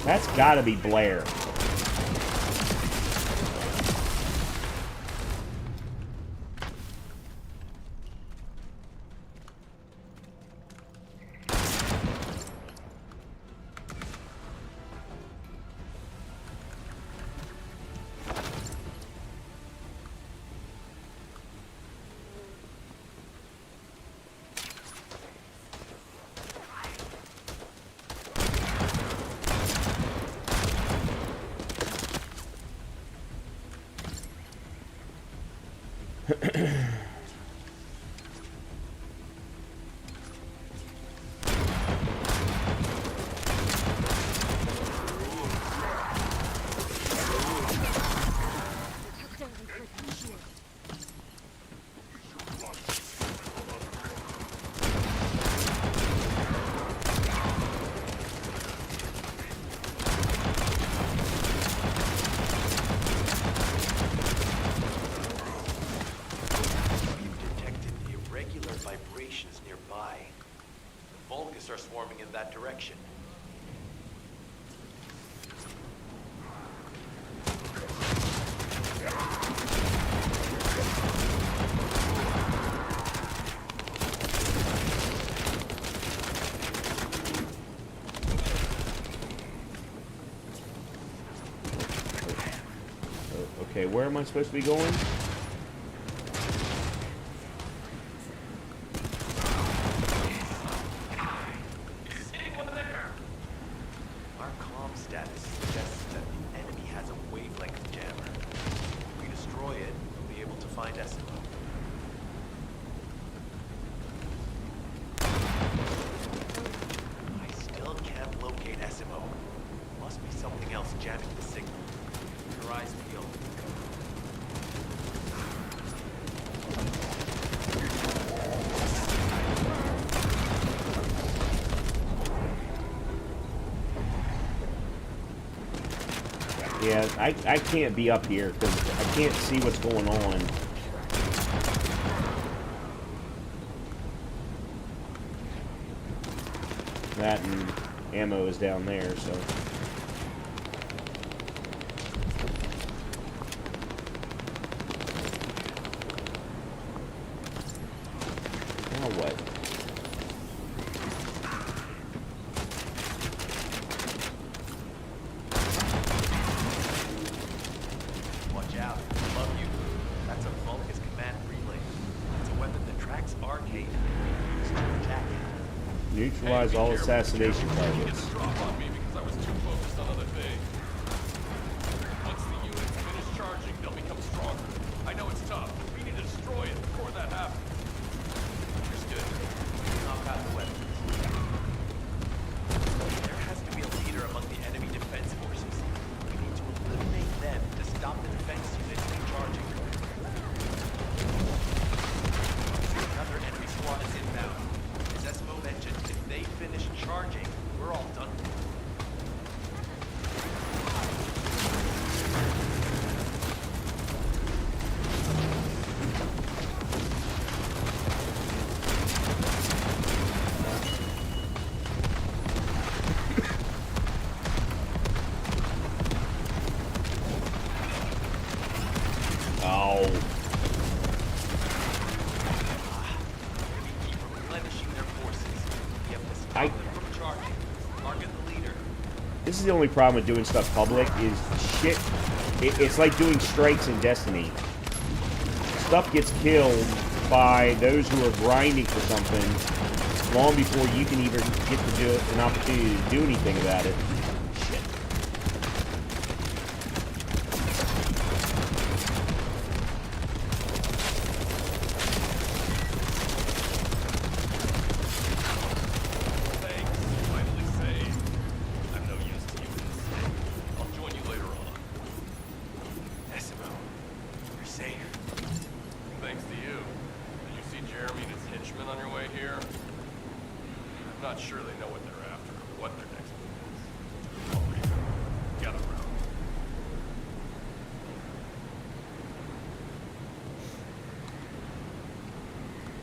A: That's gotta be Blair.
J: operations nearby. The Vulgus are swarming in that direction.
A: Okay, where am I supposed to be going?
J: Our comm status suggests that the enemy has a wavelength jammer. If we destroy it, we'll be able to find SMO. I still can't locate SMO. Must be something else jamming the signal. Your eyes peeled.
A: Yeah, I can't be up here because I can't see what's going on. That and ammo is down there, so. Now what?
J: Watch out. Above you. That's a Vulgus command relay. It's a weapon that tracks arcade. Used to attack it.
A: Neutralize all assassination targets.
K: Drop on me because I was too focused on other things. Once the units finish charging, they'll become stronger. I know it's tough. We need to destroy it before that happens.
J: Understood. Knock out the weapons. There has to be a leader among the enemy defense forces. We need to eliminate them to stop the defense units from charging. Another enemy squad is inbound. As Esmo mentioned, if they finish charging, we're all done.
A: Oh.
J: Keep replenishing their forces. We have to stop
A: I-
J: them from charging. Target the leader.
A: This is the only problem with doing stuff public is shit. It's like doing strikes in Destiny. Stuff gets killed by those who are grinding for something long before you can even get to do an opportunity to do anything about it. Shit.
K: Thanks. Finally saved. I'm no use to you in this thing. I'll join you later on.
J: Esmo, you're safe.
K: Thanks to you. Did you see Jeremy and his henchmen on your way here? I'm not sure they know what they're after, or what their next move is. I'll leave them. Get around.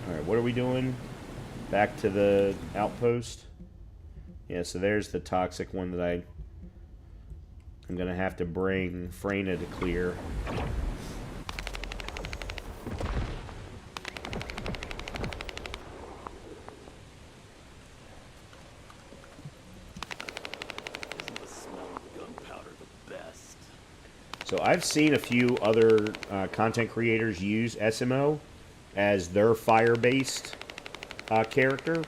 A: Alright, what are we doing? Back to the outpost. Yeah, so there's the toxic one that I'm gonna have to bring Freyna to clear.
K: Isn't the smell of gunpowder the best?
A: So I've seen a few other content creators use SMO as their fire-based character,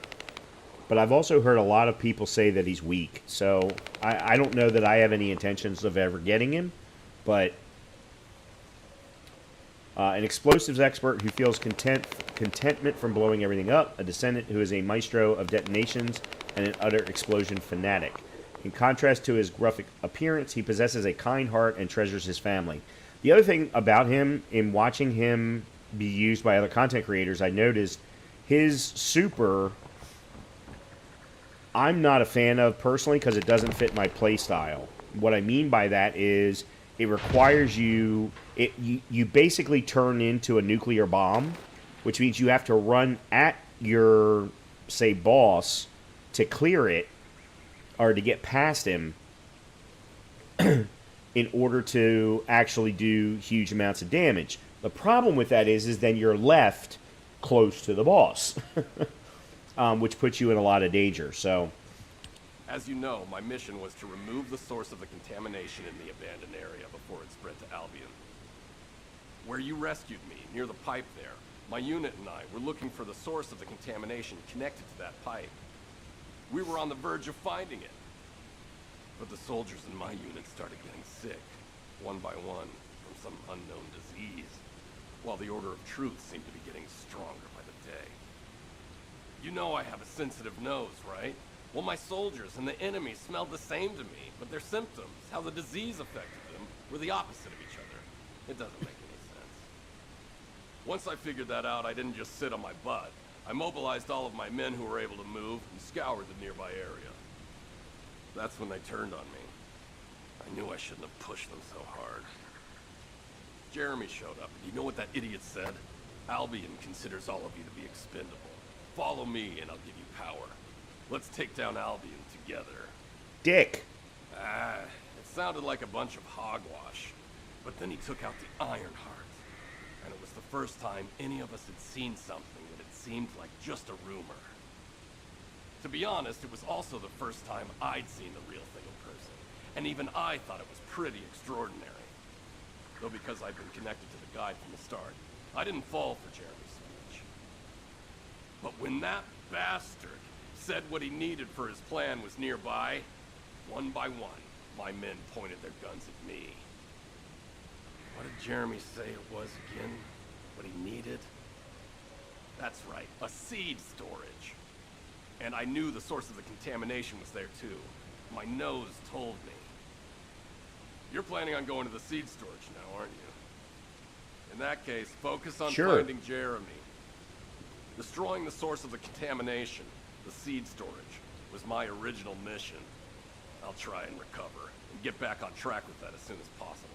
A: but I've also heard a lot of people say that he's weak. So I don't know that I have any intentions of ever getting him, but an explosives expert who feels contentment from blowing everything up, a descendant who is a maestro of detonations, and an utter explosion fanatic. In contrast to his gruff appearance, he possesses a kind heart and treasures his family. The other thing about him, in watching him be used by other content creators, I noticed his super, I'm not a fan of personally because it doesn't fit my play style. What I mean by that is it requires you basically turn into a nuclear bomb, which means you have to run at your, say, boss to clear it or to get past him in order to actually do huge amounts of damage. The problem with that is then you're left close to the boss, which puts you in a lot of danger. So,
K: As you know, my mission was to remove the source of the contamination in the abandoned area before it spread to Albion. Where you rescued me, near the pipe there, my unit and I were looking for the source of the contamination connected to that pipe. We were on the verge of finding it. But the soldiers in my unit started getting sick, one by one, from some unknown disease, while the Order of Truth seemed to be getting stronger by the day. You know I have a sensitive nose, right? Well, my soldiers and the enemy smelled the same to me, but their symptoms, how the disease affected them, were the opposite of each other. It doesn't make any sense. Once I figured that out, I didn't just sit on my butt. I mobilized all of my men who were able to move and scoured the nearby area. That's when they turned on me. I knew I shouldn't have pushed them so hard. Jeremy showed up, and you know what that idiot said? Albion considers all of you to be expendable. Follow me, and I'll give you power. Let's take down Albion together.
A: Dick.
K: It sounded like a bunch of hogwash. But then he took out the Ironheart. And it was the first time any of us had seen something that had seemed like just a rumor. To be honest, it was also the first time I'd seen the real thing in person. And even I thought it was pretty extraordinary. Though because I'd been connected to the guide from the start, I didn't fall for Jeremy's speech. But when that bastard said what he needed for his plan was nearby, one by one, my men pointed their guns at me. What did Jeremy say it was again? What he needed? That's right, a seed storage. And I knew the source of the contamination was there too. My nose told me. You're planning on going to the seed storage now, aren't you? In that case, focus on finding Jeremy. Destroying the source of the contamination, the seed storage, was my original mission. I'll try and recover, and get back on track with that as soon as possible.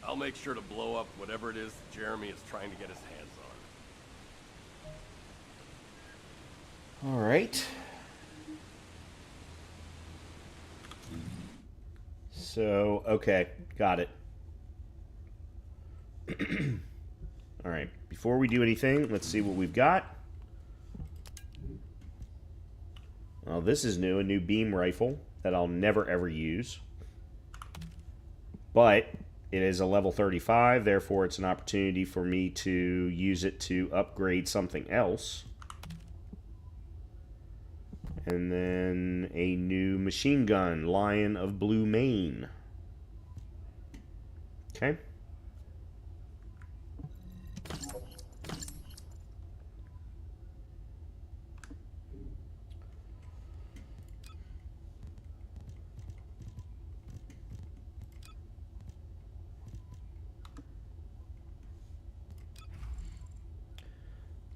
K: I'll make sure to blow up whatever it is Jeremy is trying to get his hands on.
A: All right. So, okay, got it. All right, before we do anything, let's see what we've got. Well, this is new, a new beam rifle that I'll never ever use. But it is a level 35, therefore it's an opportunity for me to use it to upgrade something else. And then a new machine gun, Lion of Blue Mane. Okay.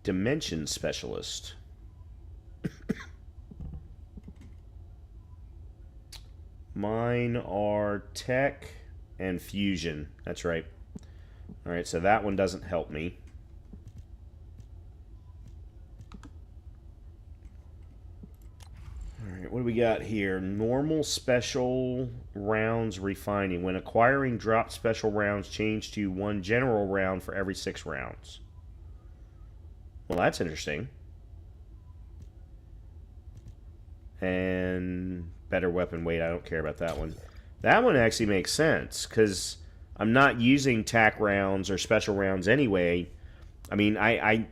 A: Dimension Specialist. Mine are Tech and Fusion. That's right. Alright, so that one doesn't help me. Alright, what do we got here? Normal special rounds refining. When acquiring drop special rounds, change to 1 general round for every 6 rounds. Well, that's interesting. And better weapon weight, I don't care about that one. That one actually makes sense, because I'm not using tac rounds or special rounds anyway. I mean, I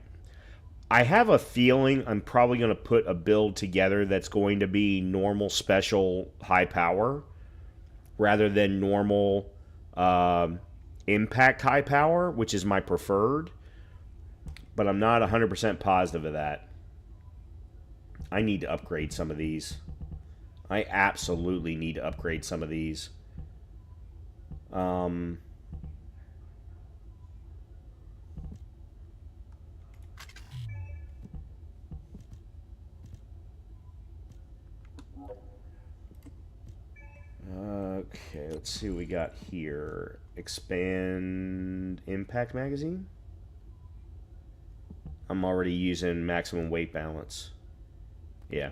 A: have a feeling I'm probably going to put a build together that's going to be normal, special, high power, rather than normal impact high power, which is my preferred. But I'm not 100% positive of that. I need to upgrade some of these. I absolutely need to upgrade some of these. Okay, let's see what we got here. Expand Impact Magazine? I'm already using maximum weight balance. Yeah.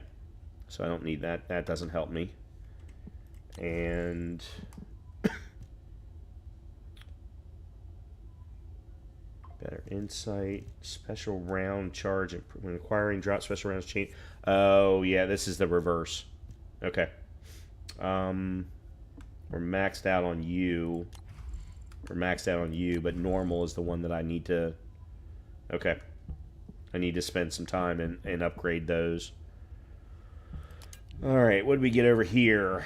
A: So I don't need that. That doesn't help me. And better insight, special round charge when acquiring drop special rounds chain. Oh yeah, this is the reverse. Okay. We're maxed out on you. We're maxed out on you, but normal is the one that I need to. Okay. I need to spend some time and upgrade those. All right, what did we get over here?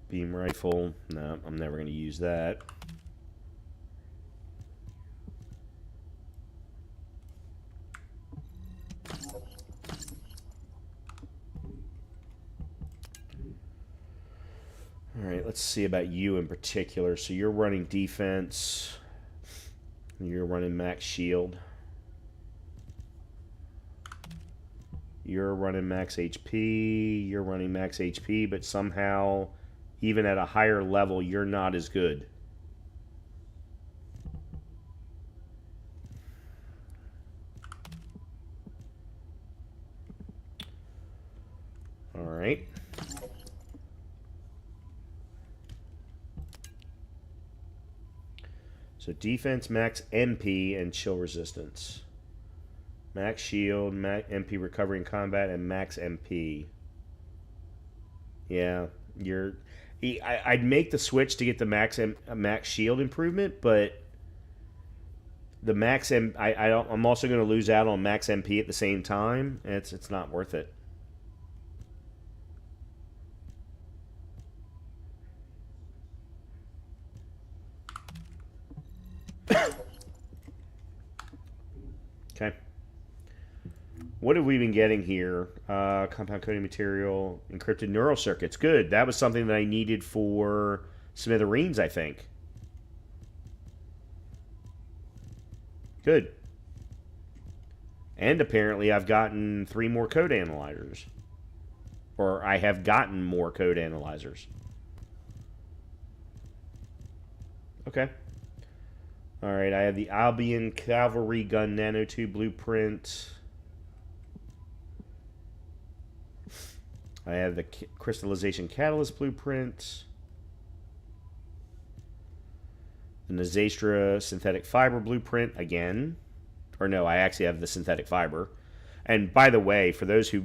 A: Beam rifle. No, I'm never going to use that. All right, let's see about you in particular. So you're running defense. You're running max shield. You're running max HP. You're running max HP, but somehow, even at a higher level, you're not as good. All right. So defense, max MP, and chill resistance. Max shield, max MP recovery in combat, and max MP. Yeah, you're... I'd make the switch to get the max shield improvement, but the max I'm also going to lose out on max MP at the same time. It's not worth it. Okay. What have we been getting here? Compound coding material, encrypted neural circuits. Good. That was something that I needed for Smithereens, I think. Good. And apparently I've gotten 3 more code analyzers. Or I have gotten more code analyzers. Okay. Alright, I have the Albion Cavalry Gun Nanotube Blueprint. I have the Crystallization Catalyst Blueprint. The Nazeistra Synthetic Fiber Blueprint again. Or no, I actually have the Synthetic Fiber. And by the way, for those who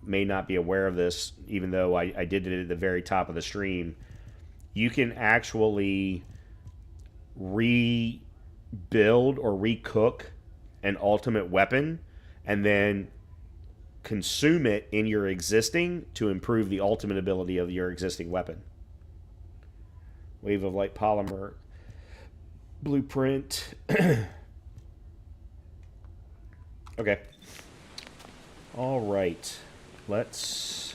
A: may not be aware of this, even though I did it at the very top of the stream, you can actually rebuild or recook an ultimate weapon and then consume it in your existing to improve the ultimate ability of your existing weapon. Wave of Light Polymer Blueprint. Okay. All right. Let's...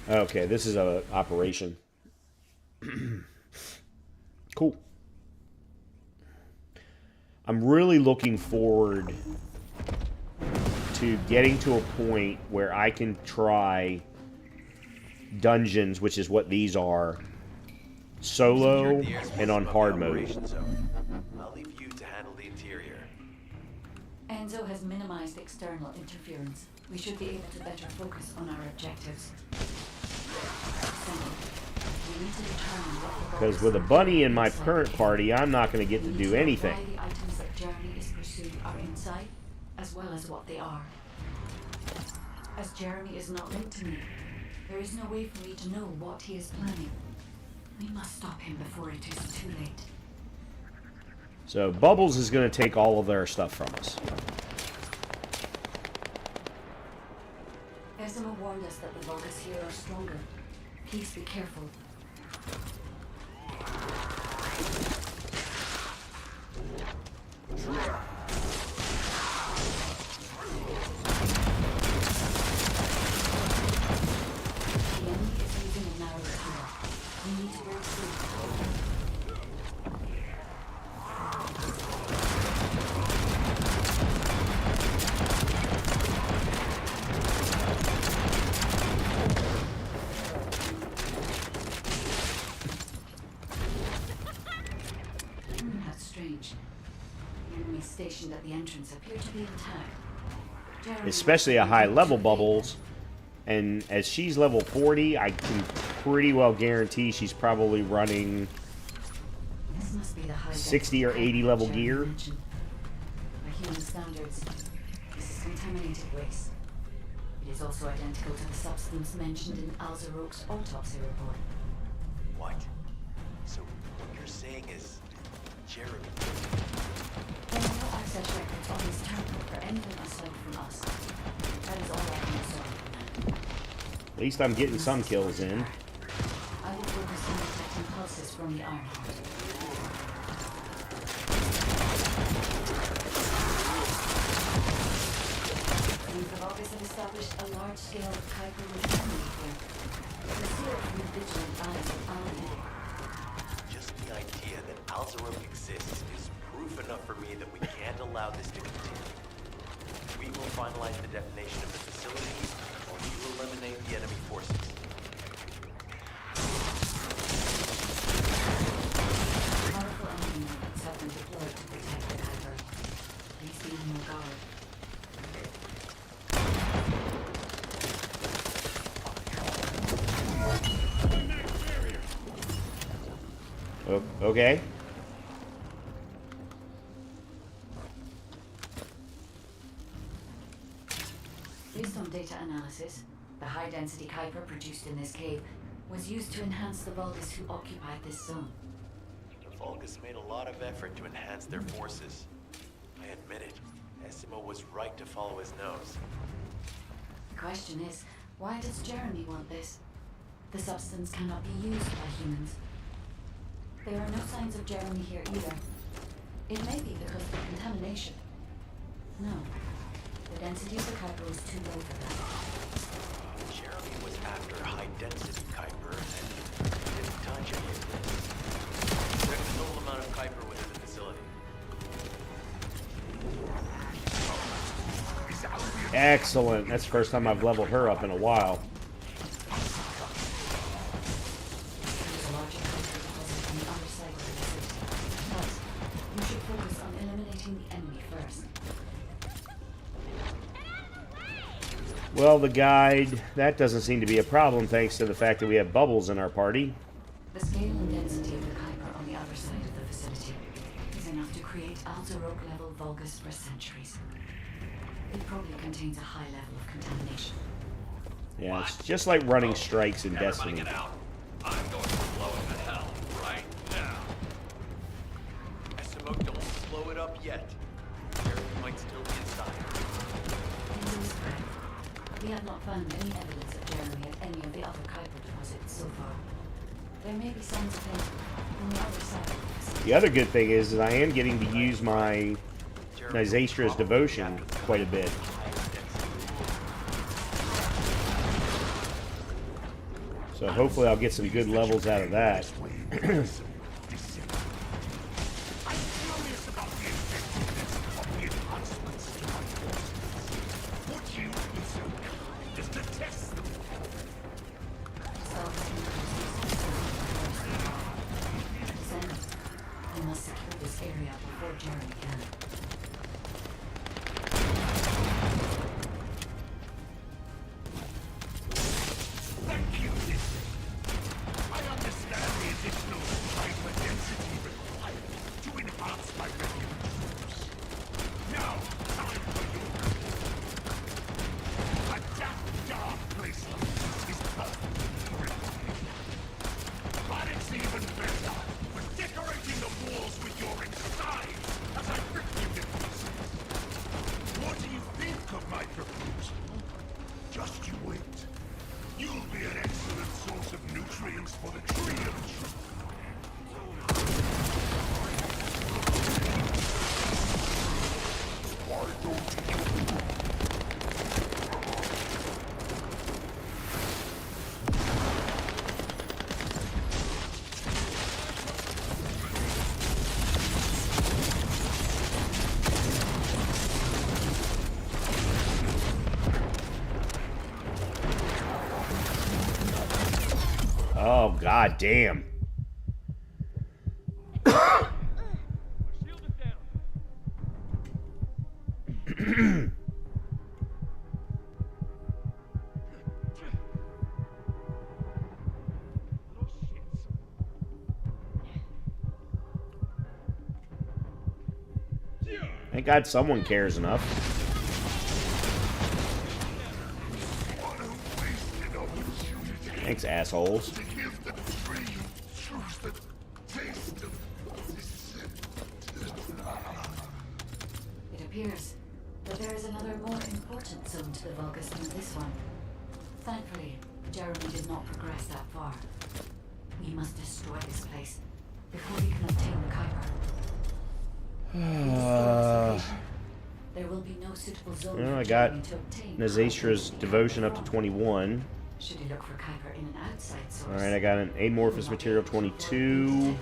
A: Okay, this is a operation. Cool. I'm really looking forward to getting to a point where I can try dungeons, which is what these are, solo and on hard mode.
J: I'll leave you to handle the interior.
E: Enzo has minimized external interference. We should be able to better focus on our objectives.
A: Because with a bunny in my current party, I'm not going to get to do anything.
E: Why the items that Jeremy is pursuing are inside, as well as what they are. As Jeremy is not linked to me, there is no way for me to know what he is planning. We must stop him before it is too late.
A: So Bubbles is going to take all of their stuff from us.
E: Ezra warned us that the Vulgus here are stronger. Please be careful. The enemy is using a narrow tunnel. We need to break through. That's strange. The enemies stationed at the entrance appear to be intact. Jeremy
A: Especially a high level Bubbles. And as she's level 40, I can pretty well guarantee she's probably running
E: This must be the high
A: 60 or 80 level gear.
E: By human standards, this is contaminated waste. It is also identical to the substance mentioned in Alzarok's autopsy report.
J: What? So what you're saying is Jeremy?
E: There are no access records on this terminal for anything aside from us. That is all I can observe.
A: At least I'm getting some kills in.
E: I will focus on detecting pulses from the Ironheart. The Vulgus have established a large-scale Kuiper refinery here. The seal from the vigilant eyes of Alan.
J: Just the idea that Alzarok exists is proof enough for me that we can't allow this to continue. We will finalize the detonation of the facility, or we will eliminate the enemy forces.
E: Powerful enemy units have been deployed to protect the Kuiper. Please be on your guard.
A: Okay.
E: Based on data analysis, the high-density Kuiper produced in this cave was used to enhance the Vulgus who occupied this zone.
J: The Vulgus made a lot of effort to enhance their forces. I admit it. Essimo was right to follow his nose.
E: The question is, why does Jeremy want this? The substance cannot be used by humans. There are no signs of Jeremy here either. It may be because of the contamination. No. The density of the Kuiper was too low for that.
J: Jeremy was after high-density Kuiper and didn't touch any of this. Check the total amount of Kuiper within the facility.
A: Excellent. That's the first time I've leveled her up in a while.
E: There's a larger Kuiper deposit on the other side of the city. But you should focus on eliminating the enemy first.
A: Well, the guide, that doesn't seem to be a problem thanks to the fact that we have Bubbles in our party.
E: The scale and density of the Kuiper on the other side of the facility is enough to create Alzarok-level Vulgus for centuries. It probably contains a high level of contamination.
A: Yeah, it's just like running strikes in
K: Everybody
A: Destiny.
K: get out. I'm going to blow it to hell right now.
J: Essimo, don't slow it up yet. Jeremy might still be inside.
E: We have not found any evidence of Jeremy at any of the other Kuiper deposits so far. There may be signs of him on the other side of the facility.
A: The other good thing is I am getting to use my Nazeistra's devotion quite a bit. So hopefully I'll get some good levels out of that.
E: Descendant, we must secure this area before Jeremy can.
L: Thank you, I understand the additional
A: Oh, god damn. Thank God someone cares enough. Thanks, assholes.
E: It appears that there is another more important zone to the Vulgus than this one. Thankfully, Jeremy did not progress that far. We must destroy this place before we can obtain the Kuiper. There will be no suitable zone
A: Well,
E: for
A: I got
E: Jeremy to obtain
A: Nazeistra's devotion up to 21.
E: Should he look for Kuiper in an outside source?
A: Alright, I got an amorphous material 22.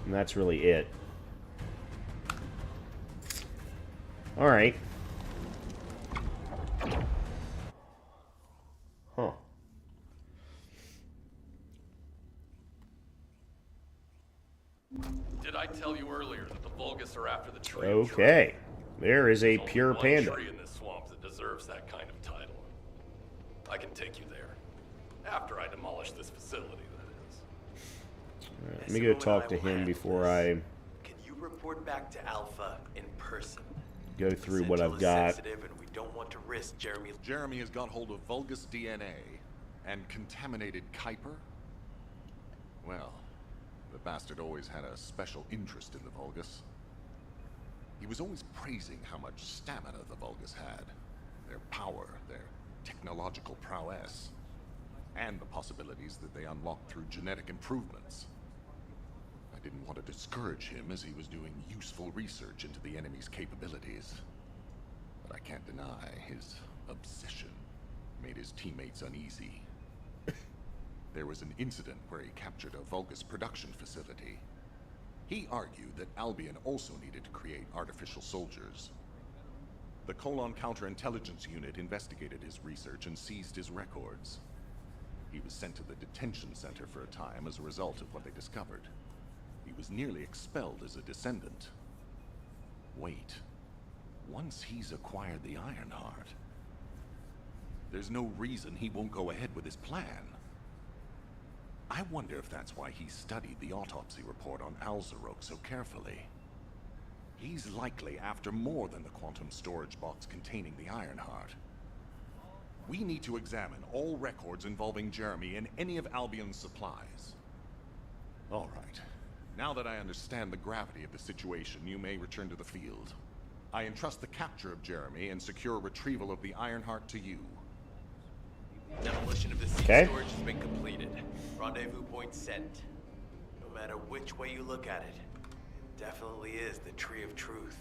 A: And that's really it. Alright. Huh.
K: Did I tell you earlier that the Vulgus are after the tree?
A: Okay. There is a
K: There's
A: pure
K: only
A: panda.
K: one tree in this swamp that deserves that kind of title. I can take you there. After I demolish this facility, that is.
A: Alright, let me go talk to him before I
J: Can you report back to Alpha in person?
A: go through what
J: Central
A: I've
J: is
A: got.
J: sensitive and we don't want to risk Jeremy.
H: Jeremy has got hold of Vulgus DNA and contaminated Kuiper? Well, the bastard always had a special interest in the Vulgus. He was always praising how much stamina the Vulgus had, their power, their technological prowess, and the possibilities that they unlocked through genetic improvements. I didn't want to discourage him as he was doing useful research into the enemy's capabilities. But I can't deny his obsession made his teammates uneasy. There was an incident where he captured a Vulgus production facility. He argued that Albion also needed to create artificial soldiers. The Colon Counterintelligence Unit investigated his research and seized his records. He was sent to the detention center for a time as a result of what they discovered. He was nearly expelled as a Descendant. Wait. Once he's acquired the Ironheart, there's no reason he won't go ahead with his plan. I wonder if that's why he studied the autopsy report on Alzarok so carefully. He's likely after more than the quantum storage box containing the Ironheart. We need to examine all records involving Jeremy and any of Albion's supplies. All right. Now that I understand the gravity of the situation, you may return to the field. I entrust the capture of Jeremy and secure retrieval of the Ironheart to you.
J: Demolition of the seed
A: Okay.
J: storage has been completed. Rendezvous point set. No matter which way you look at it, it definitely is the Tree of Truth.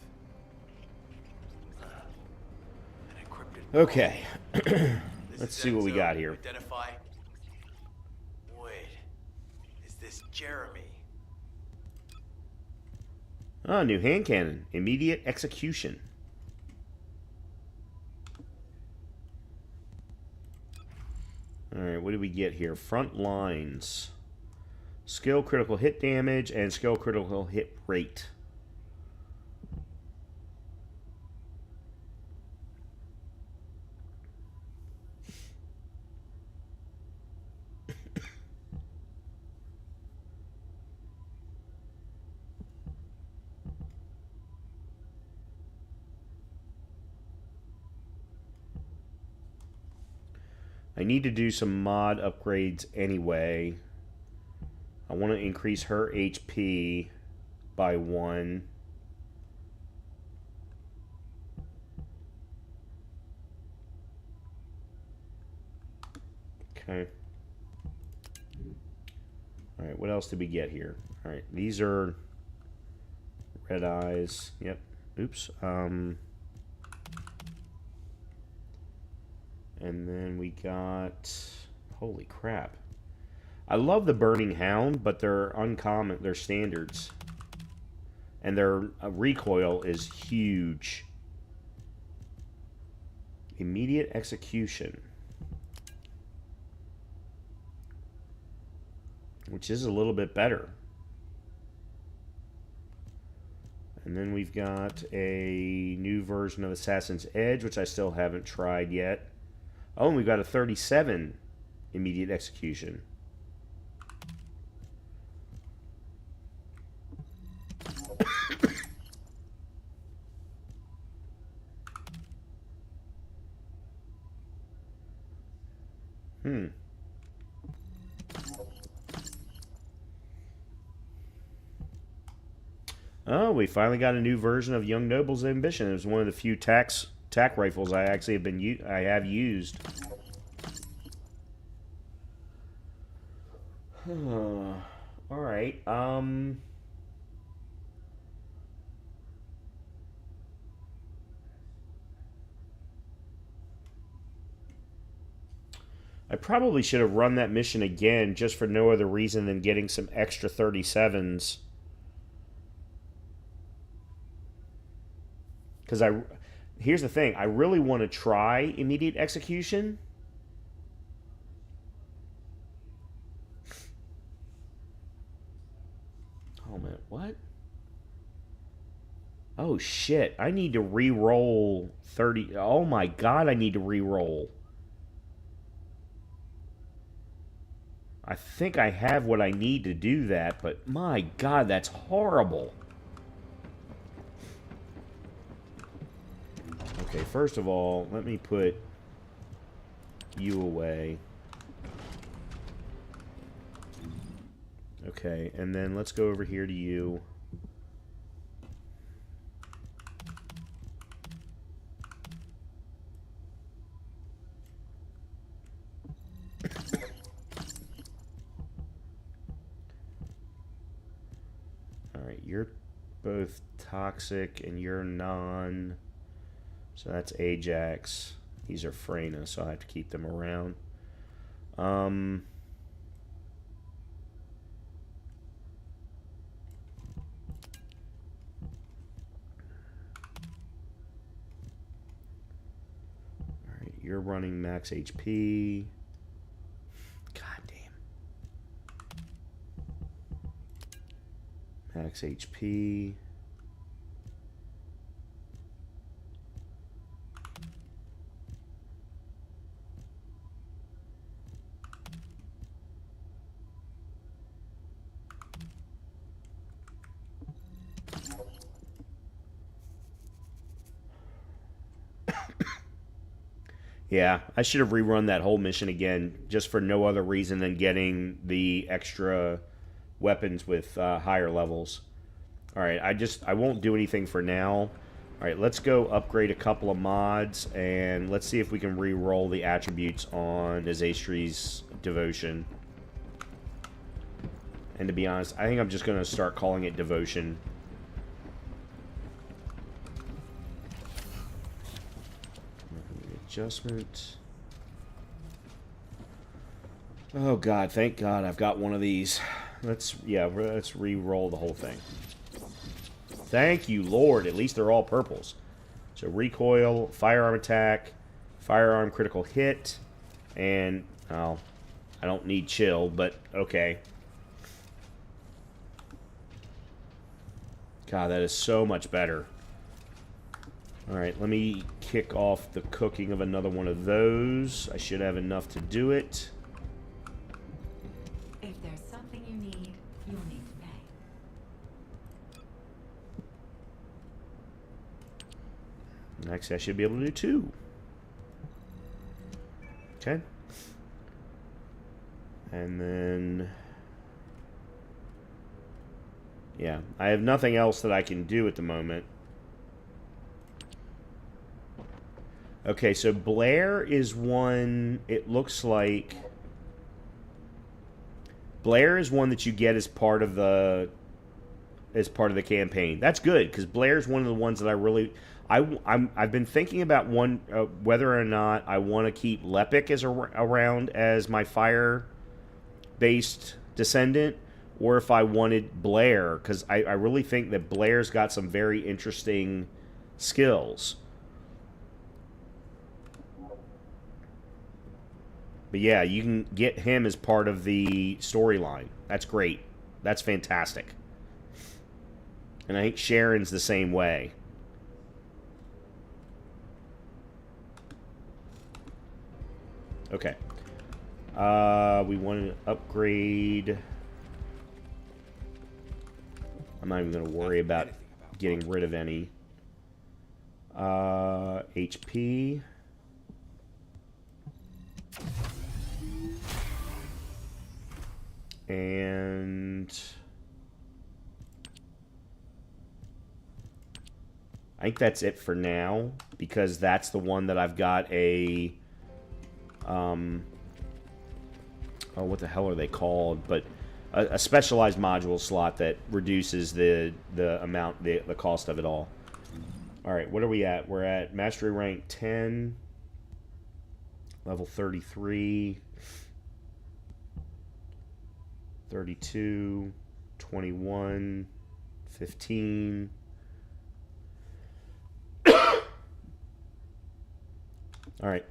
J: An encrypted.
A: Okay.
J: This
A: Let's
J: is
A: see what we
J: Enzo.
A: got here.
J: Identify. Wait, is this Jeremy?
A: Oh, new hand cannon. Immediate execution. Alright, what do we get here? Front lines. Skill critical hit damage and skill critical hit rate. I need to do some mod upgrades anyway. I want to increase her HP by 1. Okay. Alright, what else did we get here? Alright, these are red eyes. Yep. Oops. And then we got... Holy crap. I love the Burning Hound, but they're uncommon. They're standards. And their recoil is huge. Immediate execution. Which is a little bit better. And then we've got a new version of Assassin's Edge, which I still haven't tried yet. Oh, and we've got a 37 immediate execution. Oh, we finally got a new version of Young Noble's Ambition. It was one of the few tac rifles I actually have used. All right. I probably should have run that mission again just for no other reason than getting some extra 37s. Because here's the thing, I really want to try immediate execution. Oh man, what? Oh shit, I need to re-roll 30. Oh my god, I need to re-roll. I think I have what I need to do that, but my god, that's horrible. Okay, first of all, let me put you away. Okay, and then let's go over here to you. Alright, you're both toxic and you're non... So that's Ajax. These are Freyna, so I have to keep them around. Alright, you're running max HP. God damn. Max HP. Yeah, I should have rerun that whole mission again, just for no other reason than getting the extra weapons with higher levels. Alright, I won't do anything for now. Alright, let's go upgrade a couple of mods, and let's see if we can re-roll the attributes on Nazeistra's Devotion. And to be honest, I think I'm just going to start calling it Devotion. Adjustment. Oh god, thank god I've got one of these. Let's re-roll the whole thing. Thank you, Lord. At least they're all purples. So recoil, firearm attack, firearm critical hit, and oh, I don't need chill, but okay. God, that is so much better. Alright, let me kick off the cooking of another one of those. I should have enough to do it.
E: If there's something you need, you'll need to pay.
A: Next, I should be able to do 2. Okay. And then... yeah, I have nothing else that I can do at the moment. Okay, so Blair is one, it looks like... Blair is one that you get as part of the campaign. That's good because Blair is one of the ones that I really I've been thinking about whether or not I want to keep Lepic around as my fire based descendant, or if I wanted Blair, because I really think that Blair's got some very interesting skills. But yeah, you can get him as part of the storyline. That's great. That's fantastic. And I think Sharon's the same way. Okay. We want to upgrade. I'm not even going to worry about getting rid of any. HP. And I think that's it for now, because that's the one that I've got a oh, what the hell are they called? But a specialized module slot that reduces the amount, the cost of it all. All right, what are we at? We're at mastery rank 10, level 33, 32, 21, 15. All right.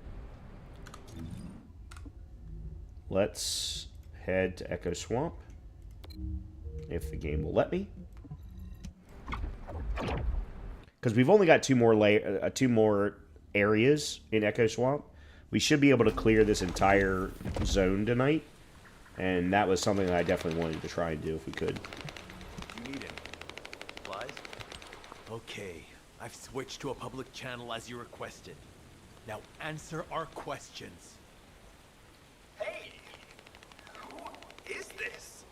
A: Let's head to Echo Swamp, if the game will let me. Because we've only got two more areas in Echo Swamp. We should be able to clear this entire zone tonight. And that was something that I definitely wanted to try and do if we could.
I: You need any supplies? Okay, I've switched to a public channel as you requested. Now answer our questions.
J: Hey! Who is this?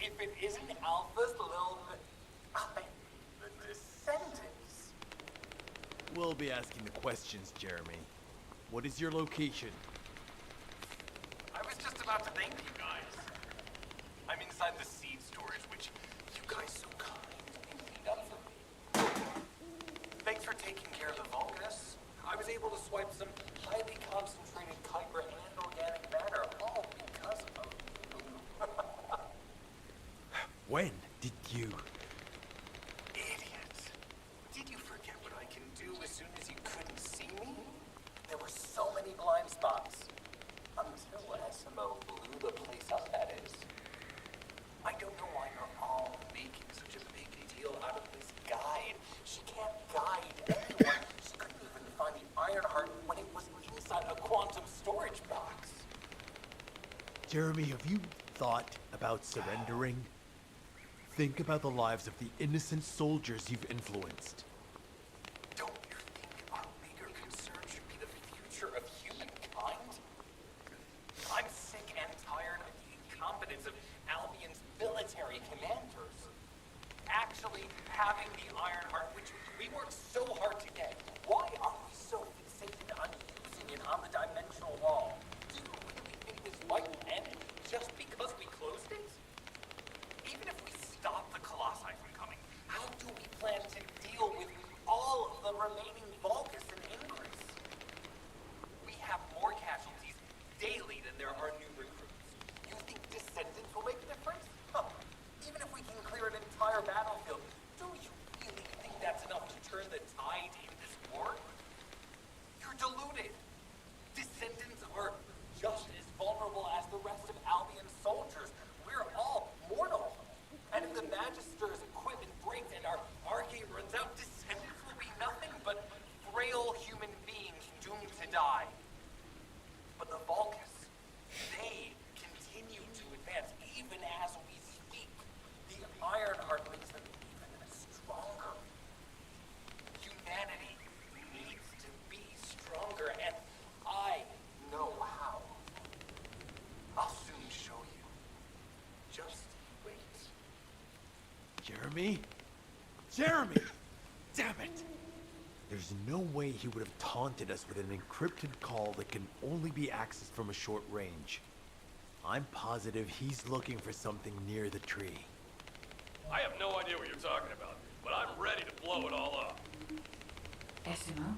J: If it isn't Alpha's little... the Descendants.
I: We'll be asking the questions, Jeremy. What is your location?
J: I was just about to thank you guys. I'm inside the seed storage, which you guys so kindly cleaned up for me. Thanks for taking care of the Vulgus. I was able to swipe some highly concentrated Kuiper and organic matter, all because of you.
I: When did you?
J: Idiot. Did you forget what I can do as soon as you couldn't see me? There were so many blind spots. Until SMO blew the place up, that is. I don't know why you're all making such a big deal out of this guide. She can't guide anyone. She couldn't even find the Ironheart when it was inside a quantum storage box.
I: Jeremy, have you thought about surrendering? Think about the lives of the innocent soldiers you've influenced.
J: Don't you think our bigger concern should be the future of humankind? I'm sick and tired of the incompetence of Albion's military commanders. Actually having the Ironheart, which we worked so hard to get, why are we so fixated on using it on the dimensional wall? Do you really think this fight will end just because we closed it? Even if we stop the Colossi from coming, how do we plan to deal with all of the remaining Vulgus and Ingress? We have more casualties daily than there are new recruits. You think Descendants will make a difference? Huh. Even if we can clear an entire battlefield, do you really think that's enough to turn the tide in this war? You're deluded. Descendants are just as vulnerable as the rest of Albion's soldiers. We're all mortal. And if the Magister's equipment breaks and our arcade runs out, Descendants will be nothing but frail human beings doomed to die. But the Vulgus, they continue to advance even as we speak. The Ironheart makes them even stronger. Humanity needs to be stronger, and I know how. I'll soon show you. Just wait.
I: Jeremy? Jeremy! Damn it! There's no way he would have taunted us with an encrypted call that can only be accessed from a short range. I'm positive he's looking for something near the tree.
K: I have no idea what you're talking about, but I'm ready to blow it all up.
E: Esimo,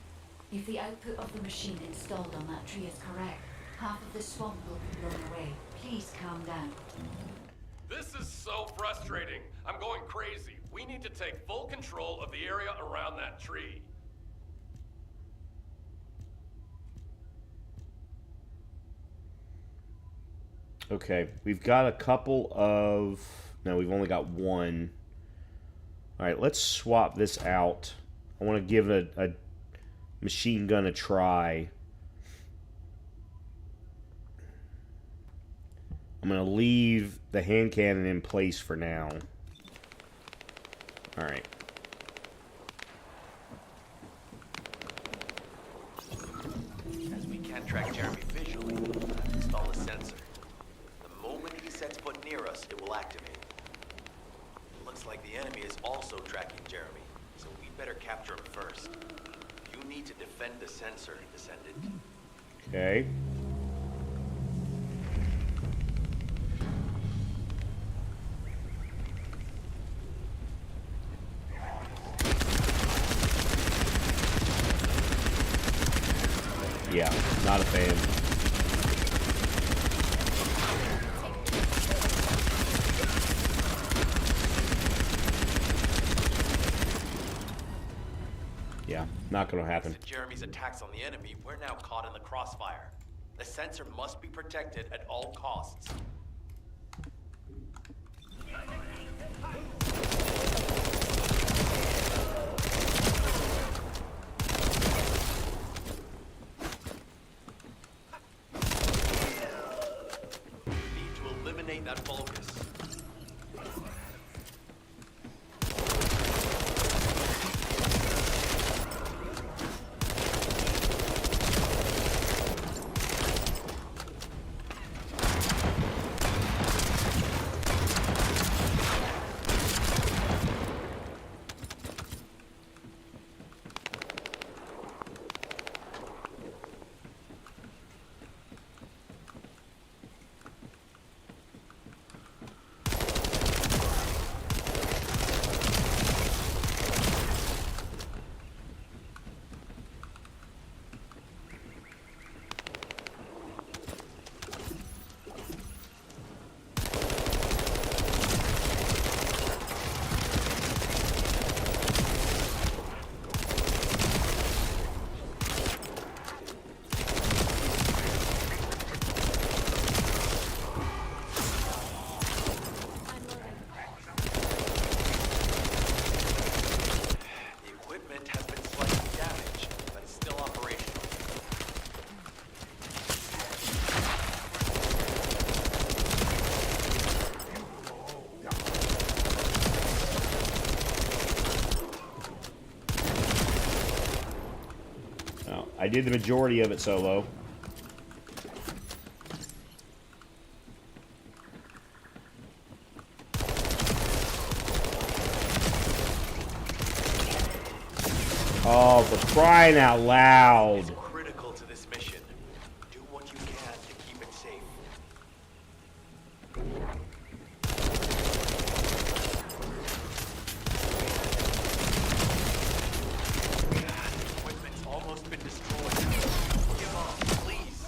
E: if the output of the machine installed on that tree is correct, half of the swamp will be blown away. Please calm down.
K: This is so frustrating. I'm going crazy. We need to take full control of the area around that tree.
A: Okay, we've got a couple of... No, we've only got one. All right, let's swap this out. I want to give a machine gun a try. I'm going to leave the hand cannon in place for now. All right.
J: As we can't track Jeremy visually, we'll have to install a sensor. The moment he sets foot near us, it will activate. It looks like the enemy is also tracking Jeremy, so we better capture him first. You need to defend the sensor, Descendant.
A: Okay. Yeah, not a fan. Yeah, not gonna happen.
J: Thanks to Jeremy's attacks on the enemy, we're now caught in the crossfire. The sensor must be protected at all costs. We need to eliminate that Vulgus.
A: I did the majority of it solo. Oh, for crying out loud.
J: It's critical to this mission. Do what you can to keep it safe. The equipment's almost been destroyed. Give up, please.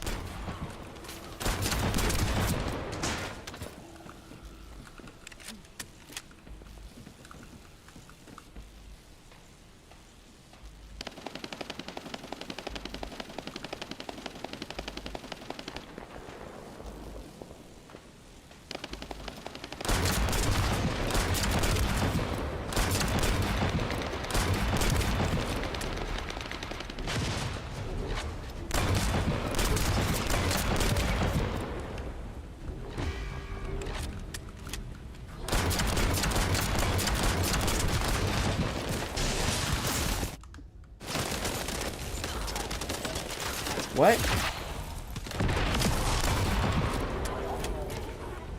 A: What?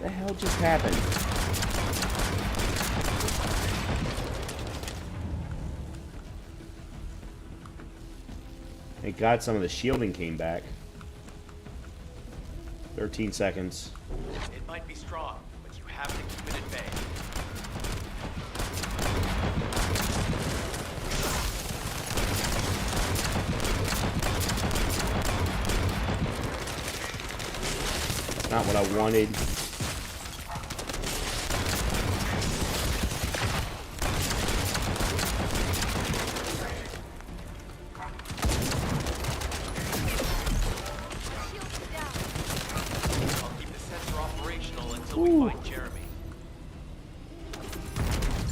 A: The hell just happened? Thank God some of the shielding came back. 13 seconds.
J: It might be strong, but you have to keep it at bay.
A: That's not what I wanted.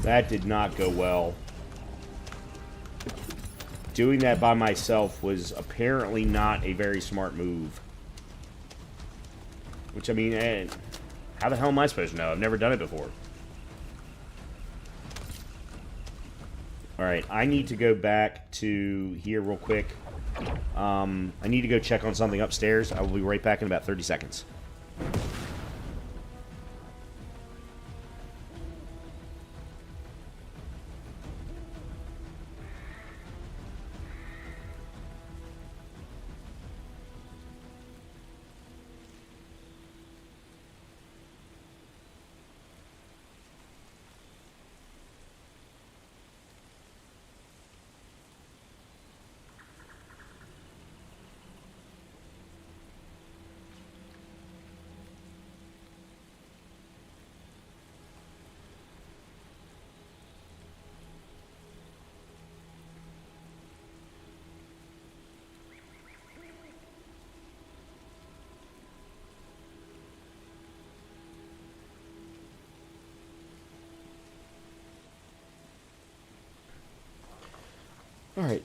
A: That did not go well. Doing that by myself was apparently not a very smart move. Which, I mean, how the hell am I supposed to know? I've never done it before. Alright, I need to go back to here real quick. I need to go check on something upstairs. I will be right back in about 30 seconds. Alright.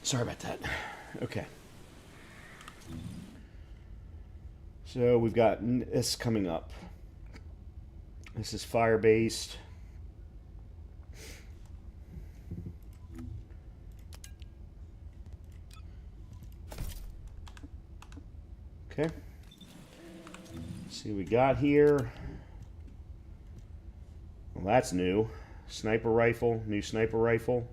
A: Sorry about that. Okay. So we've got this coming up. This is fire-based. Okay. Let's see what we got here. Well, that's new. Sniper rifle. New sniper rifle.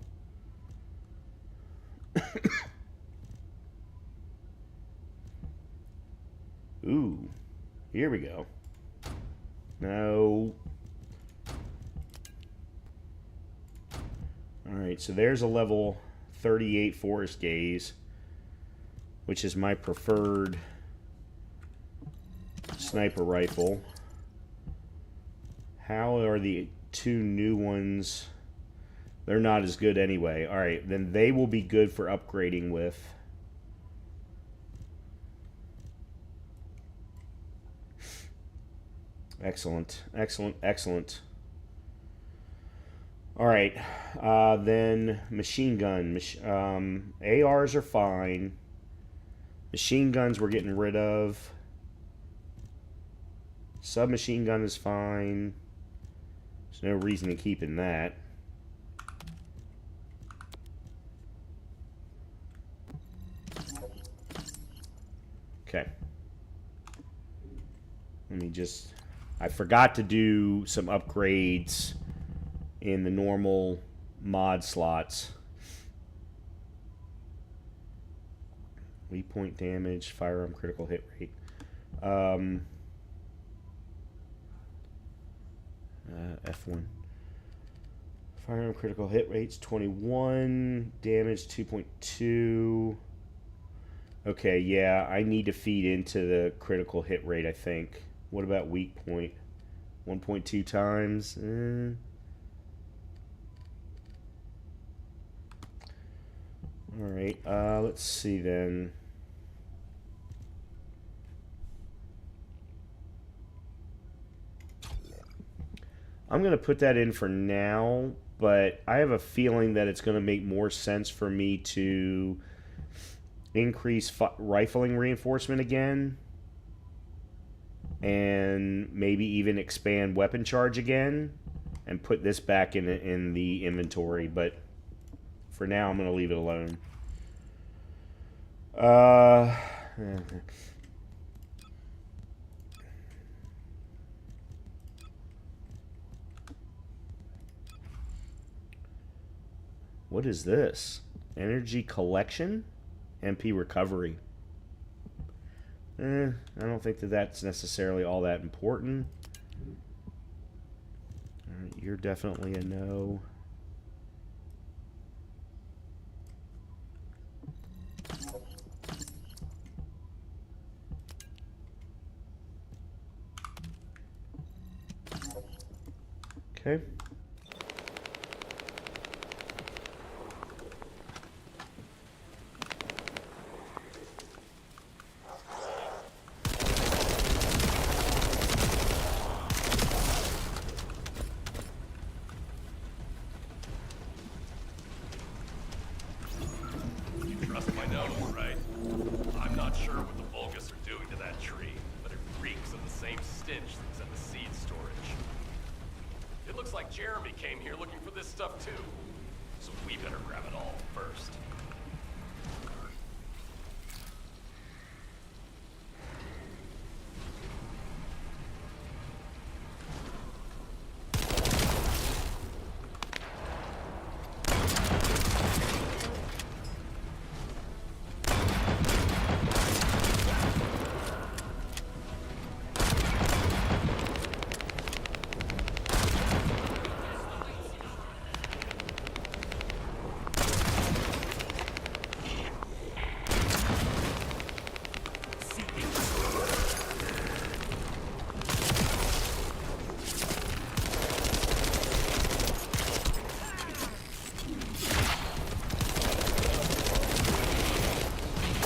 A: Ooh, here we go. No. Alright, so there's a level 38 Forest Gaze, which is my preferred sniper rifle. How are the two new ones? They're not as good anyway. Alright, then they will be good for upgrading with. Excellent, excellent, excellent. Alright, then machine gun. ARs are fine. Machine guns we're getting rid of. Submachine gun is fine. There's no reason to keep in that. Okay. Let me just... I forgot to do some upgrades in the normal mod slots. Weak point damage, firearm critical hit rate. F1. Firearm critical hit rate's 21. Damage 2.2. Okay, yeah, I need to feed into the critical hit rate, I think. What about weak point? 1.2 times? Alright, let's see then. I'm going to put that in for now, but I have a feeling that it's going to make more sense for me to increase rifling reinforcement again. And maybe even expand weapon charge again. And put this back in the inventory. But for now, I'm going to leave it alone. What is this? Energy collection? MP recovery. I don't think that that's necessarily all that important. All right, you're definitely a no. Okay.
K: Trust my nose, right? I'm not sure what the Vulgus are doing to that tree, but it reeks of the same stench that's in the seed storage. It looks like Jeremy came here looking for this stuff too, so we better grab it all first.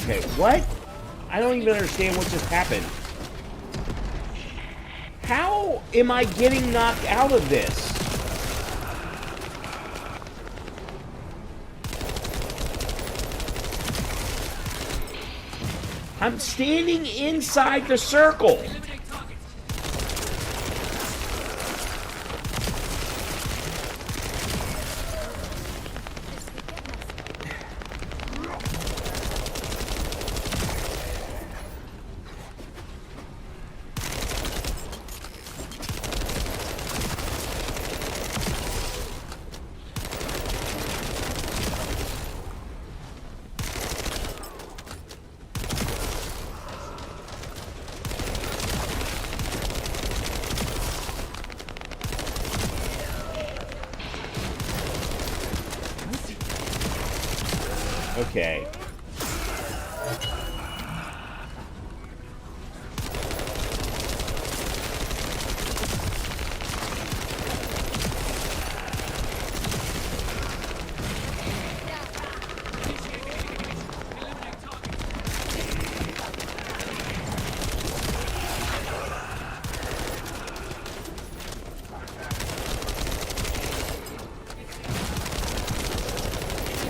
A: Okay, what? I don't even understand what just happened. How am I getting knocked out of this? I'm standing inside the circle. Okay.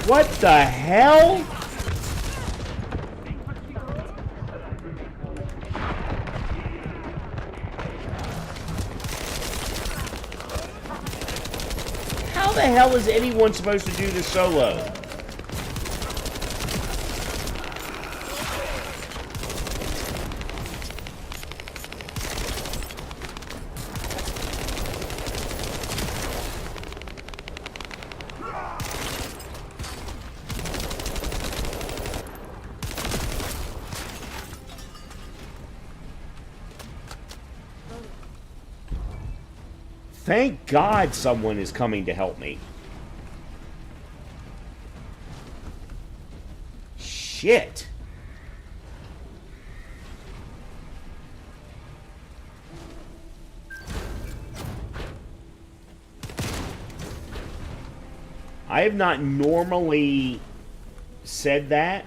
A: What the hell? How the hell is anyone supposed to do this solo? Thank God someone is coming to help me. Shit. I have not normally said that.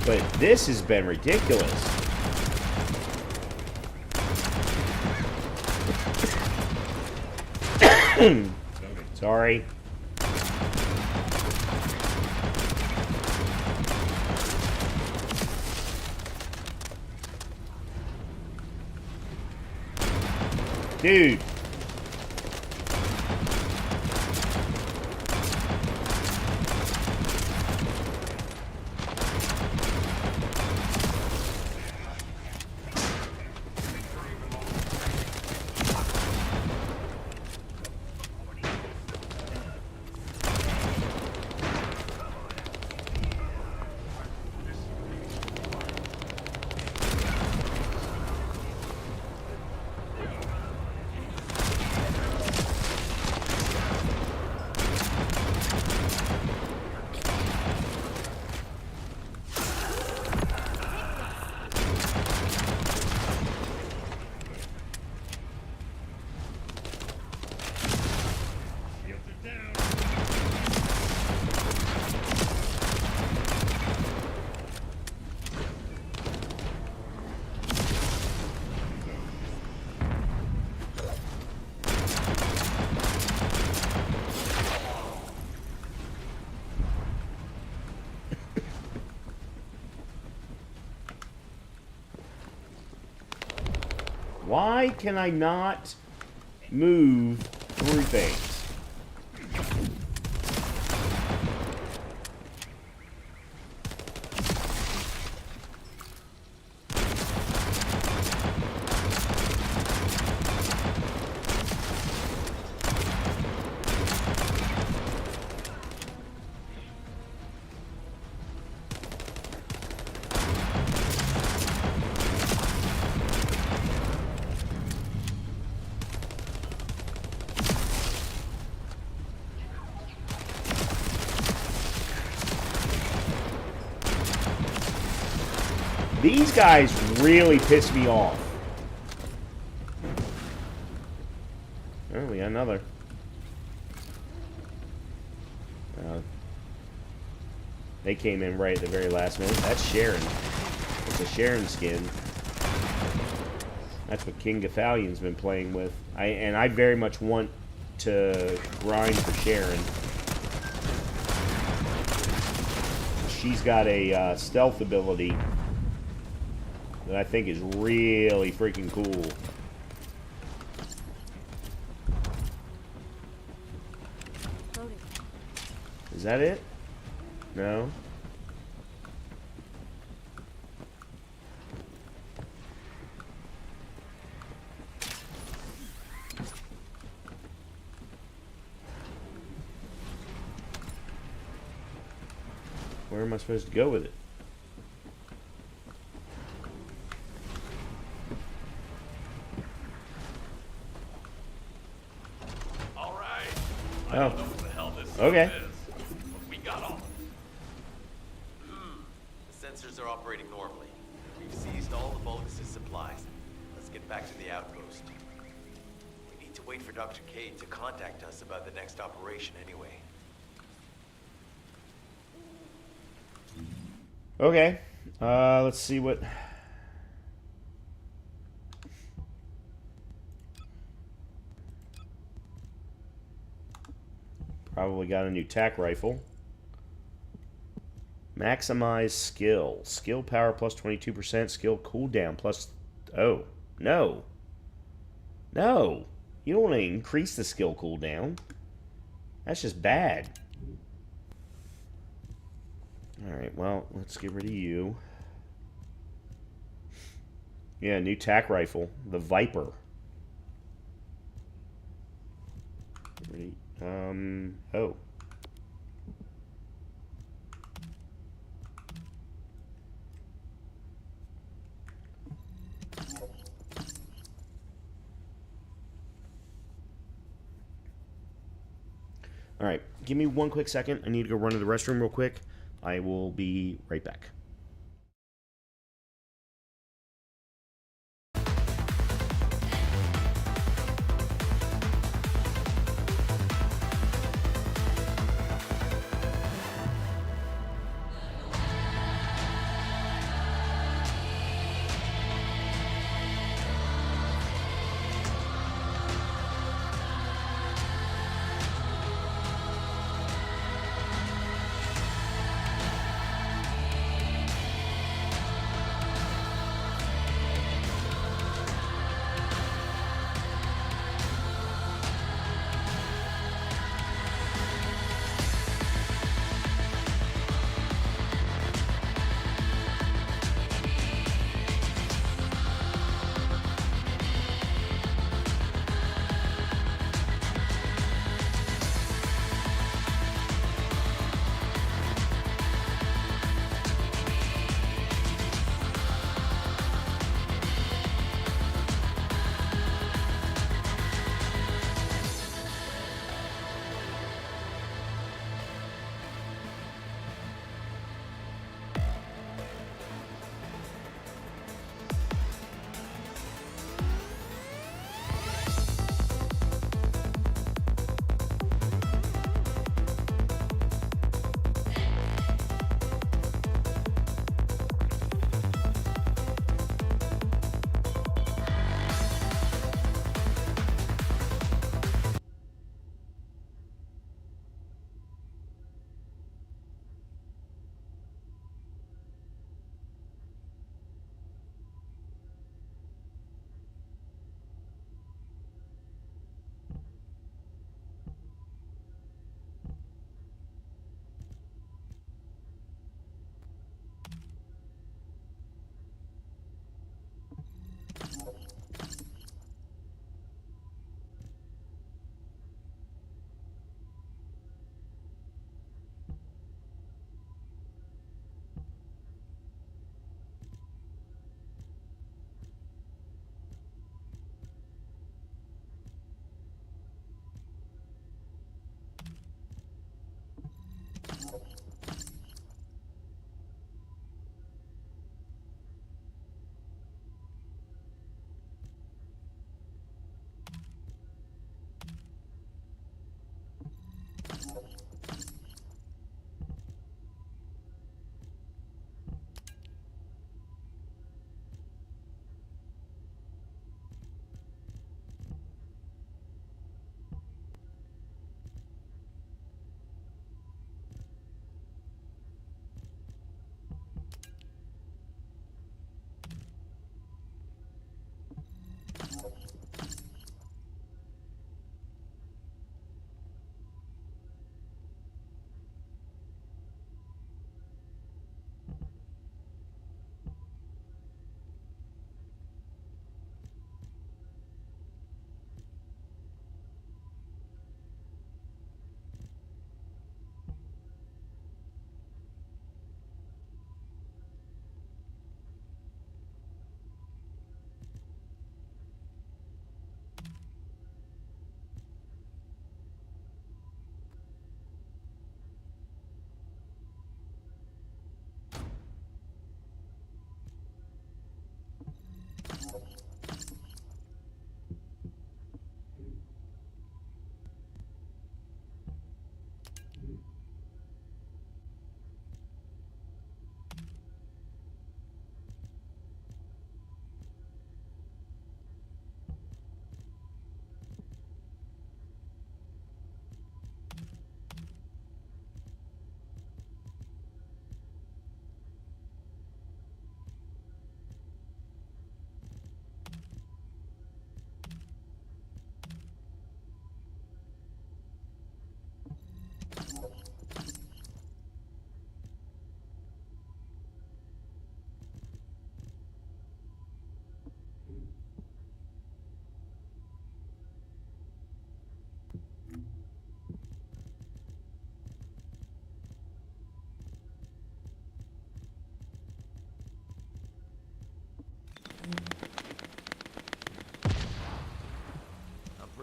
A: But this has been ridiculous. Sorry. Dude. Why can I not move through things? These guys really piss me off. Oh, we got another. They came in right at the very last minute. That's Sharon. It's a Sharon skin. That's what King Gathalion's been playing with. I very much want to grind for Sharon. She's got a stealth ability that I think is really freaking cool. Is that it? No? Where am I supposed to go with it?
K: All right.
A: Oh.
K: I don't know what the hell this
A: Okay.
K: is. But we got all of it.
J: The sensors are operating normally. We've seized all the Vulgus' supplies. Let's get back to the outpost. We need to wait for Dr. Cade to contact us about the next operation anyway.
A: Okay. Let's see what... Probably got a new tack rifle. Maximize skill. Skill power plus 22%. Skill cooldown plus... Oh. No. No. You don't want to increase the skill cooldown. That's just bad. Alright, well, let's get rid of you. Yeah, new tack rifle. The Viper. Ready? Oh. Alright, give me one quick second. I need to go run to the restroom real quick. I will be right back.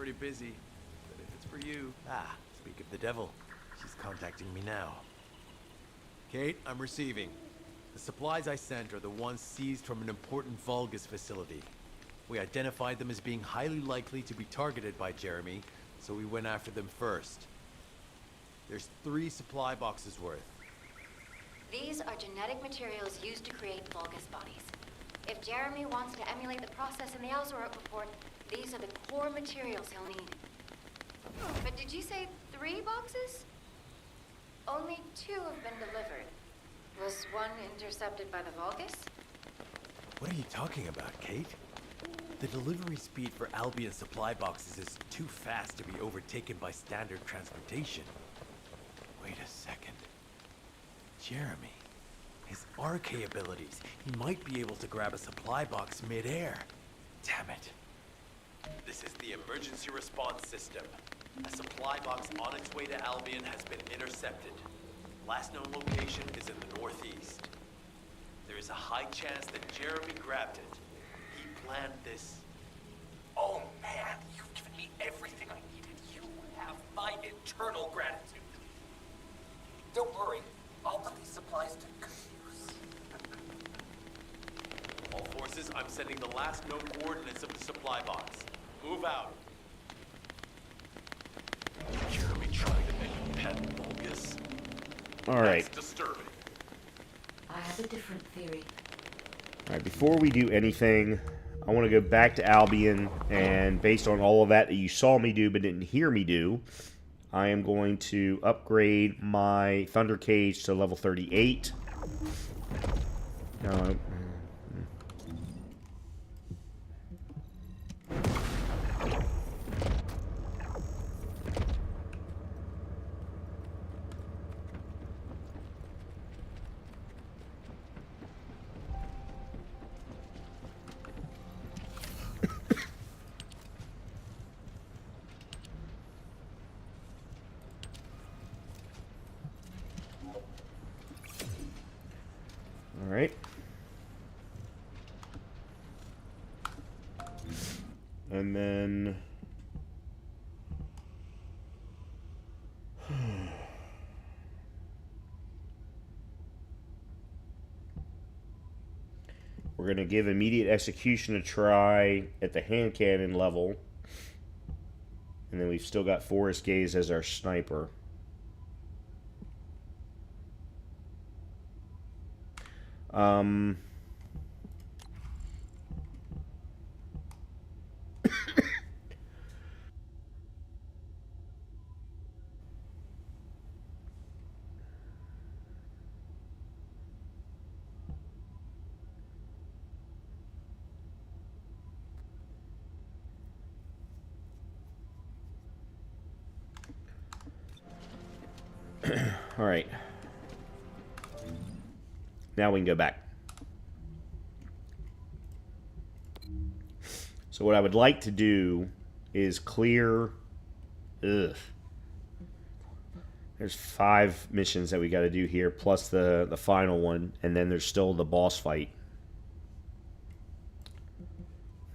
I: already busy. But if it's for you... Ah, speak of the devil. She's contacting me now. Kate, I'm receiving. The supplies I sent are the ones seized from an important Vulgus facility. We identified them as being highly likely to be targeted by Jeremy, so we went after them first. There's 3 supply boxes worth.
L: These are genetic materials used to create Vulgus bodies. If Jeremy wants to emulate the process in the Alzarok report, these are the core materials he'll need. But did you say 3 boxes? Only 2 have been delivered. Was one intercepted by the Vulgus?
I: What are you talking about, Kate? The delivery speed for Albion supply boxes is too fast to be overtaken by standard transportation. Wait a second. Jeremy. His RK abilities. He might be able to grab a supply box mid-air. Damn it.
G: This is the emergency response system. A supply box on its way to Albion has been intercepted. Last known location is in the northeast. There is a high chance that Jeremy grabbed it. He planned this.
M: Oh man, you've given me everything I needed. You have my eternal gratitude. Don't worry, I'll put these supplies to good use.
G: All forces, I'm sending the last known coordinates of the supply box. Move out.
K: Jeremy trying to make a pet Vulgus?
A: All right.
K: That's disturbing.
E: I have a different theory.
A: All right, before we do anything, I want to go back to Albion, and based on all of that you saw me do but didn't hear me do, I am going to upgrade my Thunder Cage to level 38. No. All right. And then we're going to give immediate execution a try at the hand cannon level. And then we've still got Forest Gaze as our sniper. All right. Now we can go back. So what I would like to do is clear... Ugh. There's 5 missions that we got to do here, plus the final one, and then there's still the boss fight.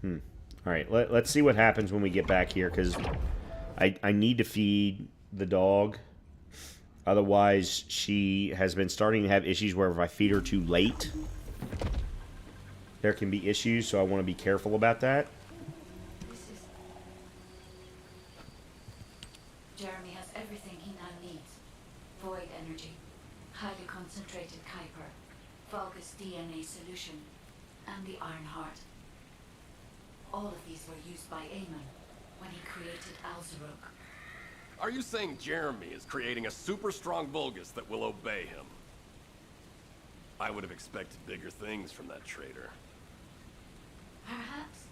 A: All right, let's see what happens when we get back here, because I need to feed the dog. Otherwise, she has been starting to have issues where if I feed her too late, there can be issues, so I want to be careful about that.
E: Jeremy has everything he now needs. Void energy, highly concentrated Kuiper, Vulgus DNA solution, and the Iron Heart. All of these were used by Aemon when he created Alzarok.
K: Are you saying Jeremy is creating a super strong Vulgus that will obey him? I would have expected bigger things from that traitor.
E: Perhaps,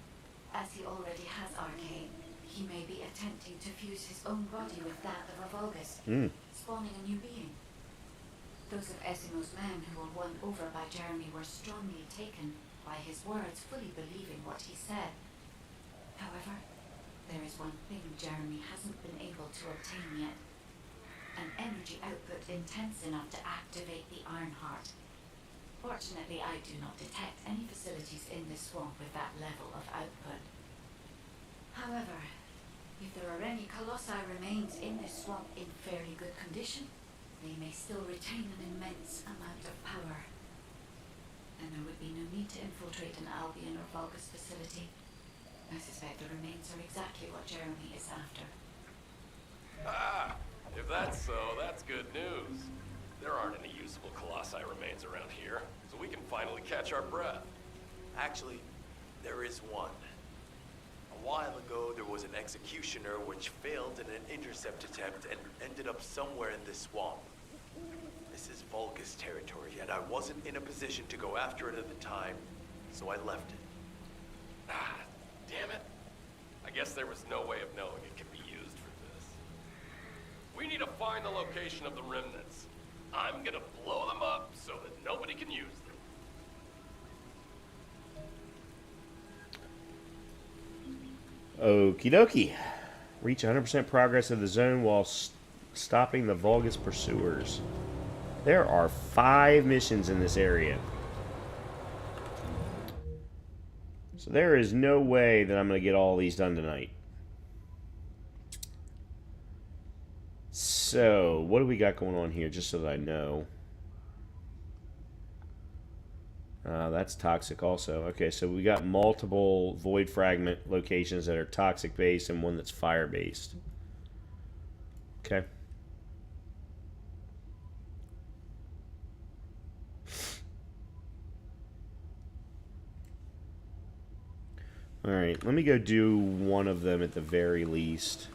E: as he already has Arcane, he may be attempting to fuse his own body with that of a Vulgus, spawning a new being. Those of Esimo's men who were won over by Jeremy were strongly taken by his words, fully believing what he said. However, there is one thing Jeremy hasn't been able to obtain yet. An energy output intense enough to activate the Iron Heart. Fortunately, I do not detect any facilities in this swamp with that level of output. However, If there are any colossi remains in this swamp in fairly good condition, they may still retain an immense amount of power. And there would be no need to infiltrate an Albion or Vulgus facility. I suspect the remains are exactly what Jeremy is after.
K: Ah, if that's so, that's good news. There aren't any usable colossi remains around here, so we can finally catch our breath.
G: Actually, there is one. A while ago, there was an executioner which failed in an intercept attempt and ended up somewhere in this swamp. This is Vulgus territory, and I wasn't in a position to go after it at the time, so I left it.
K: Ah, damn it. I guess there was no way of knowing it could be used for this. We need to find the location of the remnants. I'm gonna blow them up so that nobody can use them.
A: Okie dokie. Reach 100% progress of the zone while stopping the Vulgus pursuers. There are 5 missions in this area. So there is no way that I'm going to get all these done tonight. So, what do we got going on here, just so that I know? That's toxic also. Okay, so we got multiple void fragment locations that are toxic based and one that's fire based. Okay. Alright, let me go do one of them at the very least.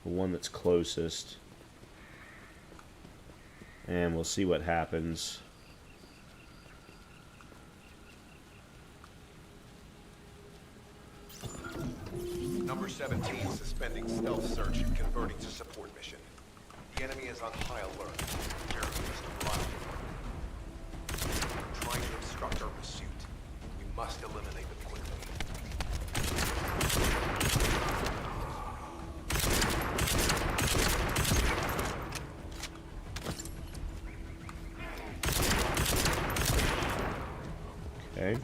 A: The one that's closest. And we'll see what happens.
C: Number 17, suspending stealth search and converting to support mission. The enemy is on high alert. Jeremy must arrive. Trying to obstruct our pursuit. We must eliminate them quickly.
A: Okay.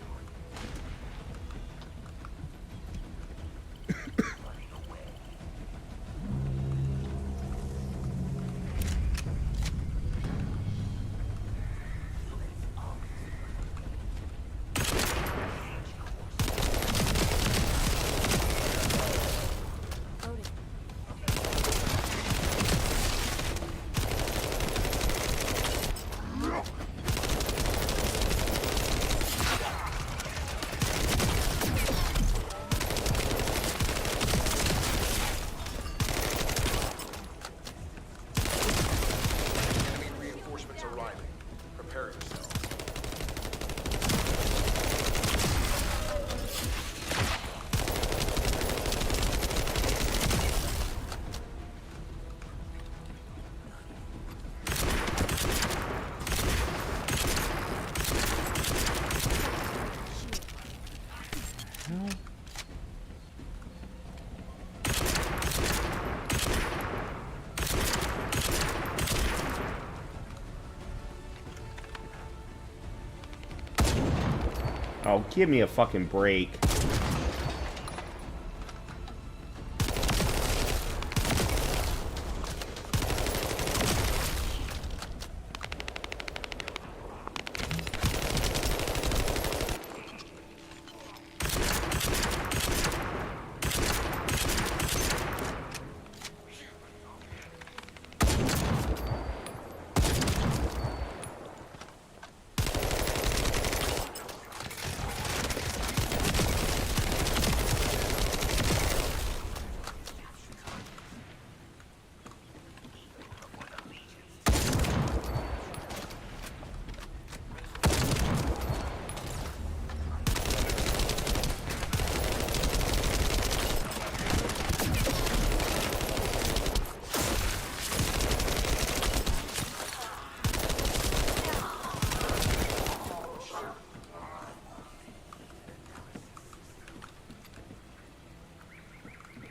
A: Oh, give me a fucking break.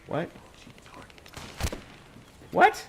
A: What? What?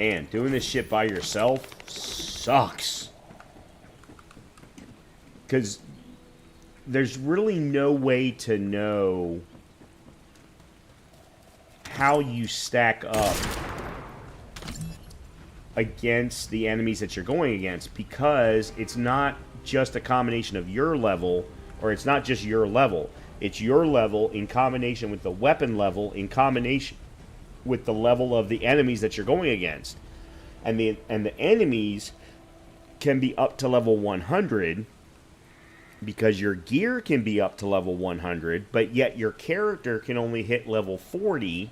A: Man, doing this shit by yourself sucks. Because there's really no way to know how you stack up against the enemies that you're going against, because it's not just a combination of your level, or it's not just your level. It's your level in combination with the weapon level in combination with the level of the enemies that you're going against. And the enemies can be up to level 100 because your gear can be up to level 100, but yet your character can only hit level 40,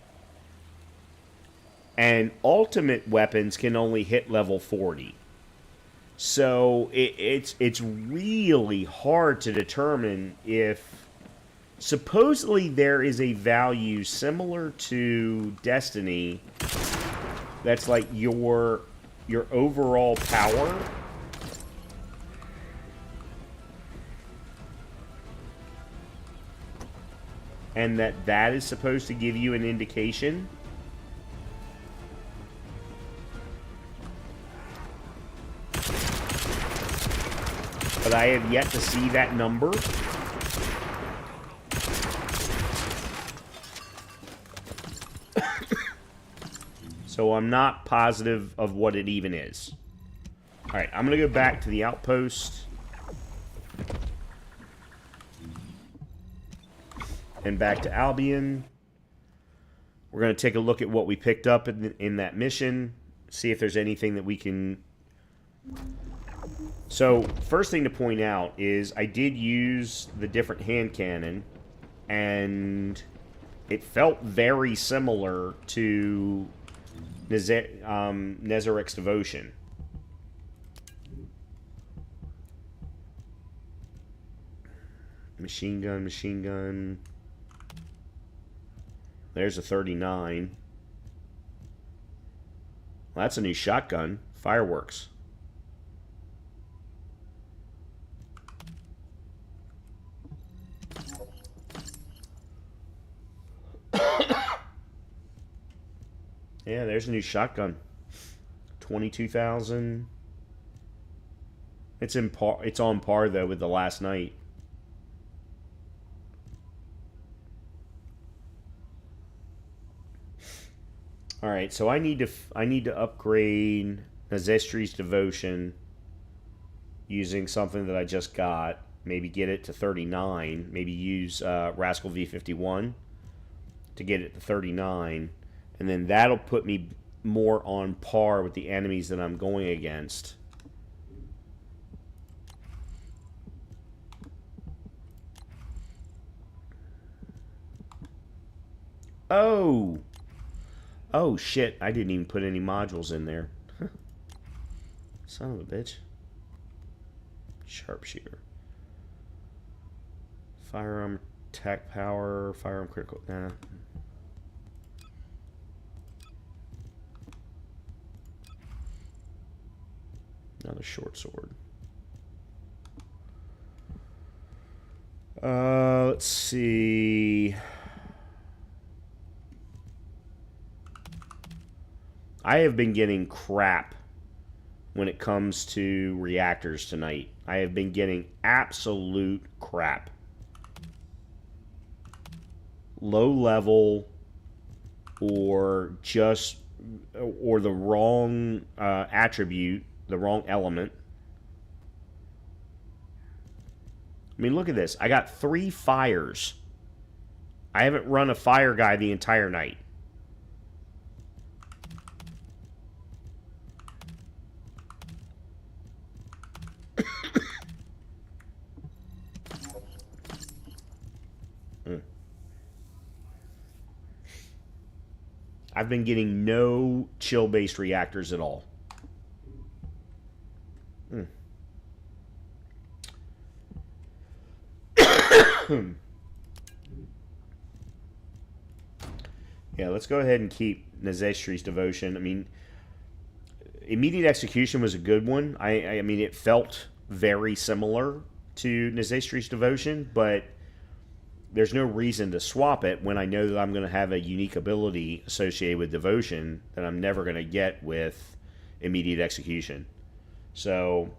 A: and ultimate weapons can only hit level 40. So it's really hard to determine if... Supposedly there is a value similar to Destiny that's like your overall power. And that is supposed to give you an indication. But I have yet to see that number. So I'm not positive of what it even is. Alright, I'm going to go back to the outpost. And back to Albion. We're going to take a look at what we picked up in that mission. See if there's anything that we can... So, first thing to point out is I did use the different hand cannon. And it felt very similar to Nezaric's Devotion. Machine gun, machine gun. There's a 39. Well, that's a new shotgun. Fireworks. Yeah, there's a new shotgun. 22,000. It's on par though with the last night. All right, so I need to upgrade Nazeistra's Devotion using something that I just got. Maybe get it to 39. Maybe use Rascal V51 to get it to 39. And then that'll put me more on par with the enemies that I'm going against. Oh! Oh, shit. I didn't even put any modules in there. Son of a bitch. Sharpshooter. Firearm attack power. Firearm critical. Nah. Another short sword. Let's see. I have been getting crap when it comes to reactors tonight. I have been getting absolute crap. Low level or the wrong attribute, the wrong element. I mean, look at this. I got 3 fires. I haven't run a fire guy the entire night. I've been getting no chill-based reactors at all. Yeah, let's go ahead and keep Nazeistra's Devotion. I mean, Immediate Execution was a good one. I mean, it felt very similar to Nazeistra's Devotion, but there's no reason to swap it when I know that I'm going to have a unique ability associated with devotion that I'm never going to get with immediate execution. So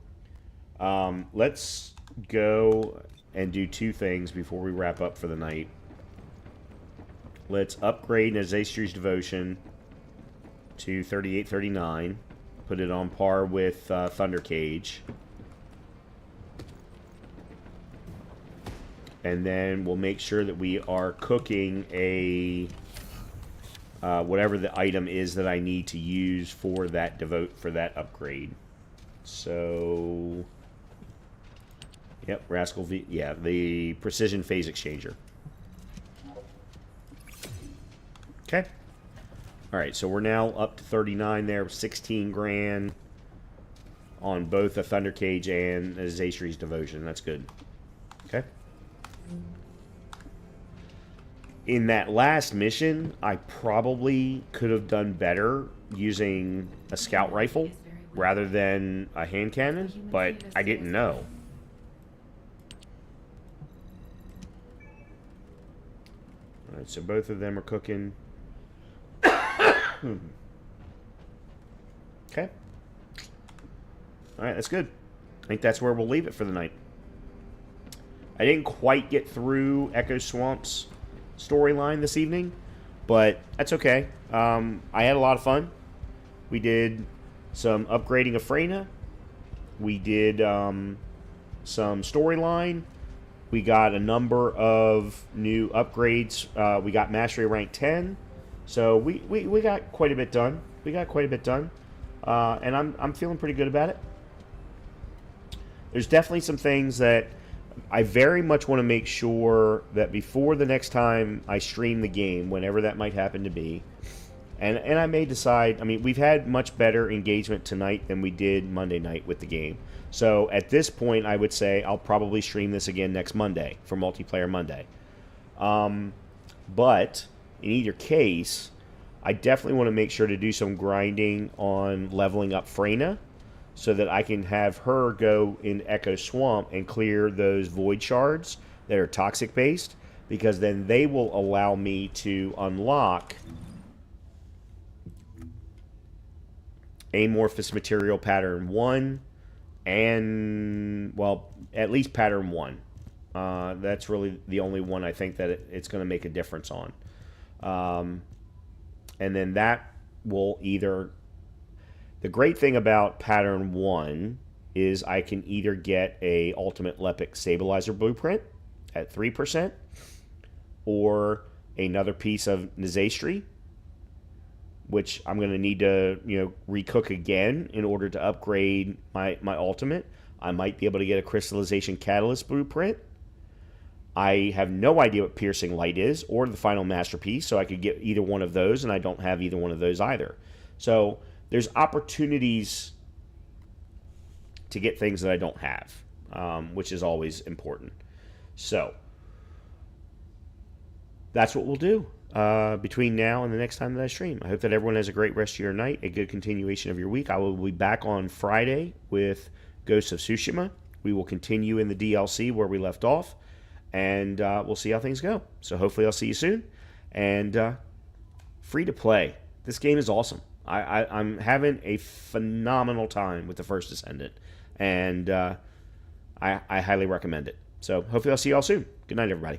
A: let's go and do two things before we wrap up for the night. Let's upgrade Nazeistra's devotion to 3839. Put it on par with Thunder Cage. And then we'll make sure that we are cooking a whatever the item is that I need to use for that upgrade. So, yep, Rascal V. Yeah, the Precision Phase Exchanger. Okay. All right, so we're now up to 39 there, 16 grand on both the Thunder Cage and Nazeistra's devotion. That's good. Okay. In that last mission, I probably could have done better using a scout rifle rather than a hand cannon, but I didn't know. Alright, so both of them are cooking. Okay. Alright, that's good. I think that's where we'll leave it for the night. I didn't quite get through Echo Swamp's storyline this evening, but that's okay. I had a lot of fun. We did some upgrading of Freyna. We did some storyline. We got a number of new upgrades. We got Mastery rank 10. So we got quite a bit done. And I'm feeling pretty good about it. There's definitely some things that I very much want to make sure that before the next time I stream the game, whenever that might happen to be, and I may decide, I mean, we've had much better engagement tonight than we did Monday night with the game. So at this point, I would say I'll probably stream this again next Monday for Multiplayer Monday. But in either case, I definitely want to make sure to do some grinding on leveling up Freyna, so that I can have her go in Echo Swamp and clear those void shards that are toxic based, because then they will allow me to unlock Amorphous Material Pattern 1 and, well, at least Pattern 1. That's really the only one I think that it's going to make a difference on. And then that will either... The great thing about Pattern 1 is I can either get a Ultimate Lepic Stabilizer Blueprint at 3%, or another piece of Nazeistra, which I'm going to need to, recook again in order to upgrade my ultimate. I might be able to get a Crystallization Catalyst Blueprint. I have no idea what Piercing Light is, or the Final Masterpiece, so I could get either one of those, and I don't have either one of those either. So there's opportunities to get things that I don't have, which is always important. So that's what we'll do between now and the next time that I stream. I hope that everyone has a great rest of your night, a good continuation of your week. I will be back on Friday with Ghosts of Tsushima. We will continue in the DLC where we left off, and we'll see how things go. So hopefully I'll see you soon. And free to play. This game is awesome. I'm having a phenomenal time with the first Descendant, and I highly recommend it. So hopefully I'll see you all soon. Good night, everybody.